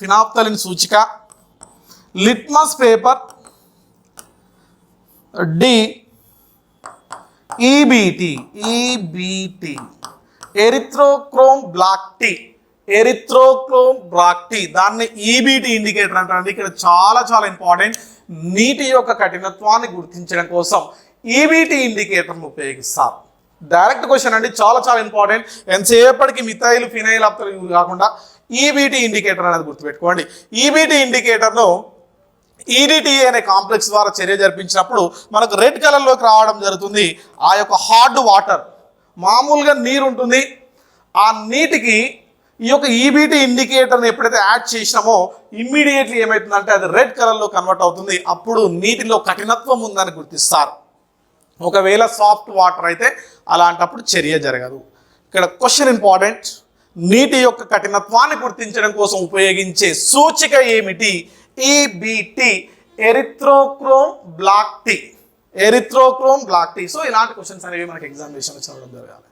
phenolphthalein సూచిక. Litmus paper. D EBT, erythrochrome black T, దాన్ని ఈబిటి ఇండికేటర్ అంటారండి. ఇక్కడ చాలా చాలా ఇంపార్టెంట్. నీటి యొక్క కఠినత్వాన్ని గుర్తించడం కోసం ఈబిటి ఇండికేటర్ను ఉపయోగిస్తారు. డైరెక్ట్ క్వశ్చన్ అండి, చాలా చాలా ఇంపార్టెంట్. ఎంతసేపటికి మిథైల్ ఫినైల్ అప్తలు కాకుండా ఈబిటి ఇండికేటర్ అనేది గుర్తుపెట్టుకోండి. ఈబిటి ఇండికేటర్ను ఈడిటిఏ అనే కాంప్లెక్స్ ద్వారా చర్య జరిపించినప్పుడు మనకు రెడ్ కలర్లోకి రావడం జరుగుతుంది. ఆ యొక్క హార్డ్ వాటర్, మామూలుగా నీరు ఉంటుంది, ఆ నీటికి ఈ యొక్క ఈబిటి ఇండికేటర్ని ఎప్పుడైతే యాడ్ చేసినామో ఇమ్మీడియట్లీ ఏమవుతుందంటే అది రెడ్ కలర్లో కన్వర్ట్ అవుతుంది. అప్పుడు నీటిలో కఠినత్వం ఉందని గుర్తిస్తారు. ఒకవేళ సాఫ్ట్ వాటర్ అయితే అలాంటప్పుడు చర్య జరగదు. ఇక్కడ క్వశ్చన్ ఇంపార్టెంట్. నీటి యొక్క కఠినత్వాన్ని గుర్తించడం కోసం ఉపయోగించే సూచిక ఏమిటి? ఈబిటి, ఎరిథ్రోక్రోమ్ బ్లాక్ టీ. సో ఇలాంటి క్వశ్చన్స్ అనేవి మనకి ఎగ్జామినేషన్లో చదవడం జరగాలి.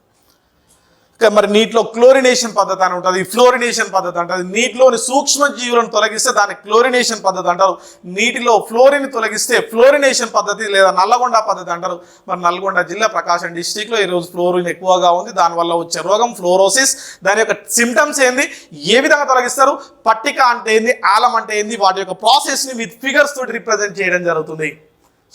మరి నీటిలో క్లోరినేషన్ పద్ధతి అని ఉంటుంది, ఫ్లోరినేషన్ పద్ధతి అంటారు. నీటిలోని సూక్ష్మ జీవులను తొలగిస్తే దాన్ని క్లోరినేషన్ పద్ధతి అంటారు. నీటిలో ఫ్లోరిన్ తొలగిస్తే ఫ్లోరినేషన్ పద్ధతి లేదా నల్లగొండ పద్ధతి అంటారు. మరి నల్గొండ జిల్లా ప్రకాశం డిస్టిక్లో ఈరోజు ఫ్లోరిన్ ఎక్కువగా ఉంది, దానివల్ల వచ్చే రోగం ఫ్లోరోసిస్. దాని యొక్క సిమ్టమ్స్ ఏంది, ఏ విధంగా తొలగిస్తారు, పట్టిక అంటే ఏంది, ఆలం అంటే ఏంది, వాటి యొక్క ప్రాసెస్ని విత్ ఫిగర్స్ తోటి రిప్రజెంట్ చేయడం జరుగుతుంది.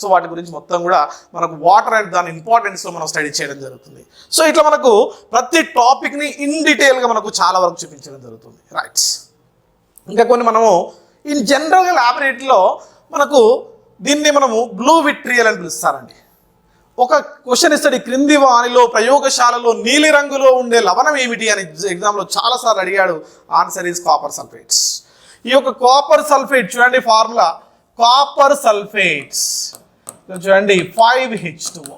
సో వాటి గురించి మొత్తం కూడా మనకు వాటర్ అండ్ దాని ఇంపార్టెన్స్లో మనం స్టడీ చేయడం జరుగుతుంది. సో ఇట్లా మనకు ప్రతి టాపిక్ని ఇన్ డీటెయిల్గా మనకు చాలా వరకు చూపించడం జరుగుతుంది. రైట్, ఇంకా కొన్ని మనము ఇన్ జనరల్గా ల్యాబొరేటరీలో మనకు దీన్ని మనము బ్లూ విట్రియల్ అని పిలుస్తారండి. ఒక క్వశ్చన్ ఇస్తాడు, క్రింది వానిలో ప్రయోగశాలలో నీలి రంగులో ఉండే లవణం ఏమిటి అని ఎగ్జామ్లో చాలాసార్లు అడిగాడు. Answer is copper sulphates. ఈ యొక్క కాపర్ సల్ఫేట్ చూడండి, ఫార్ములా కాపర్ సల్ఫేట్స్ చూడండి 5H2O.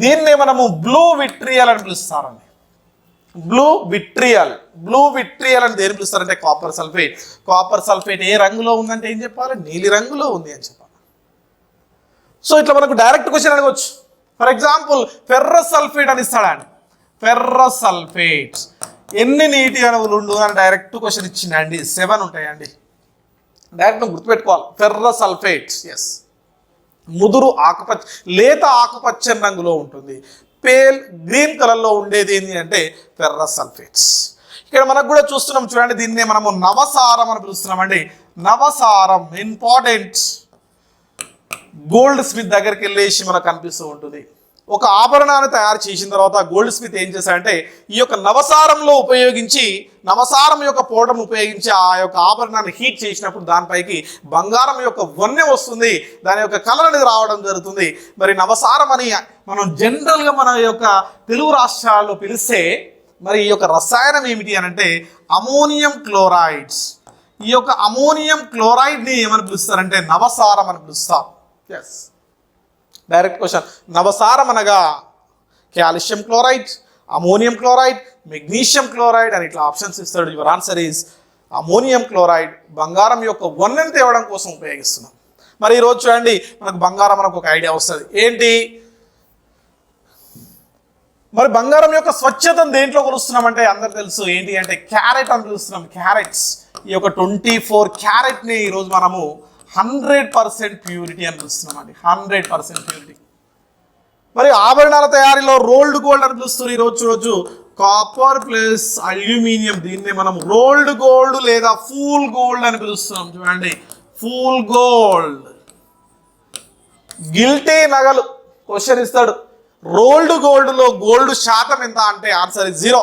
దీన్నే మనము బ్లూ విట్రియల్ అని పిలుస్తారండి. బ్లూ విట్రియల్ అని దేని పిలుస్తారంటే కాపర్ సల్ఫేట్ ఏ రంగులో ఉందంటే ఏం చెప్పాలి, నీలి రంగులో ఉంది అని చెప్పాలి. సో ఇట్లా మనకు డైరెక్ట్ క్వశ్చన్ అడగవచ్చు. ఫర్ ఎగ్జాంపుల్ ఫెర్రస్ సల్ఫేట్ అని ఇస్తాడండి. ఫెర్రస్ సల్ఫేట్ ఎన్ని నీటి అణువులు ఉండు అని డైరెక్ట్ క్వశ్చన్ ఇచ్చిందండి. 7 ఉంటాయండి. డైరెక్ట్ గుర్తుపెట్టుకోవాలి. ఫెర్రస్ సల్ఫేట్స్, ఎస్, ముదురు ఆకుపచ్చ, లేత ఆకుపచ్చని రంగులో ఉంటుంది. పేల్ గ్రీన్ కలర్లో ఉండేది ఏంటి అంటే ఫెర్రస్ సల్ఫేట్స్. ఇక్కడ మనకు కూడా చూస్తున్నాం చూడండి, దీన్నే మనము నవసారం అని పిలుస్తున్నామండి. నవసారం ఇంపార్టెంట్. గోల్డ్ స్మిత్ దగ్గరికి వెళ్ళేసి మనకు కనిపిస్తూ ఉంటుంది. ఒక ఆభరణాన్ని తయారు చేసిన తర్వాత గోల్డ్ స్మిత్ ఏం చేశారంటే ఈ యొక్క నవసారం యొక్క పౌడర్ను ఉపయోగించి ఆ యొక్క ఆభరణాన్ని హీట్ చేసినప్పుడు దానిపైకి బంగారం యొక్క వన్నె వస్తుంది, దాని యొక్క కలర్ అనేది రావడం జరుగుతుంది. మరి నవసారం అని మనం జనరల్గా మన యొక్క తెలుగు రాష్ట్రాల్లో పిలిస్తే మరి ఈ యొక్క రసాయనం ఏమిటి అని అంటే అమోనియం క్లోరైడ్స్. ఈ యొక్క అమోనియం క్లోరైడ్ని ఏమని పిలుస్తారంటే నవసారం అని పిలుస్తారు. Yes, direct question. నవసారం అనగా calcium chloride, ammonium chloride, magnesium chloride అని ఇట్లా ఆప్షన్స్ ఇస్తాడు. Your answer is ammonium chloride. బంగారం యొక్క వన్నెను తేవడం కోసం ఉపయోగిస్తున్నాం. మరి ఈరోజు చూడండి, మనకు బంగారం మనకు ఒక ఐడియా వస్తుంది. ఏంటి మరి బంగారం యొక్క స్వచ్ఛతను దేంట్లో కొలుస్తున్నామంటే అందరు తెలుసు, ఏంటి అంటే క్యారెట్ అని పిలుస్తున్నాం. ఈ యొక్క 24 క్యారెట్ని ఈరోజు మనము 100% ప్యూరిటీ అని పిలుస్తున్నామండి. 100% ప్యూరిటీ. మరి ఆభరణాల తయారీలో రోల్డ్ గోల్డ్ అని పిలుస్తారు. ఈరోజు చూడొచ్చు కాపర్ ప్లస్ అల్యూమినియం, దీన్ని మనం రోల్డ్ గోల్డ్ లేదా ఫూల్ గోల్డ్ అని పిలుస్తున్నాం. చూడండి, ఫూల్ గోల్డ్. గిల్టీ నగలు క్వశ్చన్ ఇస్తాడు, రోల్డ్ గోల్డ్లో గోల్డ్ శాతం ఎంత అంటే ఆన్సర్ 0.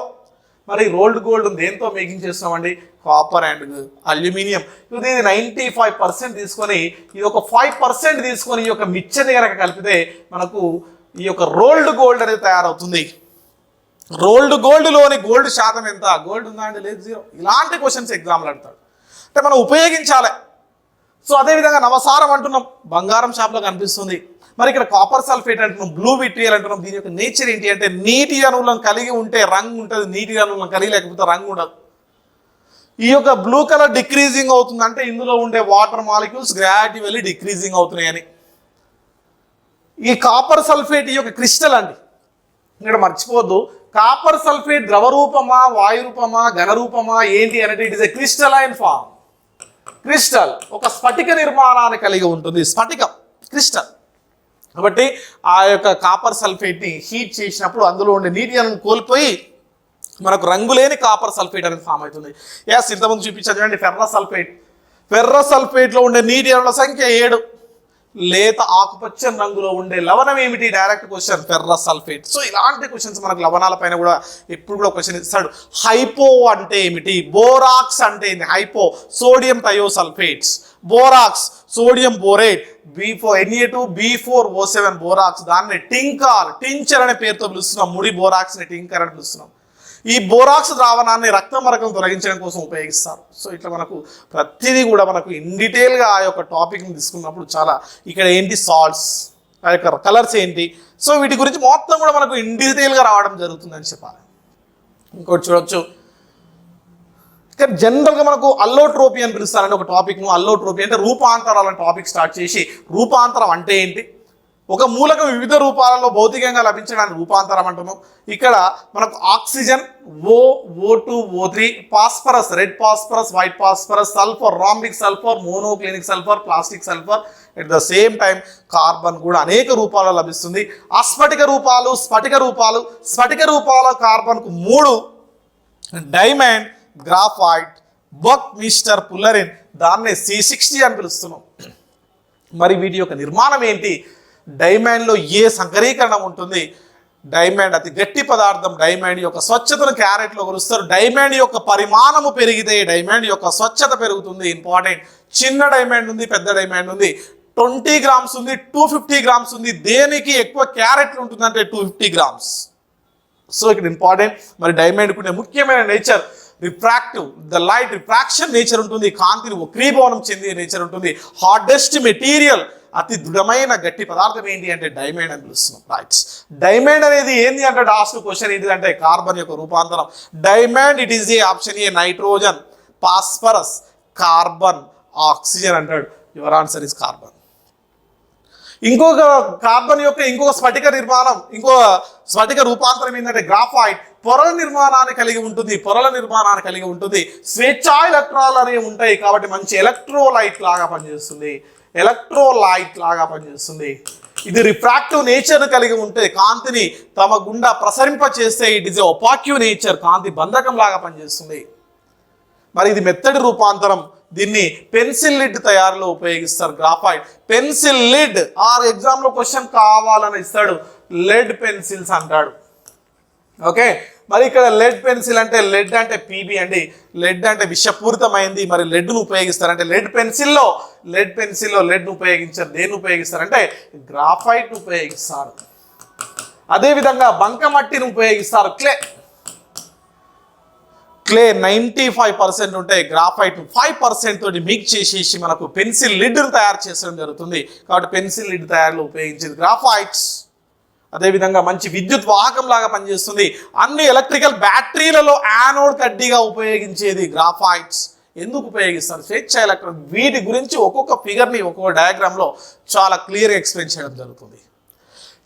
మరి రోల్డ్ గోల్డ్ దేంతో మేకింగ్ చేస్తున్నామండి? Copper and aluminium. ఇది 95% తీసుకొని ఇది ఒక 5% తీసుకొని ఈ యొక్క మిక్చర్ని కనుక కలిపితే మనకు ఈ యొక్క రోల్డ్ గోల్డ్ అనేది తయారవుతుంది. రోల్డ్ గోల్డ్లోని గోల్డ్ శాతం ఎంత? గోల్డ్ ఉందా అంటే లేదు, 0. ఇలాంటి క్వశ్చన్స్ ఎగ్జామ్లు అడుగుతాడు. అంటే మనం ఉపయోగించాలి. సో అదేవిధంగా నవసారం అంటున్నాం, బంగారం షాప్లో కనిపిస్తుంది. మరి ఇక్కడ కాపర్ సల్ఫేట్ అంటున్నాం, బ్లూ విట్రియల్ అంటున్నాం. దీని యొక్క నేచర్ ఏంటి అంటే నీటి అణువులను కలిగి ఉంటే రంగు ఉంటుంది, నీటి అణువులను కలిగి లేకపోతే రంగు ఉండదు. ఈ యొక్క బ్లూ కలర్ డిక్రీజింగ్ అవుతుంది అంటే ఇందులో ఉండే వాటర్ మాలిక్యూల్స్ గ్రాడ్యువల్లీ డిక్రీజింగ్ అవుతున్నాయని. ఈ కాపర్ సల్ఫేట్ ఈ యొక్క క్రిస్టల్ అండి, ఇక్కడ మర్చిపోవద్దు. కాపర్ సల్ఫేట్ ద్రవ రూపమా, వాయు రూపమా, ఘన రూపమా ఏంటి అంటే it is a crystalline form. Crystal ఒక స్ఫటిక నిర్మాణాన్ని కలిగి ఉంటుంది, స్ఫటికం క్రిస్టల్. కాబట్టి ఆ యొక్క కాపర్ సల్ఫేట్ని హీట్ చేసినప్పుడు అందులో ఉండే నీటి అణువును కోల్పోయి మనకు రంగులేని కాపర్ సల్ఫేట్ అనేది ఫామ్ అవుతుంది. ఎస్, ఇంతకుముందు చూపించాను చూడండి, ఫెర్రస్ సల్ఫేట్. ఫెర్రస్ సల్ఫేట్లో ఉండే నీటి అణువుల సంఖ్య 7. లేత ఆకుపచ్చని రంగులో ఉండే లవణం ఏమిటి? Direct question, ferrous sulphate. So ఇలాంటి క్వశ్చన్స్ మనకు లవణాల పైన కూడా ఎప్పుడు కూడా క్వశ్చన్ ఇస్తాడు. హైపో అంటే ఏమిటి? బోరాక్స్ అంటే ఏంటి? Hypo sodium thiosulphates, borax sodium borate, Na2B4O7 borax. దాన్ని టించర్ అనే పేరుతో పిలుస్తున్నాం. ముడి బోరాక్స్ని టింకర్ అని పిలుస్తున్నాం. ఈ బోరాక్స్ ద్రావణాన్ని రక్త మరకం తొలగించడం కోసం ఉపయోగిస్తారు. సో ఇట్లా మనకు ప్రతిదీ కూడా మనకు ఇన్ డీటెయిల్గా ఆ యొక్క టాపిక్ని తీసుకున్నప్పుడు చాలా ఇక్కడ ఏంటి సాల్ట్స్, ఆ యొక్క కలర్స్ ఏంటి, సో వీటి గురించి మొత్తం కూడా మనకు ఇన్ డీటెయిల్గా రావడం జరుగుతుందని చెప్పాలి. ఇంకోటి చూడొచ్చు, ఇక్కడ జనరల్గా మనకు అల్లోట్రోపీ అని పిలుస్తారండి ఒక టాపిక్ను. అల్లోట్రోపీ అంటే రూపాంతరాలని టాపిక్ స్టార్ట్ చేసి రూపాంతరం అంటే ఏంటి, ఒక మూలకం వివిధ రూపాలలో భౌతికంగా లభించడానికి రూపాంతరం అంటున్నాం. ఇక్కడ మనకు oxygen O2 O3, phosphorus red phosphorus, white phosphorus, sulphur rhombic sulphur, monoclinic sulphur, plastic sulphur. At the same time carbon కూడా అనేక రూపాలలో లభిస్తుంది. అస్ఫటిక రూపాలు, స్ఫటిక రూపాలు. స్ఫటిక రూపాల కార్బన్కు 3: డైమండ్, గ్రాఫైట్, బక్ మిస్టర్ పుల్లరిన్. దాన్నే C60 అని పిలుస్తున్నాం. మరి వీటి యొక్క నిర్మాణం ఏంటి? డైమండ్లో ఏ సంకరీకరణ ఉంటుంది? డైమండ్ అతి గట్టి పదార్థం. డైమండ్ యొక్క స్వచ్ఛతను క్యారెట్లో కొలుస్తారు. డైమండ్ యొక్క పరిమాణము పెరిగితే డైమండ్ యొక్క స్వచ్ఛత పెరుగుతుంది. ఇంపార్టెంట్. చిన్న డైమండ్ ఉంది, పెద్ద డైమండ్ ఉంది. 20 గ్రామ్స్ ఉంది, 250 గ్రామ్స్ ఉంది. దేనికి ఎక్కువ క్యారెట్లు ఉంటుందంటే 250 గ్రామ్స్. సో ఇక్కడ ఇంపార్టెంట్. మరి డైమండ్ ఉండే ముఖ్యమైన nature refractive, the light refraction nature ఉంటుంది. కాంతిని వక్రీభవనం చెందే నేచర్ ఉంటుంది. హార్డెస్ట్ మెటీరియల్, అతి దృఢమైన గట్టి పదార్థం ఏంటి అంటే డైమండ్ అని పిలుస్తున్నాం. రైట్స్. డైమండ్ అనేది ఏంటి అంటే లాస్ట్ క్వశ్చన్ ఏంటిదంటే కార్బన్ యొక్క రూపాంతరం. Diamond it is a option A nitrogen, phosphorus, carbon, oxygen అంటాడు. Your answer is carbon. ఇంకొక కార్బన్ యొక్క ఇంకొక స్ఫటిక నిర్మాణం, ఇంకో స్ఫటిక రూపాంతరం ఏంటంటే గ్రాఫైట్. పొరల నిర్మాణాన్ని కలిగి ఉంటుంది. పొరల నిర్మాణాన్ని కలిగి ఉంటుంది. స్వేచ్ఛా ఎలక్ట్రాన్లు అనేవి ఉంటాయి కాబట్టి మంచి ఎలక్ట్రోలైట్ లాగా పనిచేస్తుంది. ఎలక్ట్రోలైట్ లాగా పనిచేస్తుంది. ఇది రిఫ్రాక్టివ్ నేచర్ కలిగి ఉంటే కాంతిని తమ గుండా ప్రసరింప చేస్తే ఇట్ ఈస్ ఒపాక్యూ నేచర్, కాంతి బంధకం లాగా పనిచేస్తుంది. మరి ఇది మెత్తడి రూపాంతరం. దీన్ని పెన్సిల్ లిడ్ తయారీలో ఉపయోగిస్తారు. Graphite pencil lid. ఆర్ ఎగ్జామ్లో క్వశ్చన్ కావాలని ఇస్తాడు, లెడ్ పెన్సిల్స్ అంటాడు. ఓకే, మరి ఇక్కడ లెడ్ పెన్సిల్ అంటే లెడ్ అంటే పీబీ అండి. లెడ్ అంటే విషపూరితమైంది. మరి లెడ్ను ఉపయోగిస్తారంటే లెడ్ పెన్సిల్లో లెడ్ను ఉపయోగించారు. దేన్ని ఉపయోగిస్తారంటే గ్రాఫైట్ను ఉపయోగిస్తారు. అదేవిధంగా బంకమట్టిని ఉపయోగిస్తారు. క్లే 95% ఉంటాయి. గ్రాఫైట్ 5% తోటి మిక్స్ చేసేసి మనకు పెన్సిల్ లిడ్ను తయారు చేసడం జరుగుతుంది. కాబట్టి పెన్సిల్ లిడ్ తయారీలో ఉపయోగించేది గ్రాఫైట్స్. అదేవిధంగా మంచి విద్యుత్ వాహకం లాగా పనిచేస్తుంది. అన్ని ఎలక్ట్రికల్ బ్యాటరీలలో యానోడ్ కడ్డీగా ఉపయోగించేది గ్రాఫైట్స్. ఎందుకు ఉపయోగిస్తారు? స్వేచ్ఛ ఎలక్ట్రాన్. వీటి గురించి ఒక్కొక్క ఫిగర్ని ఒక్కొక్క డయాగ్రామ్లో చాలా క్లియర్గా ఎక్స్ప్లెయిన్ చేయడం జరుగుతుంది.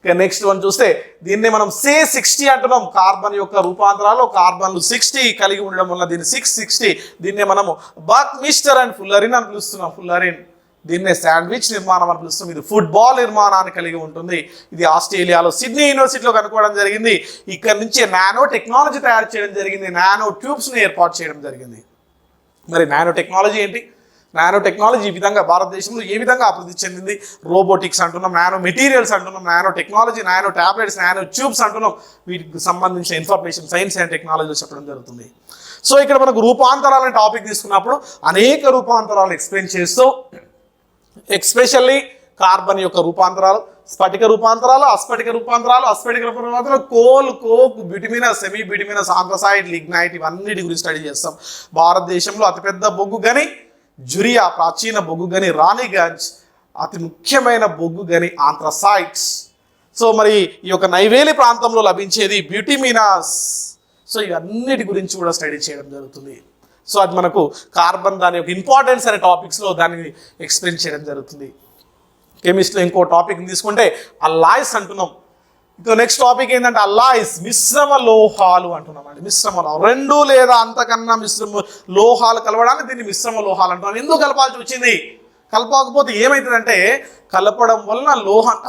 ఇక నెక్స్ట్ వన్ చూస్తే దీన్ని మనం C60 అంటున్నాం. కార్బన్ యొక్క రూపాంతరాలు కార్బన్లు 60 కలిగి ఉండడం వల్ల దీన్ని 660. దీన్నే మనము బక్ మిస్టర్ అండ్ ఫుల్లరిన్ అని పిలుస్తున్నాం. ఫుల్లరిన్ దీన్నే శాండ్విచ్ నిర్మాణం అని పిలుస్తాం. ఇది ఫుట్బాల్ నిర్మాణాన్ని కలిగి ఉంటుంది. ఇది ఆస్ట్రేలియాలో సిడ్నీ యూనివర్సిటీలో కనుక్కోవడం జరిగింది. ఇక్కడ నుంచి నానో టెక్నాలజీ తయారు చేయడం జరిగింది. నానో ట్యూబ్స్ని ఏర్పాటు చేయడం జరిగింది. మరి నానో టెక్నాలజీ ఏంటి? నానో టెక్నాలజీ ఈ విధంగా భారతదేశంలో ఏ విధంగా అభివృద్ధి చెందింది? రోబోటిక్స్ అంటున్నాం, నానో మెటీరియల్స్ అంటున్నాం, nano technology, nano tablets, nano tubes అంటున్నాం. వీటికి సంబంధించిన ఇన్ఫర్మేషన్ సైన్స్ అండ్ టెక్నాలజీ చెప్పడం జరుగుతుంది. సో ఇక్కడ మనకు రూపాంతరాలని టాపిక్ తీసుకున్నప్పుడు అనేక రూపాంతరాలు ఎక్స్ప్లెయిన్ చేస్తూ ఎక్స్పెషల్లీ కార్బన్ యొక్క రూపాంతరాలు, స్ఫటిక రూపాంతరాలు, అస్ఫటిక రూపాంతరాలు, coal, coke, bituminous, semi bituminous, anthracite, lignite ఇవన్నిటి గురించి స్టడీ చేస్తాం. భారతదేశంలో అతిపెద్ద బొగ్గు గని జురియా, ప్రాచీన బొగ్గు గని రాణిగంజ్, అతి ముఖ్యమైన బొగ్గు గని ఆంథ్రసైట్స్. సో మరి ఈ యొక్క నైవేలి ప్రాంతంలో లభించేది బ్యూటిమినస్. సో ఇవన్నిటి గురించి కూడా స్టడీ చేయడం జరుగుతుంది. సో అది మనకు కార్బన్ దాని యొక్క ఇంపార్టెన్స్ అనే టాపిక్స్లో దాన్ని ఎక్స్ప్లెయిన్ చేయడం జరుగుతుంది. కెమిస్ట్రీలో ఇంకో టాపిక్ తీసుకుంటే అల్లాయిస్ అంటున్నాం. ఇంకా నెక్స్ట్ టాపిక్ ఏంటంటే అల్లాయిస్, మిశ్రమ లోహాలు అంటున్నాం అండి. మిశ్రమ లోహాలు, రెండు లేదా అంతకన్నా మిశ్రమ లోహాలు కలవడానికి దీన్ని మిశ్రమ లోహాలు అంటున్నాం. ఎందుకు కలపాల్సి వచ్చింది? కలపకపోతే ఏమవుతుందంటే కలపడం వలన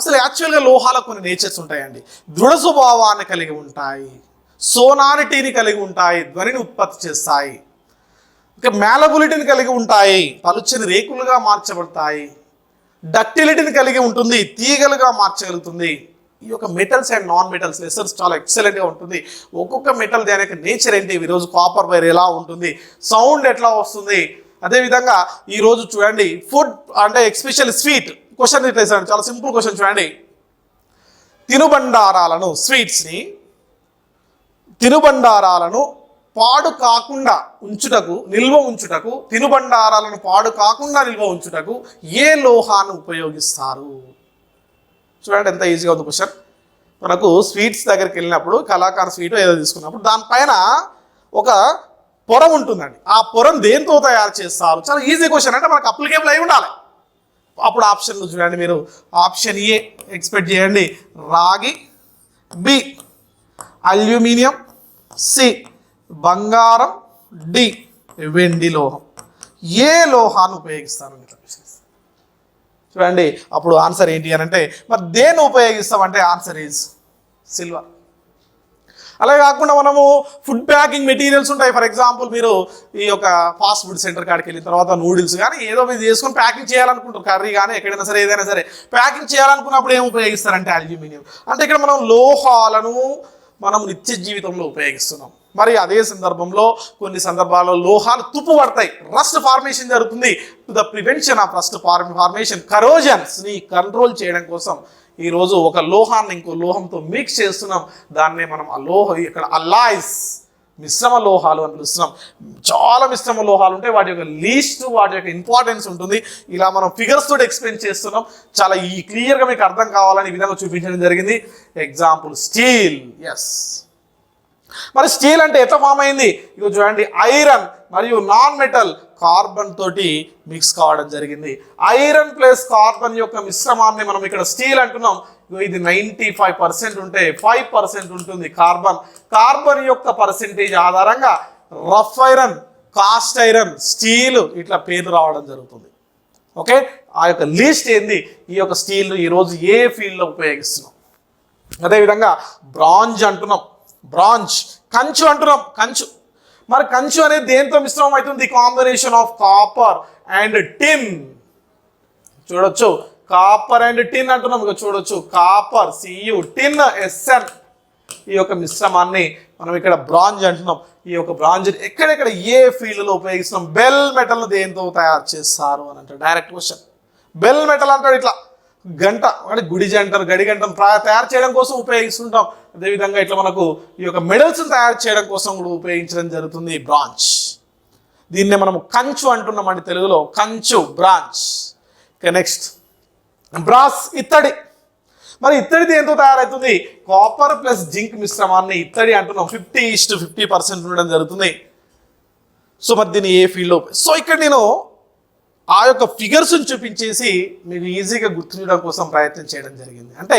అసలు యాక్చువల్గా లోహాలకు కొన్ని నేచర్స్ ఉంటాయండి. దృఢ స్వభావాన్ని కలిగి ఉంటాయి, సోనారిటీని కలిగి ఉంటాయి, ధ్వనిని ఉత్పత్తి చేస్తాయి, ఇంకా మ్యాలబిలిటీని కలిగి ఉంటాయి, పలుచని రేకులుగా మార్చబడతాయి, డక్టిలిటీని కలిగి ఉంటుంది, తీగలుగా మార్చగలుగుతుంది. ఈ యొక్క metals and non metals lessons చాలా ఎక్సలెంట్గా ఉంటుంది. ఒక్కొక్క మెటల్ దాని యొక్క నేచర్ ఏంటి, ఈరోజు కాపర్ వైర్ ఎలా ఉంటుంది, సౌండ్ ఎట్లా వస్తుంది. అదేవిధంగా ఈరోజు చూడండి ఫుడ్ అంటే ఎస్పెషల్ స్వీట్ క్వశ్చన్ ఇట్లేసాడు, చాలా సింపుల్ క్వశ్చన్ చూడండి. తినుబండారాలను, స్వీట్స్ని, తినుబండారాలను పాడు కాకుండా ఉంచుటకు, నిల్వ ఉంచుటకు, తినుబండారాలను పాడు కాకుండా నిల్వ ఉంచుటకు ఏ లోహాన్ని ఉపయోగిస్తారు? చూడండి ఎంత ఈజీగా ఉంది క్వశ్చన్. మనకు స్వీట్స్ దగ్గరికి వెళ్ళినప్పుడు కళాకార స్వీట్ ఏదో తీసుకున్నప్పుడు దానిపైన ఒక పొర ఉంటుందండి. ఆ పొరను దేంతో తయారు చేస్తారు? చాలా ఈజీ క్వశ్చన్, అంటే మనకు అప్లికేబుల్ అయి ఉండాలి. అప్పుడు ఆప్షన్లు చూడండి మీరు. ఆప్షన్ ఏ ఎక్స్పెక్ట్ చేయండి, రాగి, బి అల్యూమినియం, సి బంగారం, డి వెండి లోహం. ఏ లోహాన్ని ఉపయోగిస్తారని చూడండి. అప్పుడు ఆన్సర్ ఏంటి అని అంటే మరి దేన్ని ఉపయోగిస్తామంటే ఆన్సర్ ఈజ్ సిల్వర్. అలాగే కాకుండా మనము ఫుడ్ ప్యాకింగ్ మెటీరియల్స్ ఉంటాయి. ఫర్ ఎగ్జాంపుల్ మీరు ఈ యొక్క ఫాస్ట్ ఫుడ్ సెంటర్ కాడికి వెళ్ళిన తర్వాత నూడిల్స్ కానీ ఏదో మీరు చేసుకొని ప్యాకింగ్ చేయాలనుకుంటారు, కర్రీ కానీ ఎక్కడైనా సరే ఏదైనా సరే ప్యాకింగ్ చేయాలనుకున్నప్పుడు ఏం ఉపయోగిస్తారంటే అల్యూమినియం. అంటే ఇక్కడ మనం లోహాలను మనం నిత్య జీవితంలో ఉపయోగిస్తున్నాం. మరి అదే సందర్భంలో కొన్ని సందర్భాల్లో లోహాలు తుప్పు పడతాయి, రస్ట్ ఫార్మేషన్ జరుగుతుంది. To the prevention of rust formation, కరోజన్స్ని కంట్రోల్ చేయడం కోసం ఈరోజు ఒక లోహాన్ని ఇంకో లోహంతో మిక్స్ చేస్తున్నాం. దాన్నే మనం ఇక్కడ అల్లాయిస్, మిశ్రమ లోహాలు అని పిలుస్తున్నాం. చాలా మిశ్రమ లోహాలు ఉంటాయి, వాటి యొక్క లీస్ట్, వాటి యొక్క ఇంపార్టెన్స్ ఉంటుంది. ఇలా మనం ఫిగర్స్ తోటి ఎక్స్ప్లెయిన్ చేస్తున్నాం. చాలా క్లియర్గా మీకు అర్థం కావాలని ఈ విధంగా చూపించడం జరిగింది. Example steel. ఎస్, మరి స్టీల్ అంటే ఎట్లా ఫామ్ అయింది? ఇక చూడండి, ఐరన్ మరియు నాన్ మెటల్ కార్బన్ తోటి మిక్స్ కావడం జరిగింది. ఐరన్ ప్లస్ కార్బన్ యొక్క మిశ్రమాన్ని మనం ఇక్కడ స్టీల్ అంటున్నాం. ఇది 95% ఉంటే 5% ఉంటుంది కార్బన్. కార్బన్ యొక్క పర్సెంటేజ్ ఆధారంగా rough iron, cast iron, steel ఇట్లా పేర్లు రావడం జరుగుతుంది. ఓకే, ఆ యొక్క లిస్ట్ ఏంది? ఈ యొక్క స్టీల్ ఈరోజు ఏ ఫీల్డ్లో ఉపయోగిస్తున్నాం. అదేవిధంగా బ్రాంజ్ అంటున్నాం, బ్రాంజ్. కంచు అంటున్నాం, కంచు. మరి కంచు అనేది దేంతో మిశ్రమం అవుతుంది? Combination of copper and tin. చూడొచ్చు, కాపర్ అండ్ టిన్ అంటున్నాం. ఇక చూడొచ్చు, కాపర్ Cu, టిన్ Sn. ఈ యొక్క మిశ్రమాన్ని మనం ఇక్కడ బ్రాంజ్ అంటున్నాం. ఈ యొక్క బ్రాంజ్ ఎక్కడెక్కడ ఏ ఫీల్డ్లో ఉపయోగిస్తున్నాం? బెల్ మెటల్ను దేంతో తయారు చేస్తారు అని అంటారు. Direct question. బెల్ మెటల్ అంటాడు ఇట్లా గంట, అంటే గుడిజ అంటారు, గడి గంటను తయారు చేయడం కోసం ఉపయోగిస్తుంటాం. అదేవిధంగా ఇట్లా మనకు ఈ యొక్క మెడల్స్ని తయారు చేయడం కోసం కూడా ఉపయోగించడం జరుగుతుంది బ్రాంచ్. దీన్నే మనం కంచు అంటున్నామండి తెలుగులో, కంచు, బ్రాంచ్. ఇక నెక్స్ట్ బ్రాస్, ఇత్తడి. మరి ఇత్తడి దేంతో తయారవుతుంది? కాపర్ ప్లస్ జింక్ మిశ్రమాన్ని ఇత్తడి అంటున్నాం. 50:50% ఉండడం జరుగుతుంది. సో మరి దీన్ని ఏ ఫీల్డ్లో? సో ఇక్కడ నేను ఆ యొక్క ఫిగర్స్ని చూపించేసి మీకు ఈజీగా గుర్తుంచడం కోసం ప్రయత్నం చేయడం జరిగింది. అంటే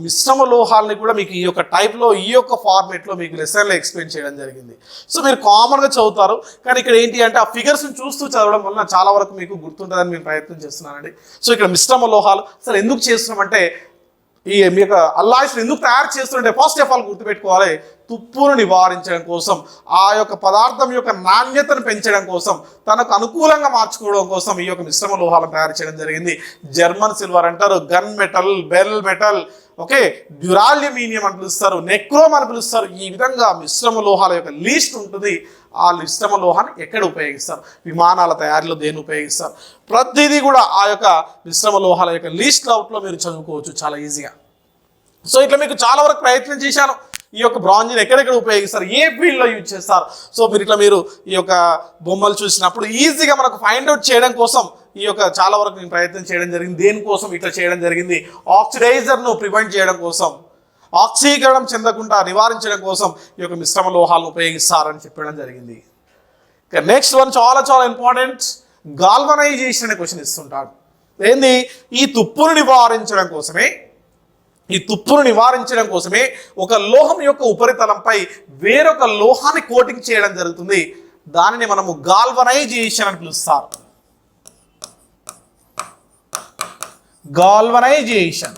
మిశ్రమ లోహాలని కూడా మీకు ఈ యొక్క టైప్లో ఈ యొక్క ఫార్మేట్లో మీకు లెసన్లో ఎక్స్ప్లెయిన్ చేయడం జరిగింది. సో మీరు కామన్గా చదువుతారు, కానీ ఇక్కడ ఏంటి అంటే ఆ ఫిగర్స్ని చూస్తూ చదవడం వలన చాలా వరకు మీకు గుర్తుంటుందని నేను ప్రయత్నం చేస్తున్నానండి. సో ఇక్కడ మిశ్రమ లోహాలు అసలు ఎందుకు చేస్తున్నామంటే ఈ మీ యొక్క అల్లాయిస్ని ఎందుకు తయారు చేస్తుంటే ఫస్ట్ ఆఫ్ ఆల్ గుర్తుపెట్టుకోవాలి, తుప్పును నివారించడం కోసం, ఆ యొక్క పదార్థం యొక్క నాణ్యతను పెంచడం కోసం, తనకు అనుకూలంగా మార్చుకోవడం కోసం ఈ యొక్క మిశ్రమ లోహాలను తయారు చేయడం జరిగింది. జర్మన్ సిల్వర్ అంటారు, gun metal, bell metal, okay, duraluminium అని పిలుస్తారు, నెక్రోమ్ అని పిలుస్తారు. ఈ విధంగా మిశ్రమ లోహాల యొక్క లిస్ట్ ఉంటుంది. ఆ మిశ్రమ లోహాన్ని ఎక్కడ ఉపయోగిస్తారు, విమానాల తయారీలో దేన్ని ఉపయోగిస్తారు, ప్రతిదీ కూడా ఆ యొక్క మిశ్రమ లోహాల యొక్క లిస్ట్ అవుట్లో మీరు చదువుకోవచ్చు చాలా ఈజీగా. సో ఇట్లా మీకు చాలా వరకు ప్రయత్నం చేశాను. ఈ యొక్క బ్రాంజ్ని ఎక్కడెక్కడ ఉపయోగిస్తారు, ఏ ఫీల్డ్లో యూజ్ చేస్తారు. సో మీరు ఈ యొక్క బొమ్మలు చూసినప్పుడు ఈజీగా మనకు ఫైండ్ అవుట్ చేయడం కోసం ఈ యొక్క చాలా వరకు నేను ప్రయత్నం చేయడం జరిగింది. దేనికోసం ఇట్లా చేయడం జరిగింది, ఆక్సిడైజర్ను ప్రివెంట్ చేయడం కోసం, ఆక్సీకరణం చెందకుండా నివారించడం కోసం ఈ యొక్క మిశ్రమ లోహాలను ఉపయోగిస్తారని చెప్పడం జరిగింది. నెక్స్ట్ వన్ చాలా చాలా ఇంపార్టెంట్, గాల్వనైజేషన్ అనే క్వశ్చన్ ఇస్తుంటాడు. ఏంది, ఈ తుప్పును నివారించడం కోసమే ఒక లోహం యొక్క ఉపరితలంపై వేరొక లోహాన్ని కోటింగ్ చేయడం జరుగుతుంది. దానిని మనము గాల్వనైజేషన్ అని పిలుస్తారు. గాల్వనైజేషన్.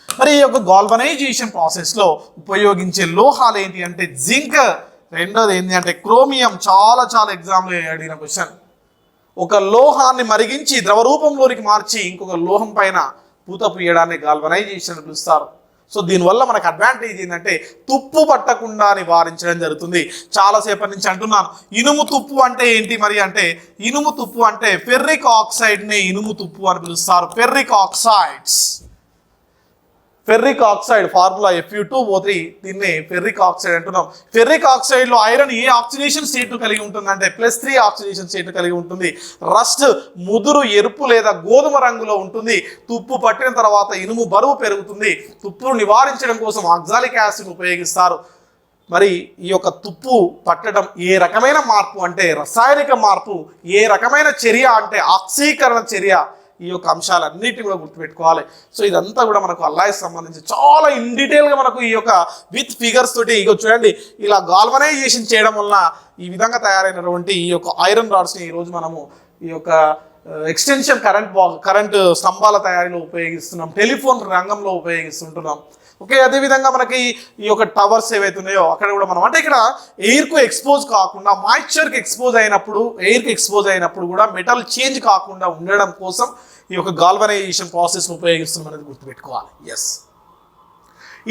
మరి ఈ యొక్క గాల్వనైజేషన్ ప్రాసెస్లో ఉపయోగించే లోహాలు ఏంటి అంటే జింక్, రెండోది ఏంటి అంటే క్రోమియం. చాలా చాలా ఎగ్జామ్లో అడిగిన క్వశ్చన్. ఒక లోహాన్ని మరిగించి ద్రవ రూపంలోనికి మార్చి ఇంకొక లోహం పైన పూత పూయడాన్ని గాల్వనైజేషన్ పిలుస్తారు. సో దీనివల్ల మనకు అడ్వాంటేజ్ ఏంటంటే తుప్పు పట్టకుండా నివారించడం జరుగుతుంది. చాలాసేపటి నుంచి అంటున్నాను, ఇనుము తుప్పు అంటే ఏంటి మరి అంటే, ఇనుము తుప్పు అంటే ఫెర్రిక్ ఆక్సైడ్ని ఇనుము తుప్పు అని పిలుస్తారు. ఫెర్రిక్ ఆక్సైడ్ ఫార్ములా Fe2O3, దీన్ని ఫెర్రిక్ ఆక్సైడ్ అంటున్నాం. ఫెర్రిక్ ఆక్సైడ్లో ఐరన్ ఏ ఆక్సిడేషన్ స్టేట్ను కలిగి ఉంటుంది అంటే +3 ఆక్సిడేషన్ స్టేట్ను కలిగి ఉంటుంది. రస్ట్ ముదురు ఎరుపు లేదా గోధుమ రంగులో ఉంటుంది. తుప్పు పట్టిన తర్వాత ఇనుము బరువు పెరుగుతుంది. తుప్పును నివారించడం కోసం ఆక్సాలిక్ యాసిడ్ ఉపయోగిస్తారు. మరి ఈ యొక్క తుప్పు పట్టడం ఏ రకమైన మార్పు అంటే రసాయనిక మార్పు, ఏ రకమైన చర్య అంటే ఆక్సీకరణ చర్య. ఈ యొక్క అంశాలన్నిటిని కూడా గుర్తుపెట్టుకోవాలి. సో ఇదంతా కూడా మనకు అల్లాయికి సంబంధించి చాలా ఇన్ డీటెయిల్గా మనకు ఈ యొక్క విత్ ఫిగర్స్ తోటి ఇక చూడండి, ఇలా గాల్వనైజేషన్ చేయడం వలన ఈ విధంగా తయారైనటువంటి ఈ యొక్క ఐరన్ రాడ్స్ని ఈరోజు మనము ఈ యొక్క ఎక్స్టెన్షన్ కరెంట్ స్తంభాల తయారీలో ఉపయోగిస్తున్నాం, టెలిఫోన్ రంగంలో ఉపయోగిస్తుంటున్నాం. ఓకే, అదేవిధంగా మనకి ఈ యొక్క టవర్స్ ఏవైతే ఉన్నాయో అక్కడ కూడా మనం అంటే ఇక్కడ ఎయిర్కు ఎక్స్పోజ్ కాకుండా, మాయిశ్చర్కి ఎక్స్పోజ్ అయినప్పుడు కూడా మెటల్ చేంజ్ కాకుండా ఉండడం కోసం ఈ యొక్క గాల్వనైజేషన్ ప్రాసెస్ను ఉపయోగిస్తున్నాం అనేది గుర్తుపెట్టుకోవాలి. ఎస్,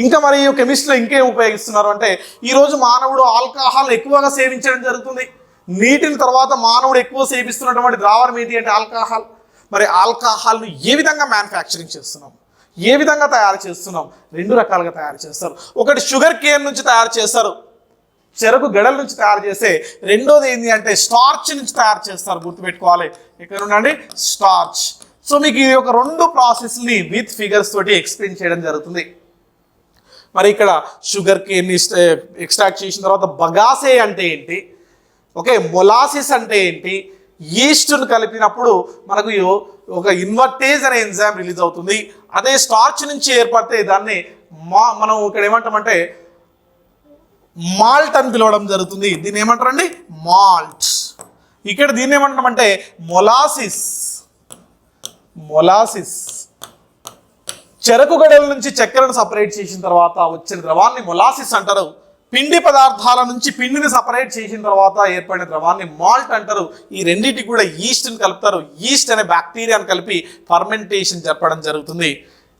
ఇంకా మరి ఈ కెమిస్ట్రీలో ఇంకేం ఉపయోగిస్తున్నారు అంటే ఈరోజు మానవుడు ఆల్కహాల్ ఎక్కువగా సేవించడం జరుగుతుంది. నీటిని తర్వాత మానవుడు ఎక్కువ సేవిస్తున్నటువంటి ద్రావణం ఏంటి అంటే ఆల్కహాల్. మరి ఆల్కహాల్ను ఏ విధంగా మ్యానుఫ్యాక్చరింగ్ చేస్తున్నాం, ఏ విధంగా తయారు చేస్తున్నాం, రెండు రకాలుగా తయారు చేస్తారు. ఒకటి షుగర్ కేన్ నుంచి తయారు చేస్తారు, చెరకు గడల నుంచి తయారు చేస్తే, రెండోది ఏంటి అంటే స్టార్చ్ నుంచి తయారు చేస్తారు. గుర్తుపెట్టుకోవాలి, ఇక్కడ ఉండండి స్టార్చ్. సో మీకు ఈ యొక్క రెండు ప్రాసెస్ని విత్ ఫిగర్స్ తోటి ఎక్స్ప్లెయిన్ చేయడం జరుగుతుంది. మరి ఇక్కడ షుగర్ కేన్ని ఎక్స్ట్రాక్ట్ చేసిన తర్వాత బగాసే అంటే ఏంటి, ఓకే, మొలాసిస్ అంటే ఏంటి, ఈస్ట్ను కలిపినప్పుడు మనకు ఒక ఇన్వర్టేజ్ అనే ఎంజైమ్ రిలీజ్ అవుతుంది. అదే స్టార్చ్ నుంచి ఏర్పడితే దాన్ని మనం ఇక్కడ ఏమంటామంటే మాల్ట్ అని పిలవడం జరుగుతుంది. దీన్ని ఏమంటారండి, మాల్ట్. ఇక్కడ దీన్ని ఏమంటామంటే మొలాసిస్. చెరకు గడల నుంచి చక్కెరను సపరేట్ చేసిన తర్వాత వచ్చిన ద్రవాన్ని మొలాసిస్ అంటారు. పిండి పదార్థాల నుంచి పిండిని సపరేట్ చేసిన తర్వాత ఏర్పడిన ద్రవాన్ని మాల్ట్ అంటారు. ఈ రెండింటికి కూడా ఈస్ట్ని కలుపుతారు. ఈస్ట్ అనే బ్యాక్టీరియాను కలిపి ఫర్మెంటేషన్ జరపడం జరుగుతుంది.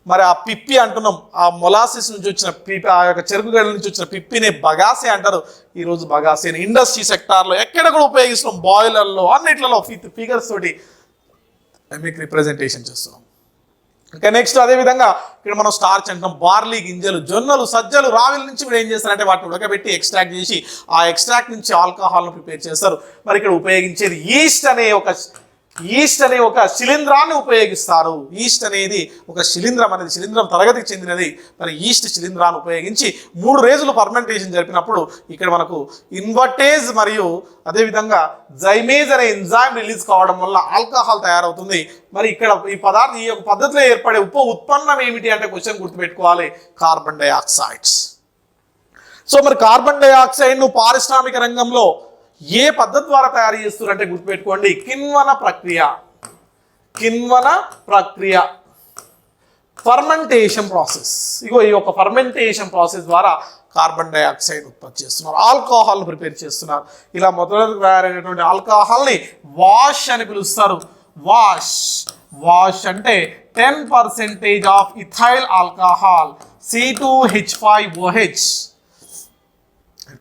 మరి ఆ పిప్పి అంటున్నాం, ఆ మొలాసిస్ నుంచి వచ్చిన పిప్పి, ఆ యొక్క చెరుకు గడ్డల నుంచి వచ్చిన పిప్పిని బగాసే అంటారు. ఈరోజు బగాసేని ఇండస్ట్రీ సెక్టార్లో ఎక్కడ కూడా ఉపయోగిస్తున్నాం, బాయిలర్లో అన్నిట్లలో ఫిగర్స్ తోటి మీకు రిప్రజెంటేషన్ చేస్తున్నాం. ఇంకా నెక్స్ట్ అదేవిధంగా ఇక్కడ మనం స్టార్చ్ అంటాం. బార్లీ గింజలు, జొన్నలు, సజ్జలు, రావిల నుంచి కూడా ఏం చేస్తారంటే వాటిని ఉడకబెట్టి ఎక్స్ట్రాక్ట్ చేసి ఆ ఎక్స్ట్రాక్ట్ నుంచి ఆల్కహాల్ను ప్రిపేర్ చేస్తారు. మరి ఇక్కడ ఉపయోగించేది ఈస్ట్ అనే ఒక ఈస్ట్ అనే ఒక శిలీంధ్రాన్ని ఉపయోగిస్తారు. ఈస్ట్ అనేది ఒక శిలీంధ్రం అనేది శిలీంధ్రం తరగతికి చెందినది. మరి ఈస్ట్ శిలీంధ్రాన్ని ఉపయోగించి 3 రోజులు ఫర్మెంటేషన్ జరిపినప్పుడు ఇక్కడ మనకు ఇన్వర్టేజ్ మరియు అదేవిధంగా జైమేజ్ అనే ఎంజైమ్ రిలీజ్ కావడం వల్ల ఆల్కహాల్ తయారవుతుంది. మరి ఇక్కడ ఈ యొక్క పద్ధతిలో ఏర్పడే ఉప ఉత్పన్నం ఏమిటి అంటే క్వశ్చన్ గుర్తుపెట్టుకోవాలి, కార్బన్ డైఆక్సైడ్స్. సో మరి కార్బన్ డైఆక్సైడ్ ను పారిశ్రామిక రంగంలో ఏ పద్ధతి ద్వారా తయారు చేస్తున్నారంటే గుర్తుపెట్టుకోండి, కిణ్వన ప్రక్రియ ఫర్మెంటేషన్ ప్రాసెస్. ఇగో ఈ యొక్క ఫర్మెంటేషన్ ప్రాసెస్ ద్వారా కార్బన్ డైఆక్సైడ్ ఉత్పత్తి చేస్తున్నారు, ఆల్కహాల్ ప్రిపేర్ చేస్తున్నారు. ఇలా మొదటి తయారైనటువంటి ఆల్కహాల్ని వాష్ అని పిలుస్తారు. వాష్ అంటే 10% of ethyl alcohol C2H5OH.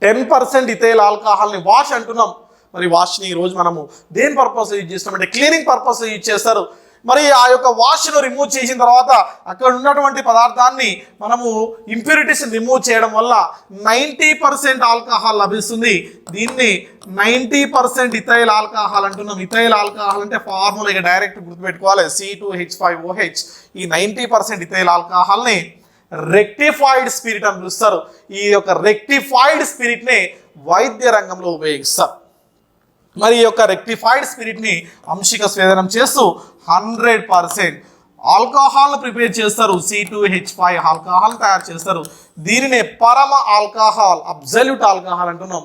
10% ethyl ఆల్కహాల్ని వాష్ అంటున్నాం. మరి వాష్ని ఈరోజు మనము దేని పర్పస్ యూజ్ చేస్తామంటే క్లీనింగ్ పర్పస్ యూజ్ చేస్తారు. మరి ఆ యొక్క వాష్ను రిమూవ్ చేసిన తర్వాత అక్కడ ఉన్నటువంటి పదార్థాన్ని మనము ఇంప్యూరిటీస్ రిమూవ్ చేయడం వల్ల 90% ఆల్కహాల్ లభిస్తుంది. దీన్ని 90% ఇథైల్ ఆల్కహాల్ అంటున్నాం. ఇథైల్ ఆల్కహాల్ అంటే ఫార్ములా ఇక డైరెక్ట్ గుర్తుపెట్టుకోవాలి, C2H5OH. ఈ 90% ఇథైల్ ఆల్కహాల్ని రెక్టిఫైడ్ స్పిరిట్ అని పిలుస్తారు. ఈ యొక్క రెక్టిఫైడ్ స్పిరిట్ని వైద్య రంగంలో ఉపయోగిస్తారు. మరి ఈ యొక్క రెక్టిఫైడ్ స్పిరిట్ని అంశిక స్వేదనం చేస్తూ 100% ఆల్కహాల్ను ప్రిపేర్ చేస్తారు. C2H5 ఆల్కహాల్ తయారు చేస్తారు. దీనినే పరమ ఆల్కహాల్, అబ్సల్యూట్ ఆల్కహాల్ అంటున్నాం.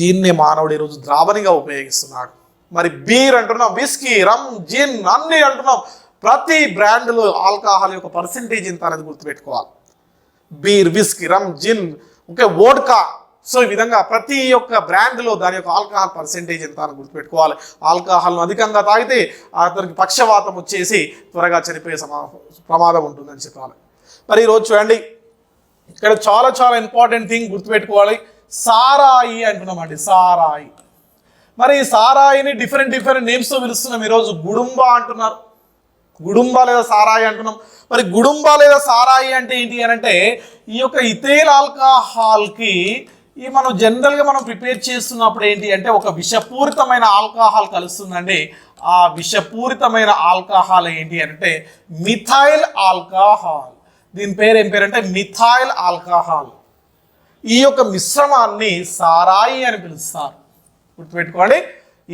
దీన్నే మానవుడు ఈరోజు ద్రావణిగా ఉపయోగిస్తున్నాడు. మరి బీర్ అంటున్నాం, విస్కీ, రమ్, జిన్ అన్ని అంటున్నాం. ప్రతి బ్రాండ్లో ఆల్కహాల్ యొక్క పర్సెంటేజ్ ఎంత అనేది గుర్తుపెట్టుకోవాలి. బీర్, విస్కీ, రమ్, జిన్, వోడ్కా. సో ఈ విధంగా ప్రతి ఒక్క బ్రాండ్లో దాని యొక్క ఆల్కహాల్ పర్సెంటేజ్ ఎంత అని గుర్తుపెట్టుకోవాలి. ఆల్కహాల్ను అధికంగా తాగితే అతనికి పక్షవాతం వచ్చేసి త్వరగా చనిపోయే ప్రమాదం ఉంటుందని చెప్పాలి. మరి ఈరోజు చూడండి, ఇక్కడ చాలా ఇంపార్టెంట్ థింగ్ గుర్తుపెట్టుకోవాలి, సారాయి అంటున్నామండి. సారాయి. మరి ఈ సారాయిని డిఫరెంట్ నేమ్స్తో పిలుస్తున్నాం. ఈరోజు గుడుంబ అంటున్నారు, గుడుంబ లేదా సారాయి అంటున్నాం. మరి గుడుంబ లేదా సారాయి అంటే ఏంటి అని అంటే ఈ యొక్క ఇథైల్ ఆల్కహాల్కి మనం జనరల్గా మనం ప్రిపేర్ చేస్తున్నప్పుడు ఏంటి అంటే ఒక విషపూరితమైన ఆల్కహాల్ కలుస్తుందండి. ఆ విషపూరితమైన ఆల్కహాల్ ఏంటి అంటే మిథైల్ ఆల్కహాల్. దీని పేరు ఏం పేరు అంటే మిథైల్ ఆల్కహాల్. ఈ యొక్క మిశ్రమాన్ని సారాయి అని పిలుస్తారు. గుర్తుపెట్టుకోండి,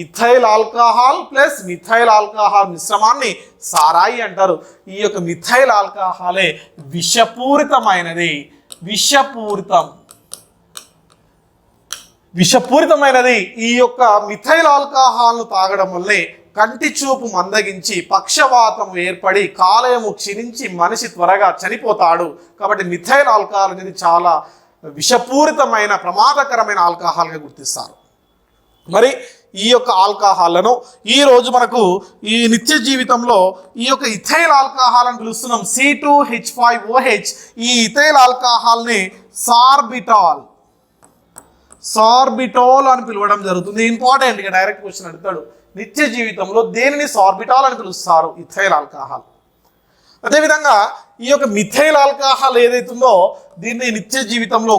ethyl alcohol plus methyl alcohol మిశ్రమాన్ని సారాయి అంటారు. ఈ యొక్క మిథైల్ ఆల్కహాలే విషపూరితమైనది. విషపూరితమైనది. ఈ యొక్క మిథైల్ ఆల్కహాల్ను తాగడం వల్లే కంటి చూపు మందగించి పక్షవాతం ఏర్పడి కాలేయము క్షీణించి మనిషి త్వరగా చనిపోతాడు. కాబట్టి మిథైల్ ఆల్కహాల్ అనేది చాలా విషపూరితమైన ప్రమాదకరమైన ఆల్కహాల్గా గుర్తిస్తారు. మరి ఈ యొక్క ఆల్కహాల్లను ఈరోజు మనకు ఈ నిత్య జీవితంలో ఈ యొక్క ఇథైల్ ఆల్కహాల్ అని పిలుస్తున్నాం, C2H5OH. ఈ ఇథైల్ ఆల్కహాల్ని సార్బిటాల్ అని పిలవడం జరుగుతుంది. ఇంపార్టెంట్, ఇక డైరెక్ట్ క్వశ్చన్ అడుగుతాడు, నిత్య జీవితంలో దేనిని సార్బిటాల్ అని పిలుస్తారు? Ethyl alcohol. అదేవిధంగా ఈ యొక్క మిథైల్ ఆల్కహాల్ ఏదైతుందో దీన్ని నిత్య జీవితంలో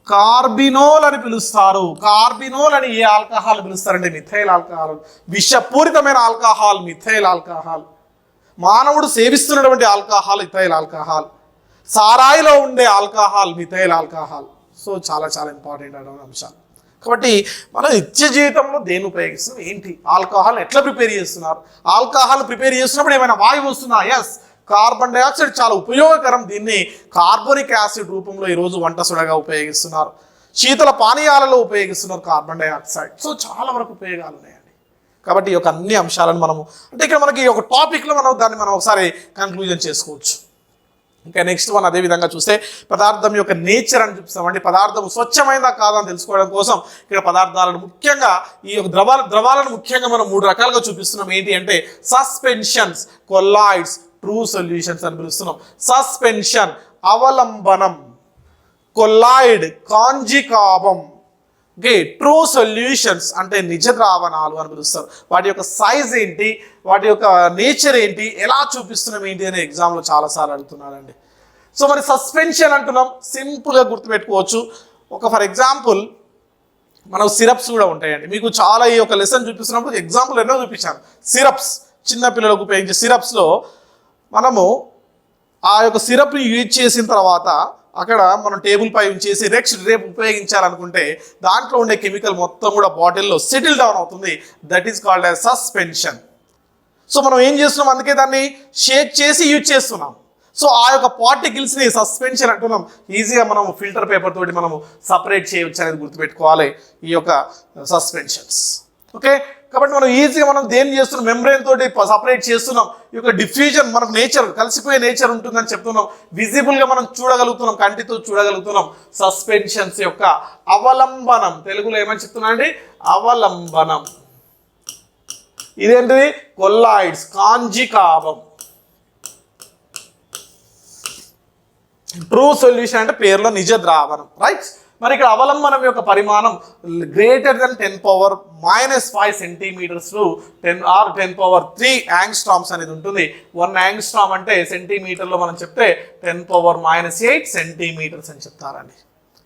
కార్బినోల్ అని పిలుస్తారు. కార్బినోల్ అని ఏ ఆల్కహాల్ పిలుస్తారంటే మిథైల్ ఆల్కహాల్. విషపూరితమైన ఆల్కహాల్ మిథైల్ ఆల్కహాల్. మానవుడు సేవిస్తున్నటువంటి ఆల్కహాల్ ఇథైల్ ఆల్కహాల్. సారాయిలో ఉండే ఆల్కహాల్ మిథైల్ ఆల్కహాల్. సో చాలా ఇంపార్టెంట్ అనే అంశాలు. కాబట్టి మన నిత్య జీవితంలో దేన్ని ఉపయోగిస్తున్నాం, ఏంటి, ఆల్కహాల్ ఎట్లా ప్రిపేర్ చేస్తున్నారు, ఆల్కహాల్ ప్రిపేర్ చేస్తున్నప్పుడు ఏమైనా వాయువు వస్తుందా? ఎస్, కార్బన్ డైఆక్సైడ్ చాలా ఉపయోగకరం. దీన్ని కార్బోనిక్ యాసిడ్ రూపంలో ఈరోజు వంట సొడగా ఉపయోగిస్తున్నారు. శీతల పానీయాలలో ఉపయోగిస్తున్నారు కార్బన్ డైఆక్సైడ్. సో చాలా వరకు ఉపయోగాలు ఉన్నాయండి. కాబట్టి ఈ యొక్క అన్ని అంశాలను మనము అంటే ఇక్కడ మనకి ఒక టాపిక్లో దాన్ని ఒకసారి కన్క్లూజన్ చేసుకోవచ్చు. ఇంకా నెక్స్ట్ వన్ అదేవిధంగా చూస్తే పదార్థం యొక్క నేచర్ అని చూపిస్తామండి. పదార్థం స్వచ్ఛమైందా కాదా అని తెలుసుకోవడం కోసం ఇక్కడ పదార్థాలను ముఖ్యంగా ఈ యొక్క ద్రవాలను ముఖ్యంగా మనం 3 రకాలుగా చూపిస్తున్నాం. ఏంటి అంటే సస్పెన్షన్స్, కొల్లాయిడ్స్, ట్రూ సొల్యూషన్స్ అని పిలుస్తున్నాం. సస్పెన్షన్ అవలంబనం, కొల్లాయిడ్ కాంజికావం, ట్రూ సొల్యూషన్స్ అంటే నిజ ద్రావణాలు అని పిలుస్తారు. వాటి యొక్క సైజ్ ఏంటి, వాటి యొక్క నేచర్ ఏంటి, ఎలా చూపిస్తున్నాం ఏంటి అనే ఎగ్జామ్లో చాలాసార్లు అడుగుతున్నారండి. సో మరి సస్పెన్షన్ అంటున్నాం, సింపుల్గా గుర్తుపెట్టుకోవచ్చు. ఫర్ ఎగ్జాంపుల్ మనకు సిరప్స్ కూడా ఉంటాయండి. మీకు చాలా ఈ యొక్క లెసన్ చూపిస్తున్నప్పుడు ఎగ్జాంపుల్ ఎన్నో చూపించాను. సిరప్స్, చిన్నపిల్లలకు ఉపయోగించే సిరప్స్లో మనము ఆ యొక్క సిరప్ని యూజ్ చేసిన తర్వాత అక్కడ మనం టేబుల్ పై ఉంచేసి రేపు ఉపయోగించాలనుకుంటే దాంట్లో ఉండే కెమికల్ మొత్తం కూడా బాటిల్లో సెటిల్ డౌన్ అవుతుంది. That is called as suspension. So మనం ఏం చేస్తున్నాం, అందుకే దాన్ని షేక్ చేసి యూజ్ చేస్తున్నాం. సో ఆ యొక్క పార్టికల్స్ని సస్పెన్షన్ అంటున్నాం. ఈజీగా మనం ఫిల్టర్ పేపర్ తోటి మనము సపరేట్ చేయవచ్చు అనేది గుర్తుపెట్టుకోవాలి ఈ యొక్క సస్పెన్షన్స్. ఓకే, కాబట్టి మనం ఈజీగా మనం దేన్ని చేస్తున్నాం, మెంబ్రెయిన్ తోటి సపరేట్ చేస్తున్నాం. ఈ యొక్క డిఫ్యూజన్ మనకు నేచర్, కలిసిపోయే నేచర్ ఉంటుందని చెప్తున్నాం. విజిబుల్గా మనం చూడగలుగుతున్నాం, కంటితో చూడగలుగుతున్నాం. సస్పెన్షన్స్ యొక్క అవలంబనం, తెలుగులో ఏమని చెప్తున్నా అండి, అవలంబనం. ఇదేంటిది, కొల్లాయిడ్స్, కాంజికాభం. ట్రూ సొల్యూషన్ అంటే పేరులో నిజ ద్రావణం, రైట్. మరి ఇక్కడ అవలంబనం యొక్క పరిమాణం greater than 10⁻⁻5 centimetres to 10⁻3 angstroms అనేది ఉంటుంది. 1 యాంగ్స్ట్రామ్ అంటే సెంటీమీటర్లో మనం చెప్తే 10⁻8 సెంటీమీటర్స్ అని చెప్తారండి.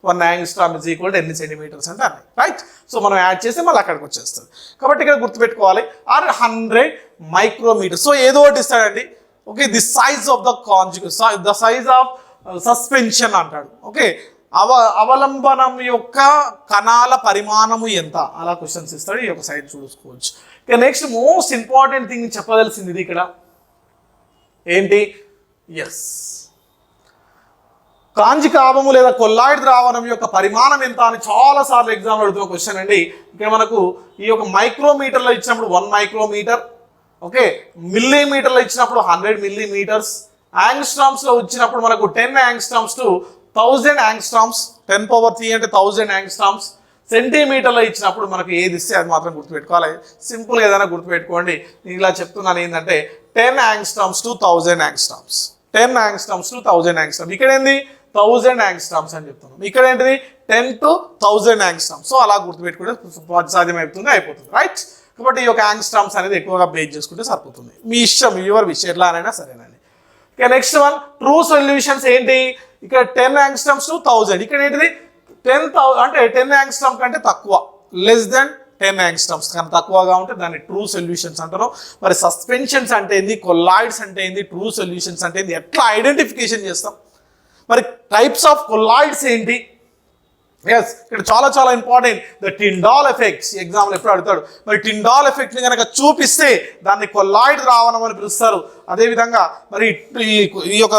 1 యాంగ్స్ట్రామ్ ఇజ్ ఈక్వల్ టు ఎన్ని సెంటీమీటర్స్ అంటే అన్ని, రైట్. సో మనం యాడ్ చేస్తే మళ్ళీ అక్కడికి వచ్చేస్తుంది. కాబట్టి ఇక్కడ గుర్తుపెట్టుకోవాలి, 100 మైక్రోమీటర్. సో ఏదో ఒకటి ఇస్తాడండి. Okay, the size of the conjugate, the size of suspension అంటాడు. ఓకే, అవలంబనం యొక్క కణాల పరిమాణము ఎంత, అలా క్వశ్చన్స్ ఇస్తాడు. ఈ యొక్క సైడ్ చూసుకోవచ్చు. ఇక నెక్స్ట్ మోస్ట్ ఇంపార్టెంట్ థింగ్ చెప్పదలసింది ఇది ఇక్కడ ఏంటి, ఎస్, కాంజికాభము లేదా కొల్లాయిడ్ ద్రావణం యొక్క పరిమాణం ఎంత అని చాలా సార్లు ఎగ్జామ్లో అడుగుతున్న క్వశ్చన్ అండి. ఇక్కడ మనకు ఈ యొక్క మైక్రోమీటర్లో ఇచ్చినప్పుడు 1 మైక్రోమీటర్, ఓకే, మిల్లీమీటర్లో ఇచ్చినప్పుడు 100 మిల్లీమీటర్స్, యాంగ్స్ట్రామ్స్లో వచ్చినప్పుడు మనకు 10 యాంగ్స్ట్రామ్స్ టు 1000 యాంగ్స్ట్రామ్స్, 10⁻3 అంటే 1000 యాంగ్స్ట్రామ్స్. సెంటీమీటర్లో ఇచ్చినప్పుడు మనకు ఏది ఇస్తే అది మాత్రం గుర్తుపెట్టుకోవాలి. సింపుల్గా ఏదైనా గుర్తుపెట్టుకోండి. నేను ఇలా చెప్తున్నాను ఏంటంటే 10 angstroms to 1000 angstroms, 10 angstroms to 1000 angstroms. ఇక్కడ ఏంది 1000 యాంగ్స్ట్రామ్స్ అని చెప్తున్నాం. ఇక్కడ ఏంటిది 10 to 1000 యాంగ్స్ట్రామ్స్. సో అలా గుర్తుపెట్టుకుంటే సాధ్యమైపోతుంది, అయిపోతుంది, రైట్. కాబట్టి ఈ యొక్క యాంగ్స్ట్రామ్స్ అనేది ఎక్కువగా బేస్ చేసుకుంటే సరిపోతుంది. మీ ఇష్టం, యువర్ విష్, ఎట్లానైనా సరేనండి. ఇక నెక్స్ట్ వన్, ట్రూ సొల్యూషన్స్ ఏంటి, ఇక్కడ 10 యాంగ్స్ట్రామ్స్ టు 1000. ఇక్కడ ఏంటిది 10,000 అంటే 10 యాంగ్స్ట్రామ్ కంటే తక్కువ, లెస్ దెన్ 10 యాంగ్స్ట్రామ్స్ కన్నా తక్కువగా ఉంటే దాన్ని ట్రూ సొల్యూషన్స్ అంటారు. మరి సస్పెన్షన్స్ అంటే ఏంది, కొల్లాయిడ్స్ అంటే ఏంది, ట్రూ సొల్యూషన్స్ అంటే ఏంది, ఎట్లా ఐడెంటిఫికేషన్ చేస్తాం, మరి టైప్స్ ఆఫ్ కొల్లాయిడ్స్ ఏంటి. ఎస్, ఇక్కడ చాలా చాలా important, the Tyndall effects. Example ఎప్పుడు అడుగుతాడు. మరి టిండాల్ ఎఫెక్ట్ని కనుక చూపిస్తే దాన్ని కొల్లాయిడ్ ద్రావణం అని పిలుస్తారు. అదేవిధంగా మరి ఈ యొక్క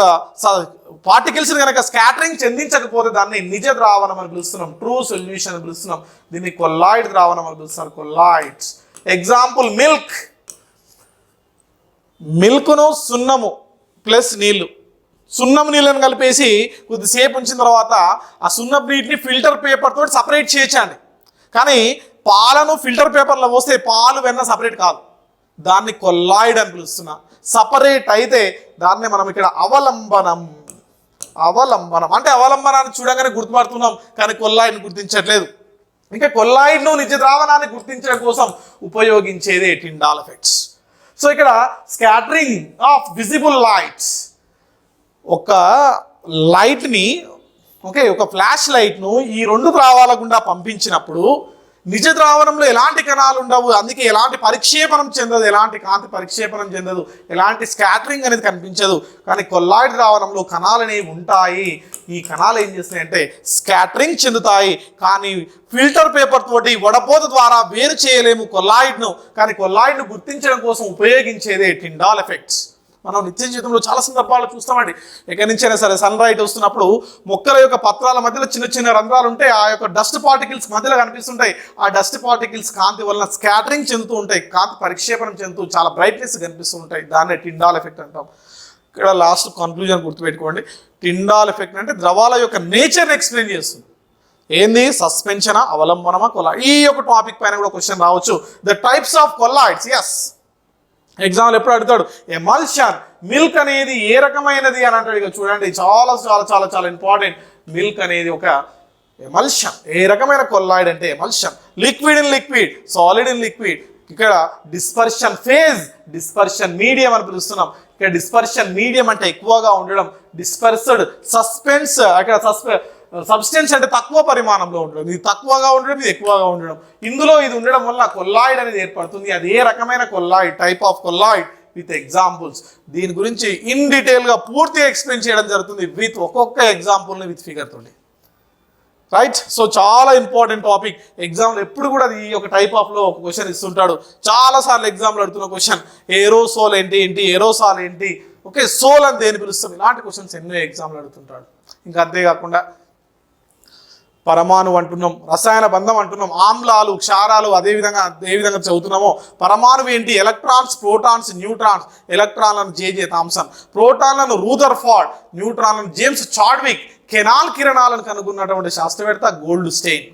పార్టికల్స్ని కనుక స్కాటరింగ్ చెందించకపోతే దాన్ని నిజ ద్రావణం అని పిలుస్తున్నాం, ట్రూ సొల్యూషన్ అని పిలుస్తున్నాం. దీన్ని కొల్లాయిడ్ ద్రావణం అని పిలుస్తారు, కొల్లాయిడ్స్. Example milk. మిల్క్ను సున్నము ప్లస్ నీళ్లు, సున్నం నీళ్ళని కలిపేసి కొద్దిసేపు ఉంచిన తర్వాత ఆ సున్నపు నీటిని ఫిల్టర్ పేపర్ తోటి సపరేట్ చేయొచ్చండి. కానీ పాలను ఫిల్టర్ పేపర్లో పోస్తే పాలు వెన్న సపరేట్ కాదు, దాన్ని కొల్లాయిడ్ అని పిలుస్తున్నా. సపరేట్ అయితే దాన్ని మనం ఇక్కడ అవలంబనం, అవలంబనం అంటే అవలంబనాన్ని చూడగానే గుర్తుపడుతున్నాం కానీ కొల్లాయిడ్ని గుర్తించట్లేదు. ఇంకా కొల్లాయిడ్ను నిజ ద్రావణాన్ని గుర్తించడం కోసం ఉపయోగించేదే టిండాల్ ఎఫెక్ట్స్. సో ఇక్కడ స్కాటరింగ్ ఆఫ్ విజిబుల్ లైట్స్, ఒక లైట్ని, ఓకే, ఒక ఫ్లాష్ లైట్ను ఈ 2 ద్రావాల గుండా పంపించినప్పుడు నిజ ద్రావణంలో ఎలాంటి కణాలు ఉండవు, అందుకే ఎలాంటి పరిక్షేపణం చెందదు, ఎలాంటి కాంతి పరిక్షేపణం చెందదు, ఎలాంటి స్కాటరింగ్ అనేది కనిపించదు. కానీ కొల్లాయిడ్ ద్రావణంలో కణాలు అనేవి ఉంటాయి. ఈ కణాలు ఏం చేస్తాయంటే స్కాటరింగ్ చెందుతాయి. కానీ ఫిల్టర్ పేపర్ తోటి వడపోత ద్వారా వేరు చేయలేము కొల్లాయిడ్ను. కానీ కొల్లాయిడ్ను గుర్తించడం కోసం ఉపయోగించేదే టిండాల్ ఎఫెక్ట్స్. మనం నిత్య జీవితంలో చాలా సందర్భాలు చూస్తామండి. ఎక్కడి నుంచైనా సరే సన్ రైట్ వస్తున్నప్పుడు మొక్కల యొక్క పత్రాల మధ్యలో చిన్న చిన్న రంధ్రాలు ఉంటాయి, ఆ యొక్క డస్ట్ పార్టికల్స్ మధ్యలో కనిపిస్తుంటాయి. ఆ డస్ట్ పార్టికల్స్ కాంతి వలన స్కాటరింగ్ చెందుతూ ఉంటాయి, కాంతి పరిక్షేపణం చెందుతూ చాలా బ్రైట్నెస్ కనిపిస్తూ ఉంటాయి. దాన్నే టిండాల్ ఎఫెక్ట్ అంటాం. ఇక్కడ లాస్ట్ కన్క్లూజన్ గుర్తుపెట్టుకోండి, టిండాల్ ఎఫెక్ట్ అంటే ద్రవాల యొక్క నేచర్ని ఎక్స్ప్లెయిన్ చేస్తుంది. ఏంది, సస్పెన్షనా, అవలంబనమా, కొల్లాయిడ్. ఈ యొక్క టాపిక్ పైన కూడా క్వశ్చన్ రావచ్చు. The types of colloids. Yes, example ఎప్పుడు అడుగుతాడు, ఎమల్షన్. మిల్క్ అనేది ఏ రకమైనది అని అంటాడు. ఇక చూడండి, చాలా చాలా చాలా చాలా ఇంపార్టెంట్. మిల్క్ అనేది ఒక ఎమల్షన్. ఏ రకమైన కొల్లాయిడ్ అంటే emulsion. Liquid in liquid, solid in liquid. ఇక్కడ డిస్పర్షన్ ఫేజ్, డిస్పర్షన్ మీడియం అని పిలుస్తున్నాం. ఇక్కడ డిస్పర్షన్ మీడియం అంటే ఎక్కువగా ఉండడం, డిస్పర్స్డ్. సస్పెన్స్, అక్కడ సబ్స్టెన్స్ అంటే తక్కువ పరిమాణంలో ఉండడం, ఇది తక్కువగా ఉండడం, ఇది ఎక్కువగా ఉండడం. ఇందులో ఇది ఉండడం వల్ల కొల్లాయిడ్ అనేది ఏర్పడుతుంది. అది ఏ రకమైన colloid, type of colloid with examples. దీని గురించి ఇన్ డీటెయిల్గా పూర్తిగా ఎక్స్ప్లెయిన్ చేయడం జరుగుతుంది విత్ ఒక్కొక్క ఎగ్జాంపుల్ని విత్ ఫిగర్ తోటి. రైట్. సో చాలా ఇంపార్టెంట్ టాపిక్. ఎగ్జామ్లో ఎప్పుడు కూడా ఈ ఒక టైప్ ఆఫ్లో ఒక క్వశ్చన్ ఇస్తుంటాడు. చాలాసార్లు ఎగ్జామ్లో అడుగుతున్న క్వశ్చన్ ఏరోసోల్ ఏంటి, ఏరోసాల్ ఏంటి, ఓకే, సోల్ అని దేని పిలుస్తాం, ఇలాంటి క్వశ్చన్స్ ఎన్నో ఎగ్జామ్లో అడుగుతుంటాడు. ఇంకా అంతేకాకుండా పరమాణు అంటున్నాం, రసాయన బంధం అంటున్నాం, ఆమ్లాలు, క్షారాలు, అదేవిధంగా ఏ విధంగా చదువుతున్నామో పరమాణువు ఏంటి, ఎలక్ట్రాన్స్, ప్రోటాన్స్, న్యూట్రాన్స్. ఎలక్ట్రాన్లను జేజే థామ్సన్, ప్రోటాన్లను రూదర్ఫోర్డ్, న్యూట్రాన్లను జేమ్స్ చాడ్విక్, కెనాల్ కిరణాలను కనుగొన్నటువంటి శాస్త్రవేత్త గోల్డ్ స్టెయిన్.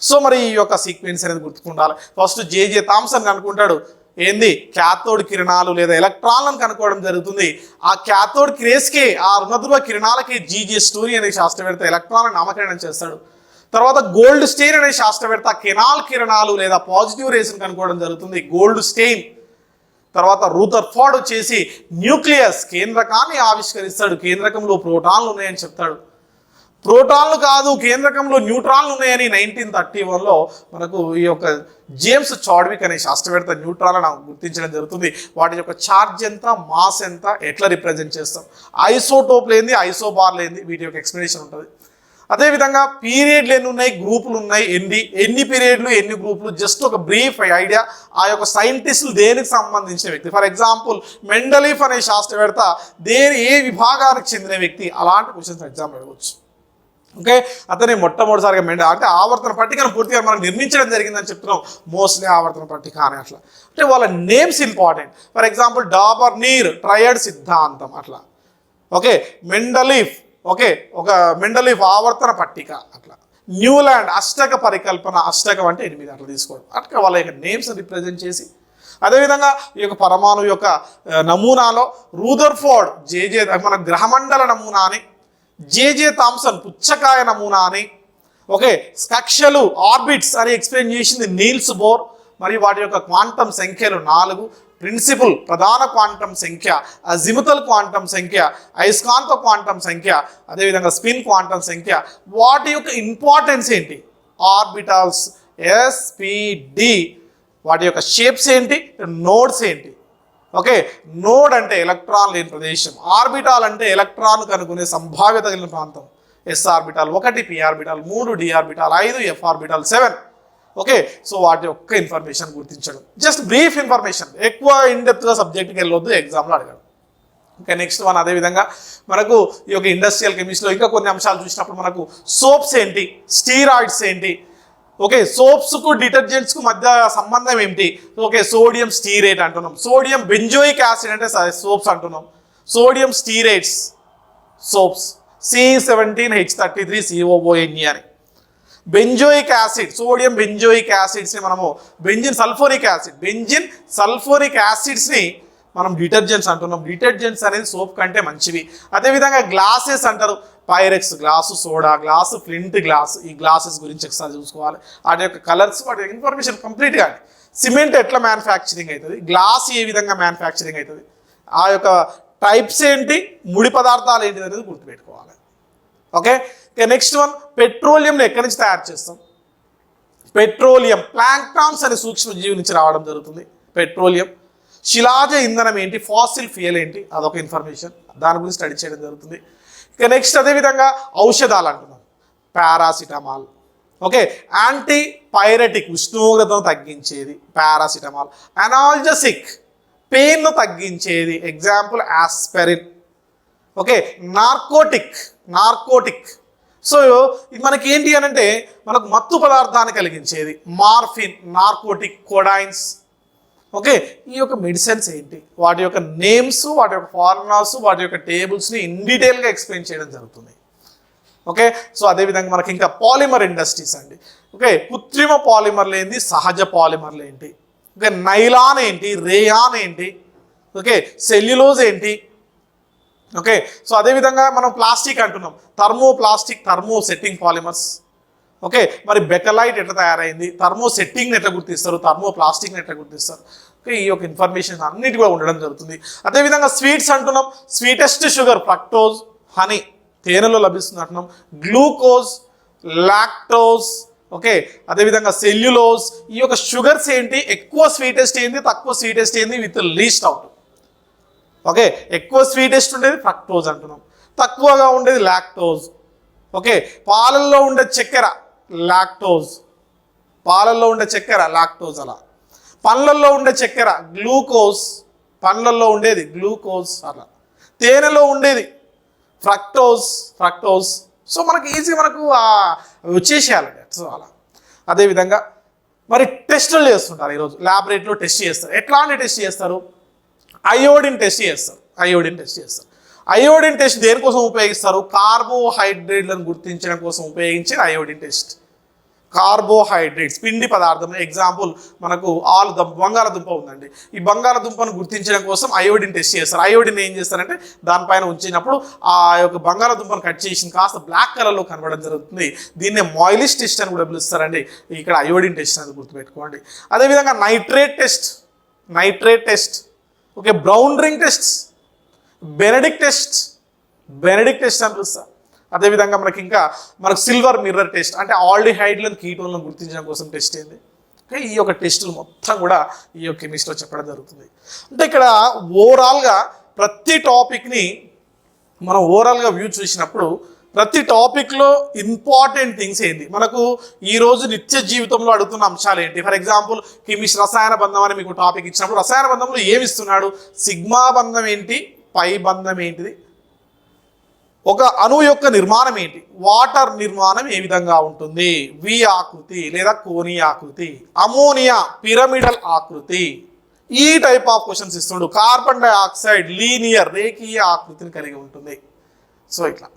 సో మరి ఈ యొక్క సీక్వెన్స్ అనేది గుర్తుకుండాలి. ఫస్ట్ జేజే థామ్సన్ కనుక్కుంటాడు ఏంది, క్యాథోడ్ కిరణాలు లేదా ఎలక్ట్రాన్లను కనుక్కోవడం జరుగుతుంది. ఆ క్యాథోడ్ కిరేస్కే, ఆ రుణధ్రువ కిరణాలకి జీజే స్టోరీ అనే శాస్త్రవేత్త ఎలక్ట్రాన్లను నామకరణం చేస్తాడు. తర్వాత గోల్డ్ స్టెయిన్ అనే శాస్త్రవేత్త కెనాల్ కిరణాలు లేదా పాజిటివ్ రేస్ని కనుక్కోవడం జరుగుతుంది, గోల్డ్ స్టెయిన్. తర్వాత రూదర్ఫోర్డ్ వచ్చేసి న్యూక్లియస్, కేంద్రకాన్ని ఆవిష్కరిస్తాడు. కేంద్రకంలో ప్రోటాన్లు ఉన్నాయని చెప్తాడు. ప్రోటాన్లు కాదు, కేంద్రకంలో న్యూట్రాన్లు ఉన్నాయని 1931లో మనకు ఈ యొక్క జేమ్స్ చాడ్విక్ అనే శాస్త్రవేత్త న్యూట్రాన్లను గుర్తించడం జరుగుతుంది. వాటి యొక్క ఛార్జ్ ఎంత, మాస్ ఎంత, ఎట్లా రిప్రజెంట్ చేస్తాం, ఐసోటోప్ లేనిది, ఐసోబార్ లేనిది, వీటి యొక్క ఎక్స్ప్లెనేషన్ ఉంటుంది. అదేవిధంగా పీరియడ్లు ఎన్ని ఉన్నాయి, గ్రూపులు ఉన్నాయి, ఎన్ని పీరియడ్లు, ఎన్ని గ్రూపులు, జస్ట్ ఒక బ్రీఫ్ ఐడియా. ఆ యొక్క సైంటిస్టులు దేనికి సంబంధించిన వ్యక్తి, ఫర్ ఎగ్జాంపుల్ మెండలీఫ్ అనే శాస్త్రవేత్త ఏ విభాగానికి చెందిన వ్యక్తి, అలాంటి క్వశ్చన్స్ ఎగ్జామ్ అడగవచ్చు. ఓకే, అతని మొట్టమొదటిసారిగా అంటే ఆవర్తన పట్టికను పూర్తిగా మనం నిర్మించడం జరిగిందని చెప్తున్నాం. మోస్ట్లీ ఆవర్తన పట్టిక అని అట్లా అంటే వాళ్ళ names important. For example Dobereiner triad సిద్ధాంతం అట్లా. ఓకే, మెండలీఫ్, ఓకే, ఒక మెండలీఫ్ ఆవర్తన పట్టిక అట్లా. న్యూలాండ్ అష్టక పరికల్పన, అష్టకం అంటే 8 అట్లా తీసుకోవడం. అట్లా వాళ్ళ యొక్క నేమ్స్ రిప్రజెంట్ చేసి, అదేవిధంగా ఈ యొక్క పరమాణు యొక్క నమూనాలో రూదర్ఫోర్డ్ జేజే మన గ్రహమండల నమూనా అని, జేజే థామ్సన్ పుచ్చకాయ నమూనా అని, ఓకే, కక్షలు ఆర్బిట్స్ అని ఎక్స్ప్లెయిన్ చేసింది నీల్స్ బోర్. మరియు వాటి యొక్క క్వాంటం సంఖ్యలు 4, ప్రిన్సిపల్ ప్రధాన క్వాంటం సంఖ్య, అజిముతల్ క్వాంటం సంఖ్య, అయస్కాంత క్వాంటం సంఖ్య, అదేవిధంగా స్పిన్ క్వాంటం సంఖ్య. వాటి యొక్క ఇంపార్టెన్స్ ఏంటి, ఆర్బిటాల్స్, ఎస్పిడి, వాటి యొక్క షేప్స్ ఏంటి, నోడ్స్ ఏంటి. ఓకే, నోడ్ అంటే ఎలక్ట్రాన్ లేని ప్రదేశం, ఆర్బిటాల్ అంటే ఎలక్ట్రాన్ కనుక్కునే సంభావ్యత కలిగిన ప్రాంతం. S orbital 1, P orbital 3, D orbital 5, F orbital 7. Okay, so వాటి యొక్క ఇన్ఫర్మేషన్ గుర్తించడం, జస్ట్ బ్రీఫ్ ఇన్ఫర్మేషన్, ఎక్కువ ఇన్డెప్త్గా సబ్జెక్ట్కి వెళ్ళొద్దు, ఎగ్జామ్లో అడగడం. ఇంకా నెక్స్ట్ వన్, అదేవిధంగా మనకు ఈ యొక్క ఇండస్ట్రియల్ కెమిస్ట్రీలో ఇంకా కొన్ని అంశాలు చూసినప్పుడు మనకు సోప్స్ ఏంటి, స్టీరాయిడ్స్ ఏంటి, ఓకే, సోప్స్కు డిటర్జెంట్స్కు మధ్య సంబంధం ఏంటి. ఓకే, సోడియం స్టీరేట్ అంటున్నాం, సోడియం బెంజోయిక్ యాసిడ్ అంటే సోప్స్ అంటున్నాం, సోడియం స్టీరేట్స్ సోప్స్, C17H33COONE అని. బెంజోయిక్ యాసిడ్, సోడియం బెంజోయిక్ యాసిడ్స్ని మనము బెంజిన్ సల్ఫోరిక్ యాసిడ్స్ని మనం డిటర్జెంట్స్ అంటున్నాం. డిటర్జెంట్స్ అనేది సోప్ కంటే మంచివి. అదేవిధంగా గ్లాసెస్ అంటారు, Pyrex glass, soda glass, flint glass. ఈ గ్లాసెస్ గురించి ఒకసారి చూసుకోవాలి, వాటి యొక్క కలర్స్, వాటి యొక్క ఇన్ఫర్మేషన్ కంప్లీట్గా. సిమెంట్ ఎట్లా మ్యానుఫ్యాక్చరింగ్ అవుతుంది, గ్లాస్ ఏ విధంగా మ్యానుఫ్యాక్చరింగ్ అవుతుంది, ఆ యొక్క టైప్స్ ఏంటి, ముడి పదార్థాలు ఏంటి అనేది గుర్తుపెట్టుకోవాలి. ఓకే, ఇక నెక్స్ట్ వన్, పెట్రోలియంని ఎక్కడి నుంచి తయారు చేస్తాం. పెట్రోలియం ప్లాంక్టాన్స్ అనే సూక్ష్మజీవి నుంచి రావడం జరుగుతుంది పెట్రోలియం. శిలాజ ఇంధనం ఏంటి, ఫాసిల్ ఫ్యూయల్ ఏంటి, అదొక ఇన్ఫర్మేషన్, దాని గురించి స్టడీ చేయడం జరుగుతుంది. ఇక నెక్స్ట్ అదేవిధంగా ఔషధాలు అంటున్నాం, పారాసిటమాల్. ఓకే, యాంటీ పైరెటిక్, ఉష్ణోగ్రతను తగ్గించేది పారాసిటమాల్. అనాల్జసిక్, పెయిన్ను తగ్గించేది, example aspirin. Okay, narcotic. So ఇది మనకి ఏంటి అని అంటే మనకు మత్తు పదార్థాన్ని కలిగించేది, మార్ఫిన్, నార్కోటిక్, కోడైన్స్. ఓకే, ఈ యొక్క మెడిసిన్స్ ఏంటి, వాటి యొక్క నేమ్స్, వాటి యొక్క ఫార్ములాస్, వాటి యొక్క టేబుల్స్ని ఇన్ డీటెయిల్గా ఎక్స్ప్లెయిన్ చేయడం జరుగుతుంది. ఓకే, సో అదేవిధంగా మనకి ఇంకా పాలిమర్ ఇండస్ట్రీస్ అండి. ఓకే, కృత్రిమ పాలిమర్లు ఏంటి, సహజ పాలిమర్లు ఏంటి, ఓకే, నైలాన్ ఏంటి, రేయాన్ ఏంటి, ఓకే, సెల్యులోజ్ ఏంటి. ఓకే, సో అదేవిధంగా మనం ప్లాస్టిక్ అంటున్నాం, థర్మో సెట్టింగ్ పాలిమర్స్. ఓకే, మరి బెకలైట్ ఎట్లా తయారైంది, థర్మో సెట్టింగ్ని ఎట్లా గుర్తిస్తారు, థర్మో ప్లాస్టిక్ని ఎట్లా గుర్తిస్తారు. ఓకే, ఈ యొక్క ఇన్ఫర్మేషన్ అన్నిటి కూడా ఉండడం జరుగుతుంది. అదేవిధంగా స్వీట్స్ అంటున్నాం, స్వీటెస్ట్ షుగర్ ఫ్రక్టోజ్, హనీ. తేనెలో లభిస్తుంది అంటున్నాం. గ్లూకోజ్, లాక్టోజ్, ఓకే, అదేవిధంగా సెల్యులోజ్. ఈ యొక్క షుగర్స్ ఏంటి, ఎక్కువ స్వీటెస్ట్ ఏంది, తక్కువ స్వీటెస్ట్ ఏంది, విత్ లీస్ట్ అవుట్. ఓకే, ఎక్కువ స్వీటెస్ట్ ఉండేది ఫ్రక్టోజ్ అంటున్నాం, తక్కువగా ఉండేది లాక్టోజ్. ఓకే, పాలల్లో ఉండే చక్కెర లాక్టోజ్, పాలల్లో ఉండే చక్కెర లాక్టోజ్. అలా పండ్లల్లో ఉండే చక్కెర గ్లూకోజ్, పండ్లల్లో ఉండేది గ్లూకోజ్. అలా తేనెలో ఉండేది ఫ్రక్టోజ్, ఫ్రక్టోజ్. సో మనకి ఈజీ, మనకు వచ్చేసేయాలండి. సో అలా అదేవిధంగా మరి టెస్టులు చేస్తుంటారు ఈరోజు ల్యాబొరేటరీలో టెస్ట్ చేస్తారు. ఎట్లాంటి టెస్ట్ చేస్తారు? అయోడిన్ టెస్ట్ చేస్తారు. అయోడిన్ టెస్ట్ చేస్తారు. అయోడిన్ టెస్ట్ దేనికోసం ఉపయోగిస్తారు? కార్బోహైడ్రేట్లను గుర్తించడం కోసం ఉపయోగించే అయోడిన్ టెస్ట్. కార్బోహైడ్రేట్స్, పిండి పదార్థం. ఎగ్జాంపుల్ మనకు బంగాళదుంప ఉందండి. ఈ బంగాళదుంపను గుర్తించడం కోసం అయోడిన్ టెస్ట్ చేస్తారు. అయోడిన్ ఏం చేస్తారంటే దానిపైన ఉంచినప్పుడు ఆ యొక్క బంగాళదుంపను కట్ చేసి కాస్త బ్లాక్ కలర్లో కనబడడం జరుగుతుంది. దీన్నే మాయిలిష్ టెస్ట్ అని కూడా పిలుస్తారండి. ఇక్కడ అయోడిన్ టెస్ట్ అనేది గుర్తుపెట్టుకోండి. అదేవిధంగా nitrate test, nitrate test. Okay, brown ring test, Benedict test, Benedict test అని పిలుస్తారు. అదేవిధంగా మనకు సిల్వర్ మిర్రర్ టెస్ట్, అంటే ఆల్డిహైడ్లను కీటోన్లను గుర్తించడం కోసం టెస్ట్ ఏంది. ఓకే, ఈ యొక్క టెస్టులు మొత్తం కూడా ఈ యొక్క కెమిస్ట్రీలో చెప్పడం జరుగుతుంది. అంటే ఇక్కడ ఓవరాల్గా ప్రతి టాపిక్ని మనం ఓవరాల్గా వ్యూ చూసినప్పుడు ప్రతి టాపిక్లో ఇంపార్టెంట్ థింగ్స్ ఏంటి, మనకు ఈరోజు నిత్య జీవితంలో అడుగుతున్న అంశాలు ఏంటి. ఫర్ ఎగ్జాంపుల్ కెమిస్ట్రీ రసాయన బంధం అని మీకు టాపిక్ ఇచ్చినప్పుడు రసాయన బంధంలో ఏమి ఇస్తున్నాడు, సిగ్మా బంధం ఏంటి, పై బంధం ఏంటిది, ఒక అణువు యొక్క నిర్మాణం ఏంటి, వాటర్ నిర్మాణం ఏ విధంగా ఉంటుంది, వి ఆకృతి లేదా కోణీయ ఆకృతి, అమోనియా పిరమిడల్ ఆకృతి, ఈ టైప్ ఆఫ్ క్వశ్చన్స్ ఇస్తుండు. కార్బన్ డైఆక్సైడ్ లీనియర్ రేఖీయ ఆకృతిని కలిగి ఉంటుంది. సో ఇట్లా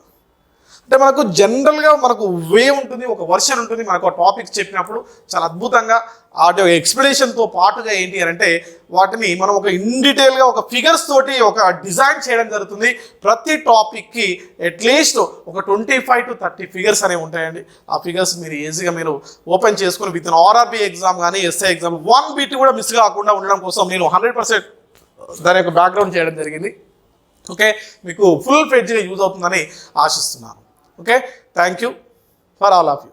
అంటే మనకు జనరల్గా మనకు వే ఉంటుంది, ఒక వర్షన్ ఉంటుంది. మనకు టాపిక్స్ చెప్పినప్పుడు చాలా అద్భుతంగా వాటి ఎక్స్ప్లెనేషన్తో పాటుగా ఏంటి అని అంటే వాటిని మనం ఒక ఇన్ డీటెయిల్గా ఒక ఫిగర్స్ తోటి ఒక డిజైన్ చేయడం జరుగుతుంది. ప్రతి టాపిక్కి అట్లీస్ట్ ఒక 25 to 30 ఫిగర్స్ అనేవి ఉంటాయండి. ఆ ఫిగర్స్ మీరు ఈజీగా మీరు ఓపెన్ చేసుకుని విత్ ఇన్ ఆర్ఆర్బీ ఎగ్జామ్ కానీ ఎస్ఐ ఎగ్జామ్ 1 బీట్ కూడా మిస్ కాకుండా ఉండడం కోసం నేను 100% దాని యొక్క బ్యాక్గ్రౌండ్ చేయడం జరిగింది. ఓకే, మీకు ఫుల్ ఫ్లెడ్జ్గా యూజ్ అవుతుందని ఆశిస్తున్నాను. Okay, thank you for all of you.